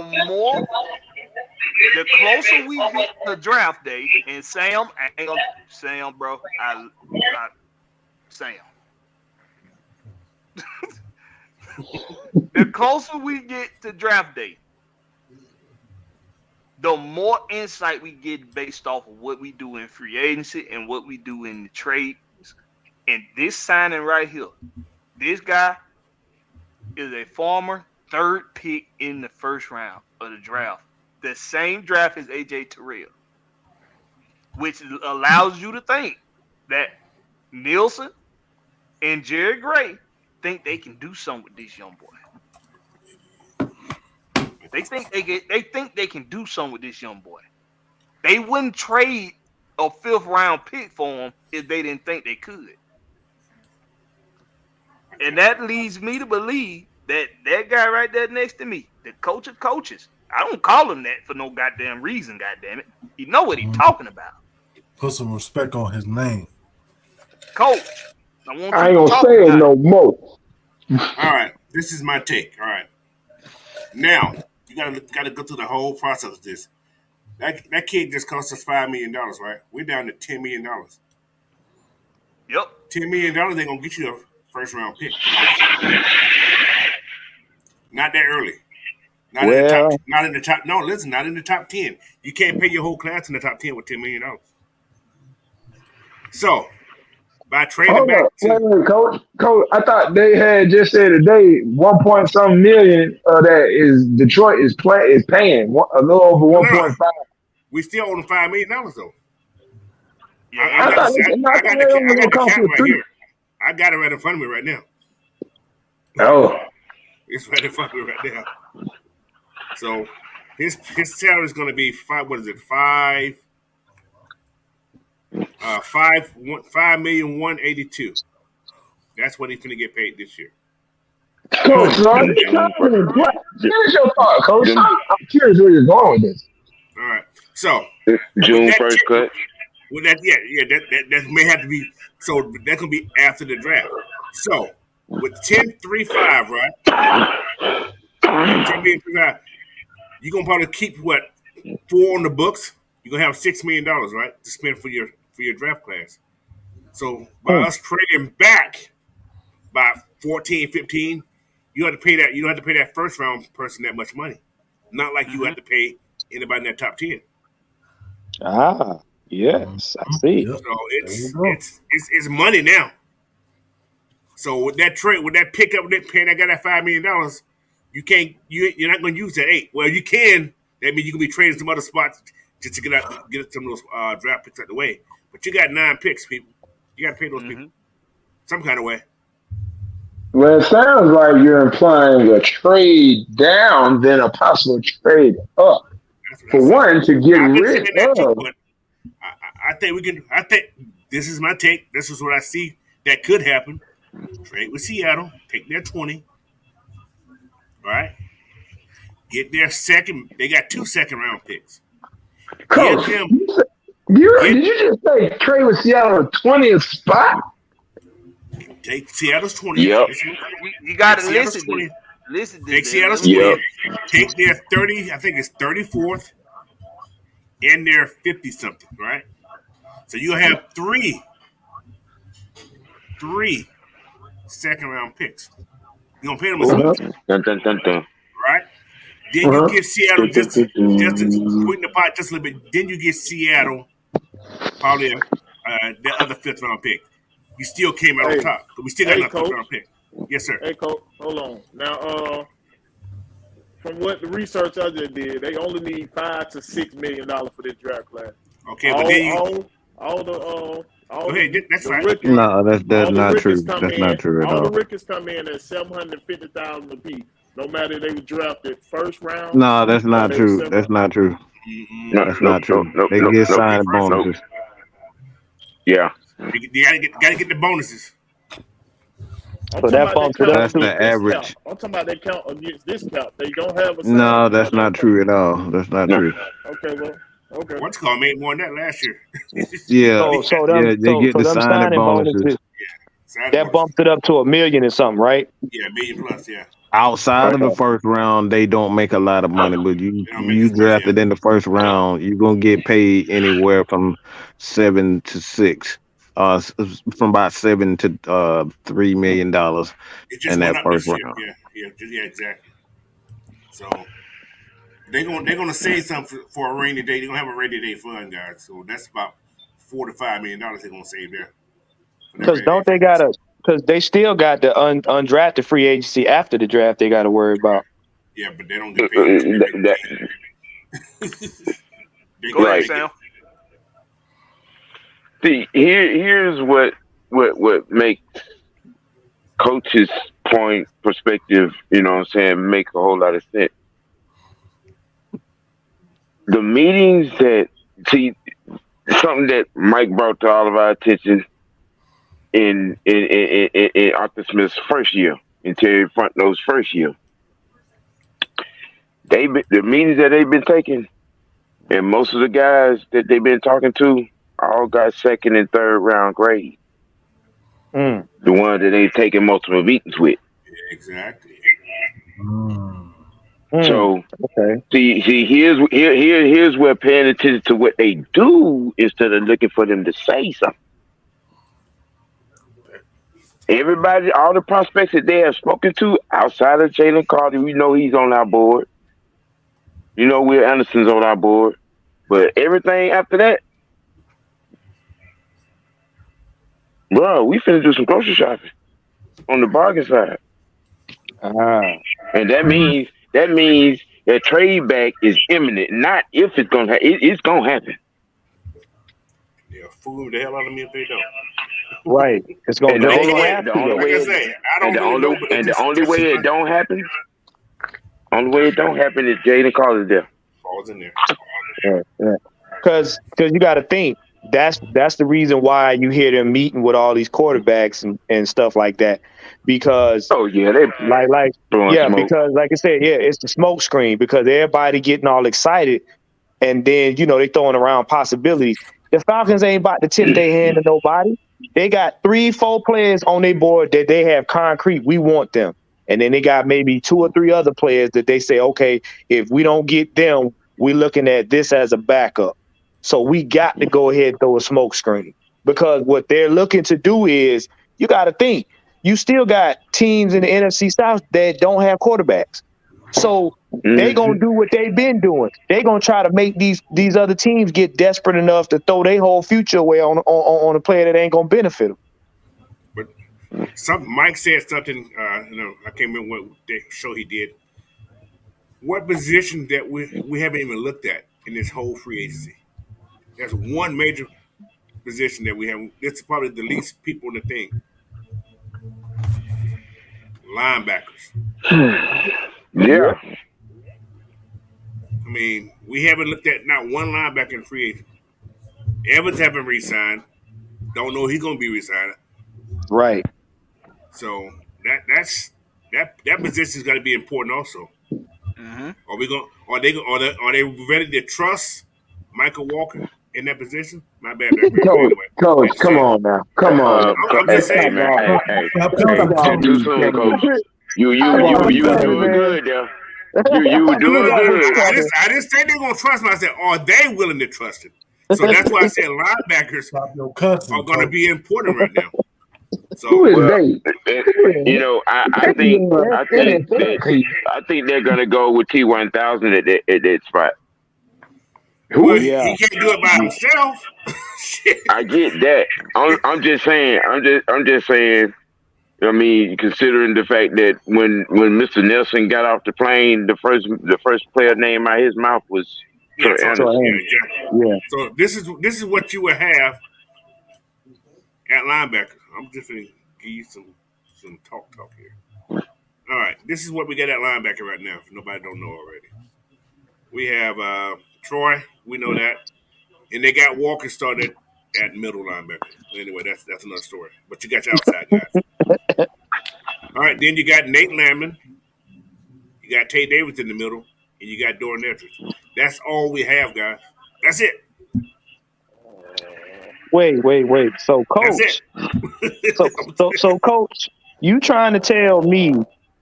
closer we get to draft day, and Sam, bro, Sam. The closer we get to draft day, the more insight we get based off of what we do in free agency and what we do in the trades. And this signing right here, this guy is a former 3rd pick in the 1st round of the draft. The same draft as AJ Terrell, which allows you to think that Nielsen and Jerry Gray think they can do something with this young boy. They think they can do something with this young boy. They wouldn't trade a 5th round pick for him if they didn't think they could. And that leads me to believe that guy right there next to me, the coach of coaches, I don't call him that for no goddamn reason, goddamn it. He know what he's talking about. Put some respect on his name. Coach. I ain't gonna say it no more. All right. This is my take. All right. Now, you gotta go through the whole process of this. That kid just cost us $5 million, right? We're down to $10 million. Yep. $10 million, they're gonna get you a 1st round pick. Not that early. Not in the top. No, listen, not in the top 10. You can't pay your whole class in the top 10 with $10 million. So, by trading back wait, Coach, I thought they had just said today 1 million of that is Detroit is paying a little over 1.5. We still owe them $5 million though. Yeah, I got the cap right here. I got it right in front of me right now. Oh, it's right in front of me right now. So his salary is going to be $5,182,000. That's what he's going to get paid this year. Coach, finish your thought, Coach. I'm curious where you're going with this. All right. So June 1st cut. Well, that may have to be. So that's gonna be after the draft. So with 10.35, right? 10.35, you're gonna probably keep what 4 on the books. You're gonna have $6 million, right, to spend for your draft class. So by us trading back by 14, 15, you have to pay that. You don't have to pay that 1st round person that much money. Not like you have to pay anybody in that top 10. Ah, yes, I see. So it's money now. So with that trade, with that pickup, that paying that guy that $5 million, you're not going to use that 8. Well, you can. That means you can be trading some other spots just to get some of those draft picks out the way. But you got 9 picks, people. You got to pay those people some kind of way. Well, it sounds like you're implying a trade down than a possible trade up. For one, to get rid of. I think we can. I think this is my take. This is what I see that could happen. Trade with Seattle, take their 20. Right? Get their second. They got 2 second-round picks. Coach, did you just say trade with Seattle 20th spot? Take Seattle's 20. Yep. You got to listen. Listen. Take Seattle's 20. Yep. Take their 30. I think it's 34th. And they're 50-something, right? So you have 3 second-round picks. You're going to pay them a Dun. right? Then you get Seattle just to put in the pot just a little bit. Then you get Seattle probably the other 5th-round pick. You still came out on top. But we still got another 5th-round pick. Yes, sir. Hey, Coach, hold on. Now, from what the research I just did, they only need $5 to $6 million for this draft class. Okay, but then that's right. Rookies, no, that's not true. That's not true at all. All the rookies come in at $750,000 apiece. No matter if they were drafted 1st round. No, that's not true. That's not true. That's not true. They get signing bonuses. Yeah. You gotta get the bonuses. So that's the average. I'm talking about they count against this count. They don't have a. No, that's not true at all. That's not true. Okay, well, okay. What's called made more than that last year. They get the signing bonuses. That bumped it up to $1 million or something, right? Yeah, $1 million plus. Yeah. Outside of the 1st round, they don't make a lot of money, but you drafted in the 1st round, you're gonna get paid anywhere from 7 to 6. From about $7 to $3 million in that 1st round. Yeah, exactly. So they're gonna save something for a rainy day. They're gonna have a rainy day fund, guys. So that's about $4 to $5 million they're gonna save there. Because they still got the undrafted free agency after the draft. They got to worry about. Yeah, but they don't get paid. Right. See, here's what makes Coach's point perspective, you know what I'm saying, make a whole lot of sense. the meetings that see something that Mike brought to all of our attention in Arthur Smith's first year, in Terry Fontenot's first year. The meetings that they've been taking, and most of the guys that they've been talking to all got second and third round grade. The one that they've taken multiple meetings with. Exactly. So see, here's where paying attention to what they do instead of looking for them to say something. Everybody, all the prospects that they have spoken to outside of Jalen Carter, we know he's on our board. You know, Will Anderson's on our board. But everything after that, bro, we finna do some grocery shopping on the bargain side. And that means that trade back is imminent. Not if it's gonna it's gonna happen. Yeah, fool the hell out of me if they don't. Right. It's gonna The only way it don't happen, is Jaden Carter there. Falls in there. Because you got to think that's the reason why you hear them meeting with all these quarterbacks and stuff like that. Because they because like I said, it's the smoke screen because everybody getting all excited and then they throwing around possibilities. The Falcons ain't about to tip their hand to nobody. They got 3-4 players on their board that they have concrete. We want them. And then they got maybe 2 or 3 other players that they say, okay, if we don't get them, we're looking at this as a backup. So we got to go ahead and throw a smoke screen because what they're looking to do is you got to think you still got teams in the NFC South that don't have quarterbacks. So they're going to do what they've been doing. They're going to try to make these other teams get desperate enough to throw their whole future away on a player that ain't going to benefit them. But Mike said something, I can't remember what show he did. What position that we haven't even looked at in this whole free agency? There's one major position that we haven't. It's probably the least people in the thing. Linebackers. Yeah. I mean, we haven't looked at not one linebacker in free agency. Evans haven't re-signed. Don't know he's going to be re-signed. Right. So that position's got to be important also. Are they ready to trust Michael Walker in that position? My bad. Coach, come on now. Come on. I'm just saying, man. Too soon, Coach. You doing good there. You were doing good. I didn't say they're going to trust him. I said, are they willing to trust him? So that's why I said linebackers are going to be important right now. So, who is they? I think they're going to go with T1000 at that spot. Well, he can't do it by himself. I get that. I'm just saying. I mean, considering the fact that when Mr. Nelson got off the plane, the first player name out of his mouth was Troy Anderson. Yeah. So this is what you would have at linebacker. I'm just going to give you some talk here. All right, this is what we got at linebacker right now. If nobody don't know already, we have Troy. We know that, and they got Walker started at middle linebacker. Anyway, that's another story. But you got your outside guys. All right, then you got Nate Landman. You got Tate Davis in the middle, and you got Doran Edwards. That's all we have, guys. That's it. Wait. So, Coach. so, Coach, you trying to tell me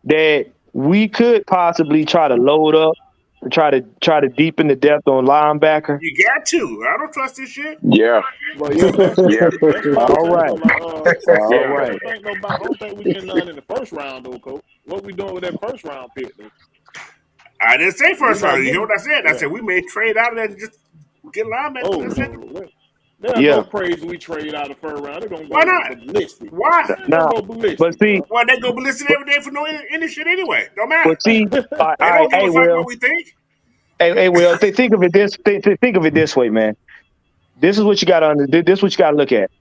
that we could possibly try to load up, try to deepen the depth on linebacker? You got to. I don't trust this shit. Yeah. Well, yeah. All right. I don't think we get none in the first round, though, Coach. What we doing with that first round pick, though? I didn't say first round. You know what I said? I said we may trade out of that and just get linebackers. There's no praise we trade out of first round. They're gonna go ballistic. Why? But see, why they go ballistic every day for no any shit anyway? Don't matter. But see, they don't give a fuck what we think. Hey, Will, think of it this way, man. This is what you got This is what you got to look at.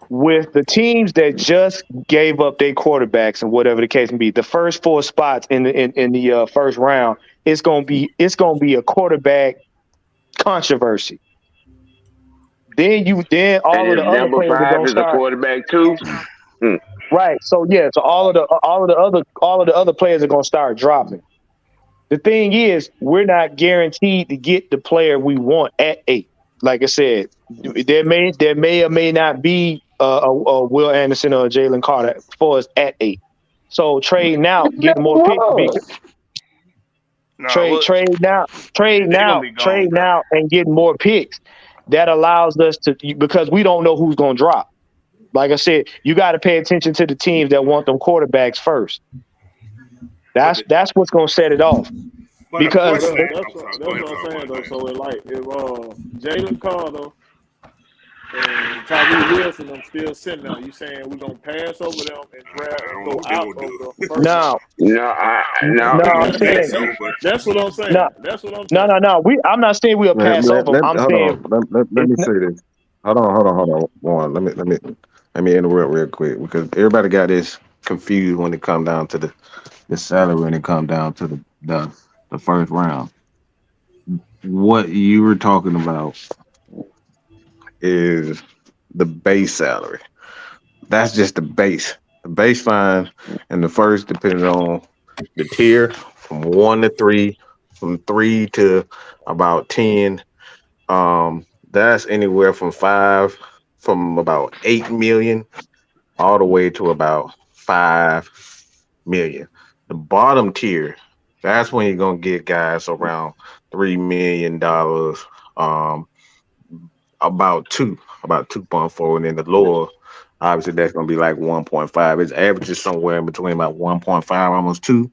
With the teams that just gave up their quarterbacks and whatever the case may be, the first 4 spots in the first round, it's gonna be a quarterback controversy. Then all And of the if other number players are 5 gonna is a start. quarterback too. Right. So so all of the other players are gonna start dropping. The thing is, we're not guaranteed to get the player we want at 8. Like I said, there may or may not be a Will Anderson or a Jalen Carter for us at 8. So trade now, get more picks. Trade now, and get more picks. That allows us to, because we don't know who's gonna drop. Like I said, you got to pay attention to the teams that want them quarterbacks first. That's what's gonna set it off. Because that's what I'm saying though. So like if Jalen Carter and Tyree Wilson, I'm still sitting there. You saying we're gonna pass over them and draft and go out of the first round? I'm saying that's what I'm saying. That's what I'm saying. No. I'm not saying we'll pass over. I'm saying let me say this. Hold on. One, let me interrupt real quick because everybody got this confused when it come down to the salary when it come down to the first round. What you were talking about is the base salary. That's just the base. The baseline and the first, depending on the tier, from 1 to 3, from 3 to about 10. That's anywhere from about 8 million all the way to about 5 million. The bottom tier, that's when you're gonna get guys around $3 million, about 2.4, and then the lower, obviously that's gonna be like 1.5. It's averages somewhere in between about 1.5, almost 2.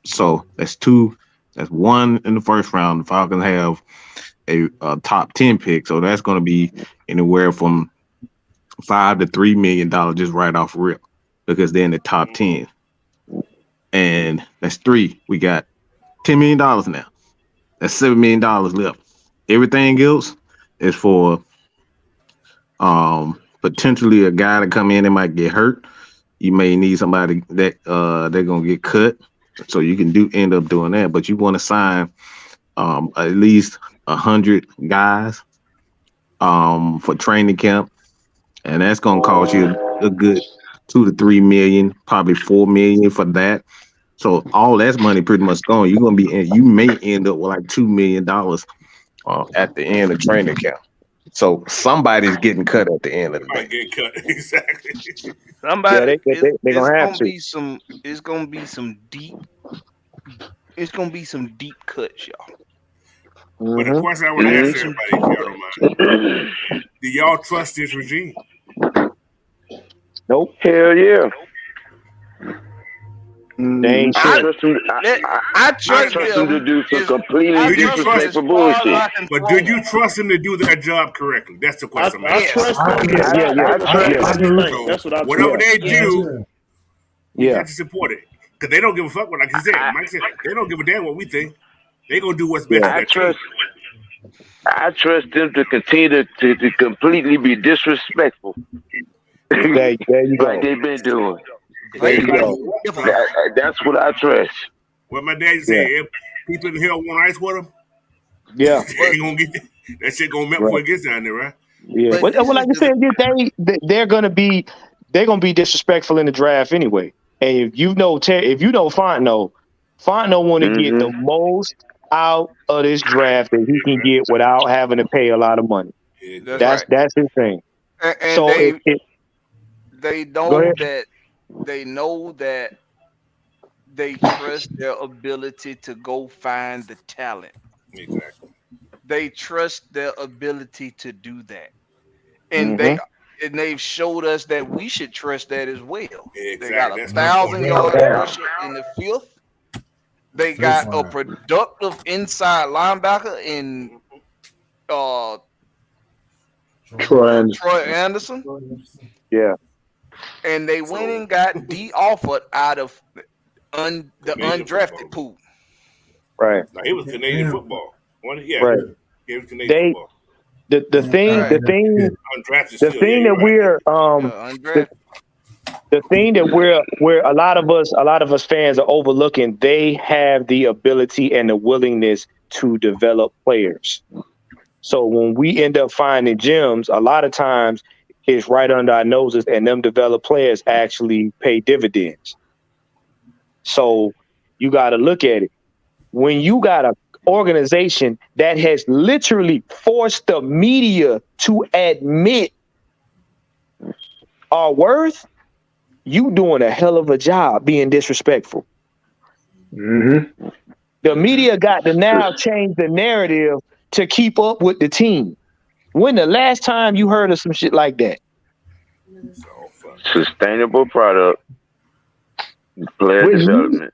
So that's 2. That's 1 in the first round. The Falcons have a top 10 pick, so that's gonna be anywhere from $5 to $3 million just right off rip, because they're in the top 10. And that's 3. We got $10 million now. That's $7 million left. Everything else is for potentially a guy to come in that might get hurt. You may need somebody that they're gonna get cut, so you can end up doing that. But you want to sign at least 100 guys for training camp, and that's gonna cost you a good $2 to $3 million, probably $4 million for that. So all that's money pretty much gone. You may end up with like $2 million at the end of training camp. So somebody's getting cut at the end of the day. Get cut, exactly. Somebody, they're gonna have to. It's gonna be some deep cuts, y'all. But the question I would ask everybody, if y'all don't mind, do y'all trust this regime? Nope. Hell yeah. They ain't shit. I trust them to do some completely disrespectful bullshit. But do you trust them to do their job correctly? That's the question. I trust them. That's what I whatever they do, we Yeah. have to support it. Because they don't give a fuck what, like you said, Mike said, they don't give a damn what we think. They gonna do what's best for their team. I trust them to continue to completely be disrespectful. There you go. Like they've been doing. There you go. That's what I trust. What my dad said, if people in hell want ice with them, Yeah. they ain't gonna get that shit gonna melt before it gets down there, right? Yeah. But like I said, they're gonna be disrespectful in the draft anyway. And if you know Fontenot want to get the most out of this draft that he can get without having to pay a lot of money. Yeah, That's his thing. And so they know that they trust their ability to go find the talent. Exactly. They trust their ability to do that. And they've showed us that we should trust that as well. Exactly. They got 1,000-yard rusher in the 5th. They got a productive inside linebacker in Troy Anderson. Yeah. And they went and got offered out of the undrafted pool. Right. No, it was Canadian football. Right. It was Canadian football. The thing that we're a lot of us fans are overlooking, they have the ability and the willingness to develop players. So when we end up finding gems, a lot of times it's right under our noses, and them developed players actually pay dividends. So you got to look at it. When you got an organization that has literally forced the media to admit our worth, you doing a hell of a job being disrespectful. Mm-hmm. The media got to now change the narrative to keep up with the team. When the last time you heard of some shit like that? Sustainable product, player development.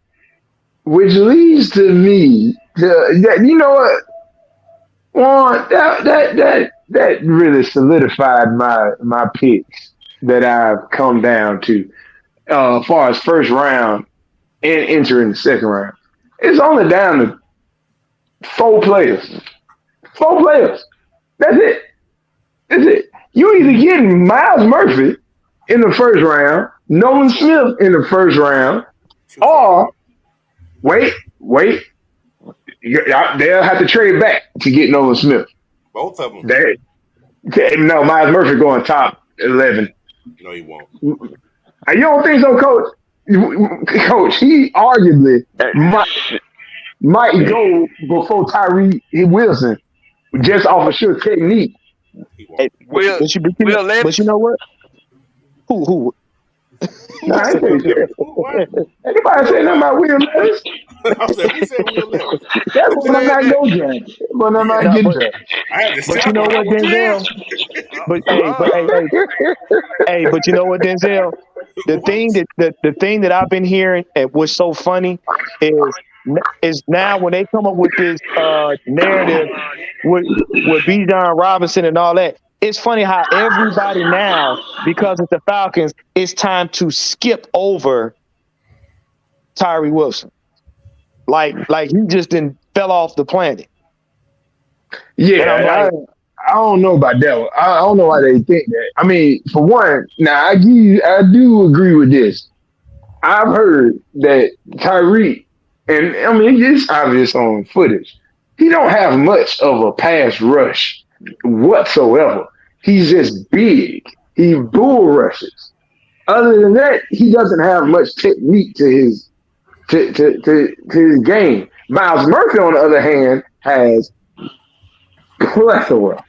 Which leads to me to, you know what? Well, that really solidified my picks that I've come down to as far as first round and entering the second round. It's only down to 4 players. 4 players. That's it. That's it. You either getting Miles Murphy in the first round, Nolan Smith in the first round, or wait. They'll have to trade back to get Nolan Smith. Both of them. No, Miles Murphy going top 11. No, he won't. You don't think so, Coach? Coach, he arguably might go before Tyree Wilson just off of sheer technique. But you know what? Who? No, I ain't saying shit. Anybody say nothing about Will Levis? I said, who said Will Levis? That's what I'm not going to but I'm not getting to. But you know what, Denzel? But you know what, Denzel? The thing that I've been hearing and what's so funny is now when they come up with this narrative with Bijan Robinson and all that, it's funny how everybody now, because it's the Falcons, it's time to skip over Tyree Wilson. Like he just didn't fell off the planet. Yeah, I don't know about that one. I don't know why they think that. I mean, for one, now I do agree with this. I've heard that Tyree, and I mean it's obvious on footage, he don't have much of a pass rush whatsoever. He's just big. He bull rushes. Other than that, he doesn't have much technique to his game. Miles Murphy, on the other hand, has plethora.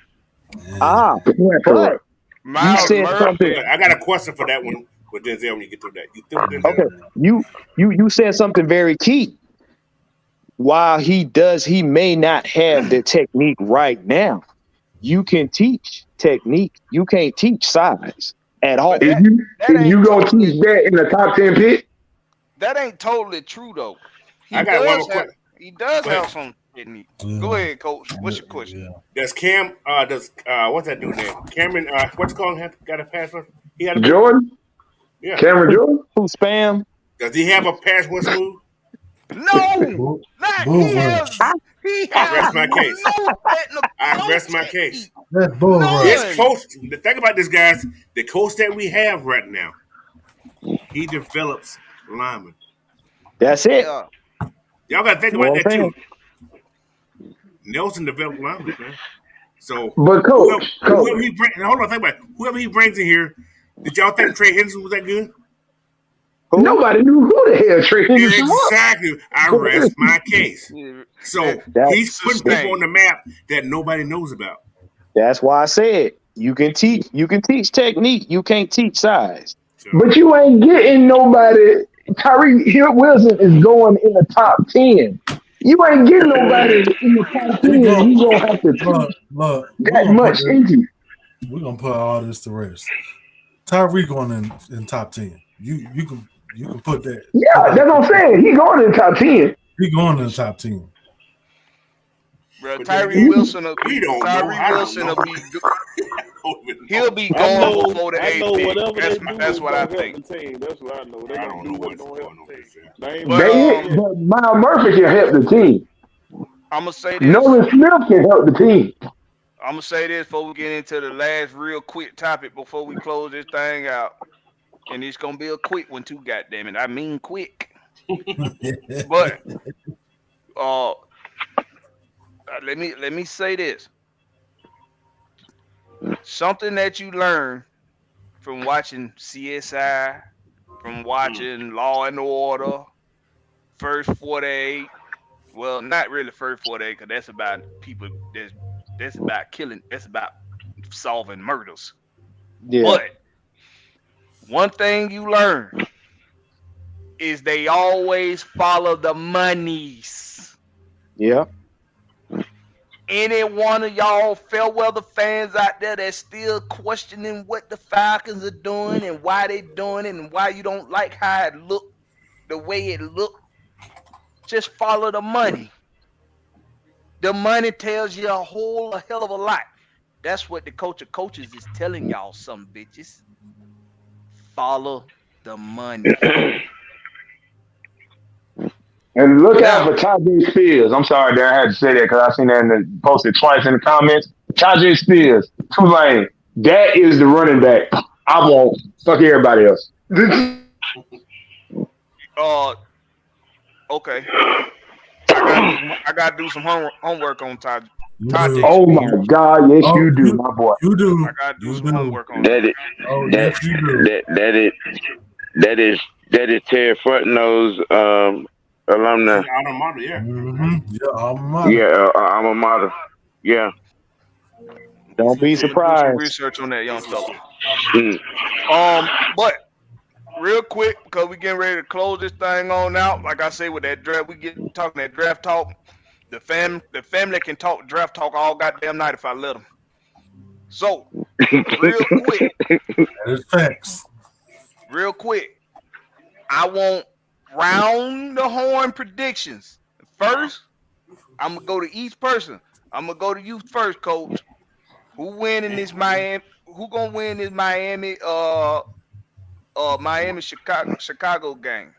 Plethora. Miles Murphy. I got a question for that one with Denzel when you get through that. You through Denzel? Okay. You said something very key. While he may not have the technique right now, you can teach technique. You can't teach size at all. If you gonna teach that in the top 10 pick? That ain't totally true though. He does have some technique. Go ahead, Coach. What's your question? Does what's that dude name? Cameron, what's called him? Got a pass rush? He had a Jordan? Yeah. Cameron Jordan? Who spam? Does he have a pass rush move? No, he has. I rest my case. I rest my case. That's bull This coach, the thing about this, guys, the coach that we have right now, he develops linemen. That's it. Y'all got to think about that too. Nelson developed linemen, man. So, but whoever he brings, hold on, think about it. Whoever he brings in here, did y'all think Trey Henderson was that good? Nobody knew who the hell Trey Henderson was. Exactly. I rest my case. So he's putting people on the map that nobody knows about. That's why I said you can teach technique. You can't teach size. But you ain't getting nobody. Tyree Wilson is going in the top 10. You ain't getting nobody in the top 10. You gonna have to teach that much into. We're gonna put all this to rest. Tyree going in top 10. You can put that. Yeah, that's what I'm saying. He going in the top 10. He going in the top 10. Bro, Tyree Wilson will be he'll be gone before the 8th pick. That's what I think. That's what I know. They I don't don't know do what's what's going going on. But Miles Murphy can help the team. I'm gonna say this. Nolan Smith can help the team. I'm gonna say this before we get into the last real quick topic before we close this thing out. And it's gonna be a quick one too, goddammit. I mean quick. But let me say this. Something that you learn from watching CSI, from watching Law and Order, First 48. Well, not really First 48, because that's about people. That's about killing. That's about solving murders. Yeah. But one thing you learn is they always follow the monies. Yeah. Any one of y'all fair weather fans out there that's still questioning what the Falcons are doing and why they doing it and why you don't like how it looked the way it looked, just follow the money. The money tells you a hell of a lot. That's what the coach of coaches is telling y'all, some bitches. Follow the money. And look out for Tajay Spears. I'm sorry, Darren, I had to say that because I seen that in the posted twice in the comments. Tajay Spears, Tulane, that is the running back I want. Fuck everybody else. Okay. I gotta do some homework on Tajay. Oh my God, yes you do, my boy. You do. I gotta do some homework on That that. is, that is Terry Fontenot's alumni. Alma mater, yeah. Mm-hmm. Yeah, alma mater. Yeah, alma mater. Yeah. Don't be Do some surprised. research on that, young fella. Mm. But real quick, because we getting ready to close this thing on out. Like I say, with that draft, we get talking that draft talk. The family can talk draft talk all goddamn night if I let them. So, real quick. That is facts. Real quick. I want round the horn predictions. First, I'm gonna go to each person. I'm gonna go to you first, coach. Who winning this Miami? Who gonna win this Miami Miami Chicago game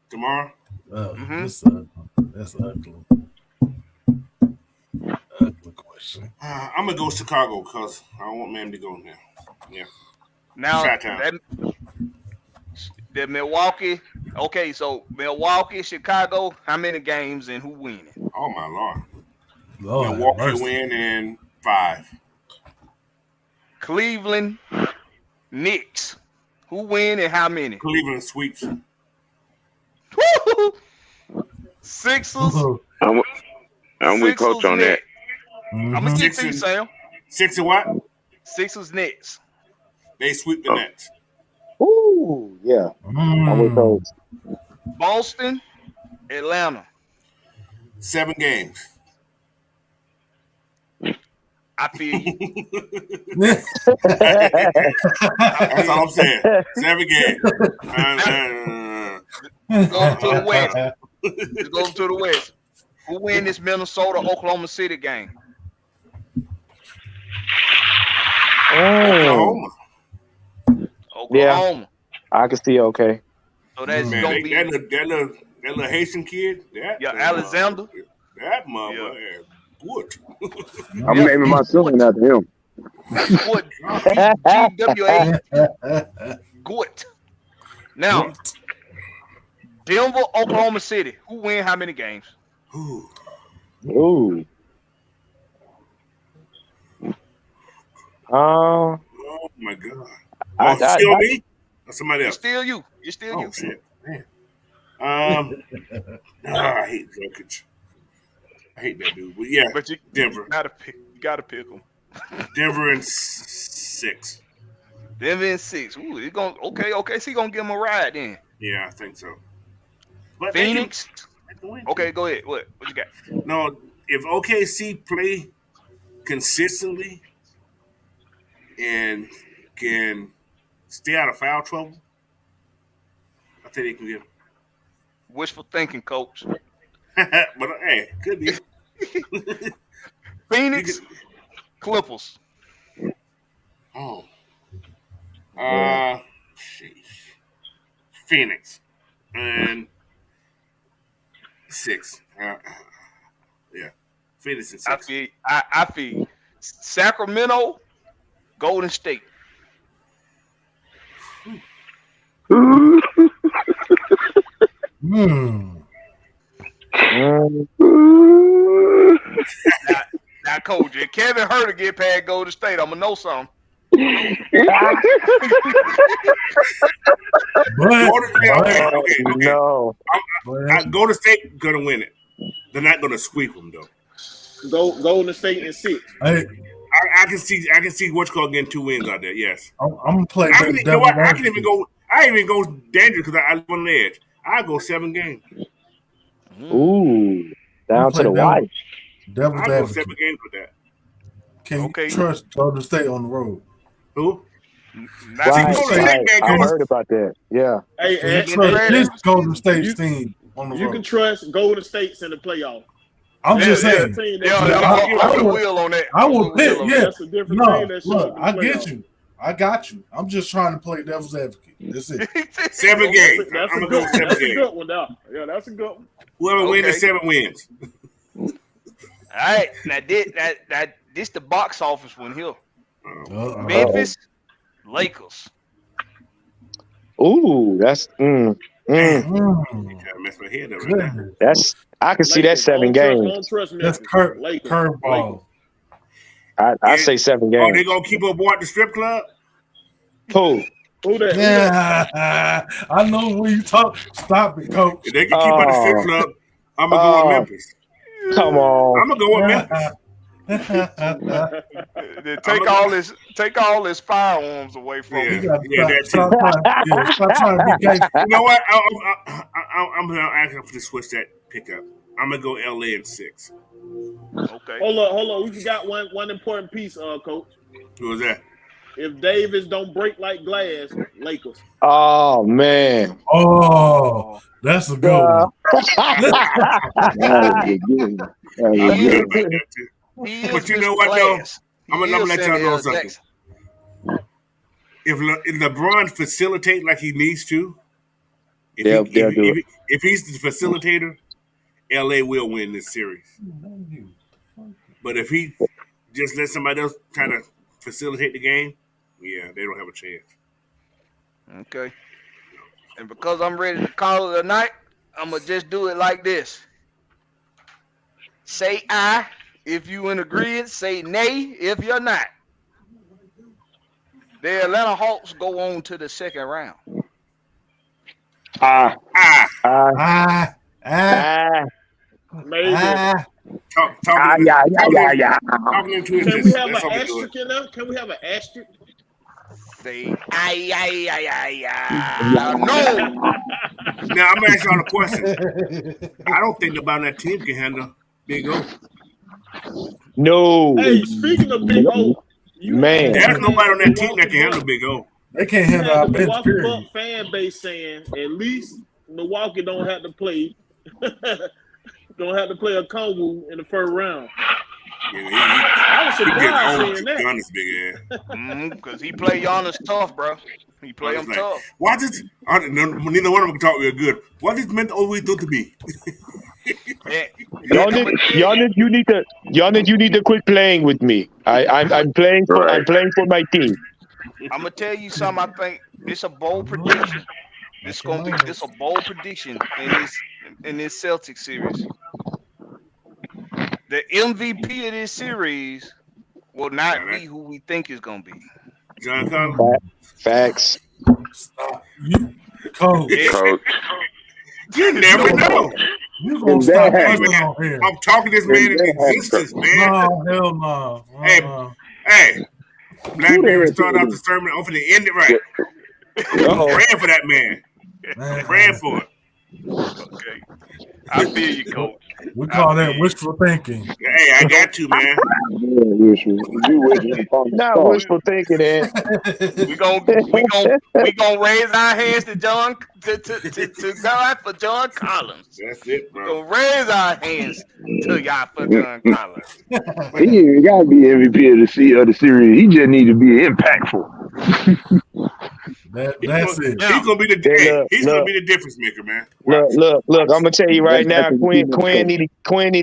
tomorrow? That's ugly. Ugly question. I'm gonna go Chicago because I don't want Miami to go there. Yeah. Now the Milwaukee. Okay, so Milwaukee, Chicago. How many games and who winning? Oh my Lord. Milwaukee win in 5. Cleveland, Knicks. Who win and how many? Cleveland sweeps. Sixers. I'm with Coach on that. I'm gonna get to you, Sam. 6 and what? Sixers, Nets. They sweep the Nets. Ooh, yeah. I'm with those. Boston, Atlanta. 7 games. I feel you. That's all I'm saying. 7 games. Go to the West. Let's go to the West. Who win this Minnesota-Oklahoma City game? Oklahoma. Oklahoma. I can see okay. So that's Man, gonna be that little Haitian kid. Alexander. That mother. What? I'm naming my son after him. Good. GWA. Good. Now, Denver, Oklahoma City. Who win how many games? Ooh. Oh my God. Still me? Or somebody else? It's still you. It's still you. Shit. Man. I hate Jokic. I hate that dude. But yeah, But you Denver. gotta pick them. Denver in 6. Denver in 6. Ooh, he's gonna okay. So he gonna give him a ride then. Yeah, I think so. But Phoenix. Okay, go ahead. What you got? No, if OKC play consistently and can stay out of foul trouble, I think they can get him. Wishful thinking, coach. But hey, could be. Phoenix, Clippers. Oh. Phoenix. And 6. Yeah. Phoenix and 6. I feel Sacramento, Golden State. Now, coach, if Kevin Herter get past Golden State, I'm gonna know something. No. Golden State gonna win it. They're not gonna sweep them though. Golden State in 6. Hey, I can see what's called getting 2 wins out there. Yes, I'm gonna play. I can even go. I even go dangerous because I live on the edge. I go 7 games. Ooh, down to the wire. Devil's I go advocate. 7 games with that. Can you trust Golden State on the road? Who? Right. I heard about that. Yeah. Hey, Can you trust this Golden State team on the road? You can trust Golden State's in the playoff. I'm just saying. I will on that. I will pick. Yeah. That's a different No, team. look, I get you. I got you. I'm just trying to play devil's advocate. That's it. 7 games. That's I'm a gonna go 7 That's a games. good one, though. Yeah, that's a good one. Whoever wins the 7 wins. All right, now this the box office one here. Memphis, Lakers. Ooh, that's Mess my head up right now. that's I can see that 7 games. Don't trust me. That's curveball. I say 7 Oh, games. they gonna keep up at the strip club? Who? Who that? Yeah, I know when you talk. Stop it, coach. If they can keep up the strip club, I'm gonna go with Memphis. Come on. I'm gonna go with Memphis. Take all his firearms away from him. Stop trying to be gangster. You know what? I'm gonna ask them to switch that pickup. I'm gonna go LA in 6. Okay. Hold on. We forgot one important piece, Coach. Who was that? If Davis don't break like glass, Lakers. Oh man. Oh, that's a good one. But you know what though? I'm gonna let y'all know something. If LeBron facilitate like he needs to, if he's the facilitator, LA will win this series. But if he just let somebody else try to facilitate the game, yeah, they don't have a chance. Okay. And because I'm ready to call it a night, I'm going to just do it like this. Say aye if you in agreement. Say nay if you're not. The Atlanta Hawks go on to the second round. Maybe. Talking into Can we have an asterisk in there? Can we have an asterisk? Say aye. No. Now I'm asking y'all a question. I don't think nobody on that team can handle Big O. No. Hey, speaking of Big O, man, there's nobody on that team that can handle Big O. They can't handle our bench. Milwaukee Bucks fan base saying at least Milwaukee don't have to play. Don't have to play a Kongu in the first round. Yeah, I was surprised seeing that. Giannis big ass. Because he play Giannis tough, bro. He play him tough. Why this? Neither one of them can talk real good. What is meant to always do to me? Giannis, you need to quit playing with me. I'm playing for my team. I'm gonna tell you something. I think it's a bold prediction. It's a bold prediction in this Celtics series. The MVP of this series will not be who we think it's gonna be. John Collins. Facts. Stop. Coach. You never know. You gonna stop on here. I'm talking this man into existence, man. No, hell no. Hey, Black man started off the sermon. I'm finna end it right. I'm praying for that man. I'm praying for it. Okay. I feel you, Coach. We call that wishful thinking. Hey, I got to, man. Not wishful thinking, man. We gonna raise our hands to God for John Collins. That's it, bro. We're gonna raise our hands to y'all for John Collins. He gotta be MVP of the series. He just need to be impactful. That's it. He's gonna be the difference maker, man. Look. I'm gonna tell you right now, Quinn need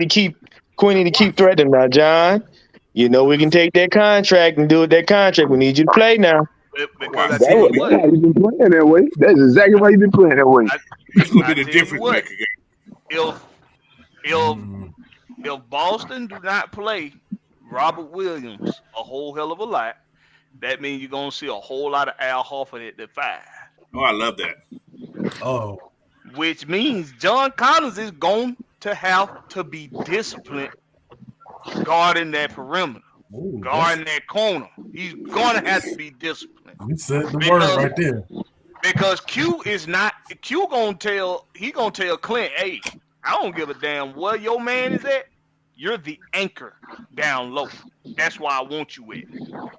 to keep threatening now, John. You know we can take that contract and do with that contract. We need you to play now. Because That's why he's been playing that way. That's exactly why he's been playing that way. He's gonna be the difference maker. If Boston do not play Robert Williams a whole hell of a lot. That means you're gonna see a whole lot of Al Horford at the 5. Oh, I love that. Oh, Which means John Collins is going to have to be disciplined guarding that perimeter, ooh, guarding that corner. He's going to have to be disciplined. you said the word right there. Because Q gonna tell Clint, hey, I don't give a damn where your man is at. You're the anchor down low. That's why I want you at.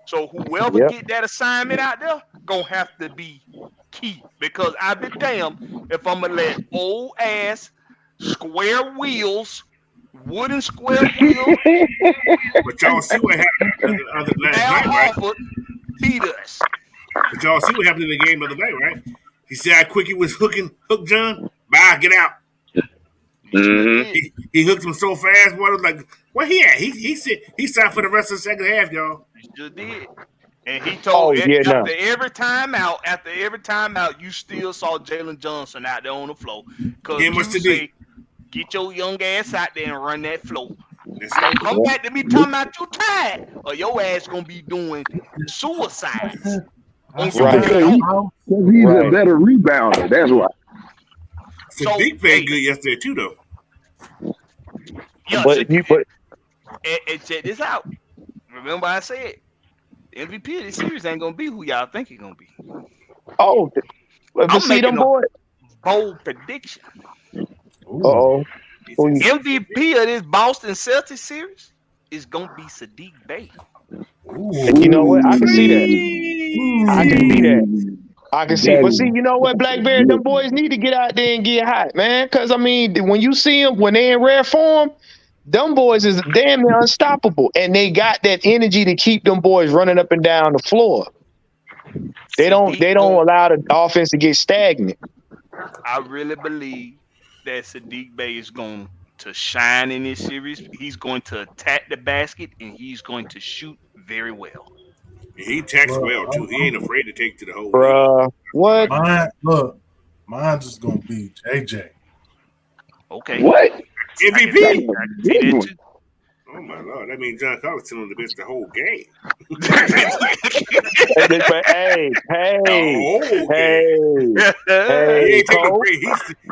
So whoever get that assignment out there gonna have to be key. Because I be damn if I'm gonna let old ass square wheels, wooden square wheels. But y'all see what happened other last night, right? Beat us. But y'all see what happened in the game the other night, right? He said how quick he was hook John. Bye, get out. Mm-hmm. He hooked him so fast, boy. I was like, where he at? He said he signed for the rest of the second half, y'all. He just did. And he told after every time out, you still saw Jalen Johnson out there on the floor. Because you say, get your young ass out there and run that floor. Don't come back to me talking about you tired, or your ass gonna be doing suicides. Because he's a better rebounder. That's why. Sadiq played good yesterday too, though. Yeah, and check this out. Remember I said MVP of this series ain't gonna be who y'all think he's gonna be. Oh, I'm see making them boys. Bold prediction. Oh, MVP of this Boston Celtics series is gonna be Sadiq Bey. You know what? I can see that. I can see that. I can see. But see, you know what, Blackberry, them boys need to get out there and get hot, man. Because, I mean, when you see them, when they're in rare form, them boys is damn near unstoppable. And they got that energy to keep them boys running up and down the floor. They don't allow the offense to get stagnant. I really believe that Sadiq Bey is going to shine in this series. He's going to attack the basket, and he's going to shoot very well. He attacks well, too. He ain't afraid to take to the hole. Bruh, what? Mine's just going to be JJ. Okay. What? MVP? Oh, my Lord. That means John Collins telling the bitch the whole game. Hey,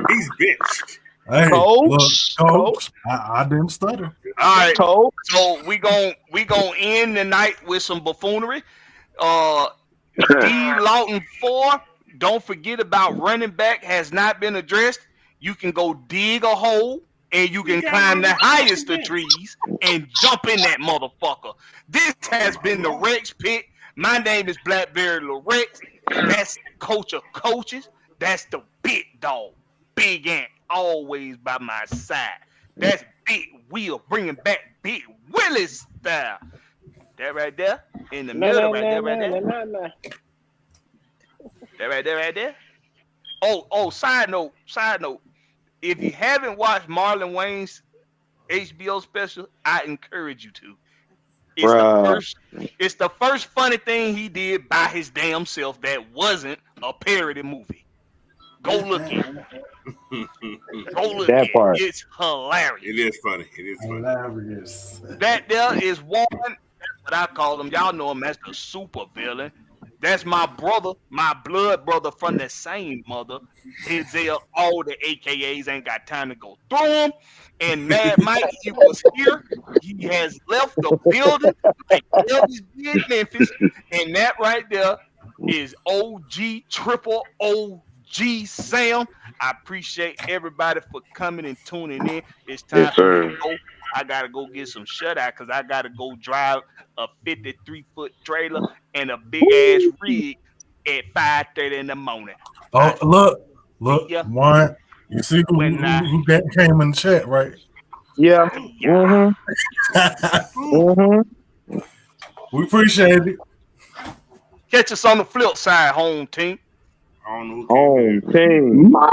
he's benched. Hey, Coach. I didn't stutter. All right, so we gon' end the night with some buffoonery. D. Lawton 4. Don't forget about running back has not been addressed. You can go dig a hole and you can climb the highest of trees and jump in that motherfucker. This has been the Rex Pit. My name is Blackberry LaRex. That's the coach of coaches. That's the big dog, Big Ant, always by my side. That's Big Will, bringing back Big Willie style. That right there in the middle, right there. That right there. Oh, side note. If you haven't watched Marlon Wayne's HBO special, I encourage you to. It's the first funny thing he did by his damn self that wasn't a parody movie. Go look at it. Go look that at part. it. It's hilarious. It is funny. Hilarious. That there is one, that's what I call him. Y'all know him as the super villain. That's my brother, my blood brother from the same mother. Denzel, all the AKAs ain't got time to go through them. And Mad Mike, he was here. He has left the building. Like Elvis did Memphis. And that right there is OG, triple OG Sam. I appreciate everybody for coming and tuning in. It's time for me to go. I got to go get some shut-eye because I got to go drive a 53-foot trailer and a big-ass rig at 5:30 in the morning. Oh, look, yeah. One. You see who came in the chat, right? Yeah. We appreciate it. Catch us on the flip side, home team. I don't know who Home team.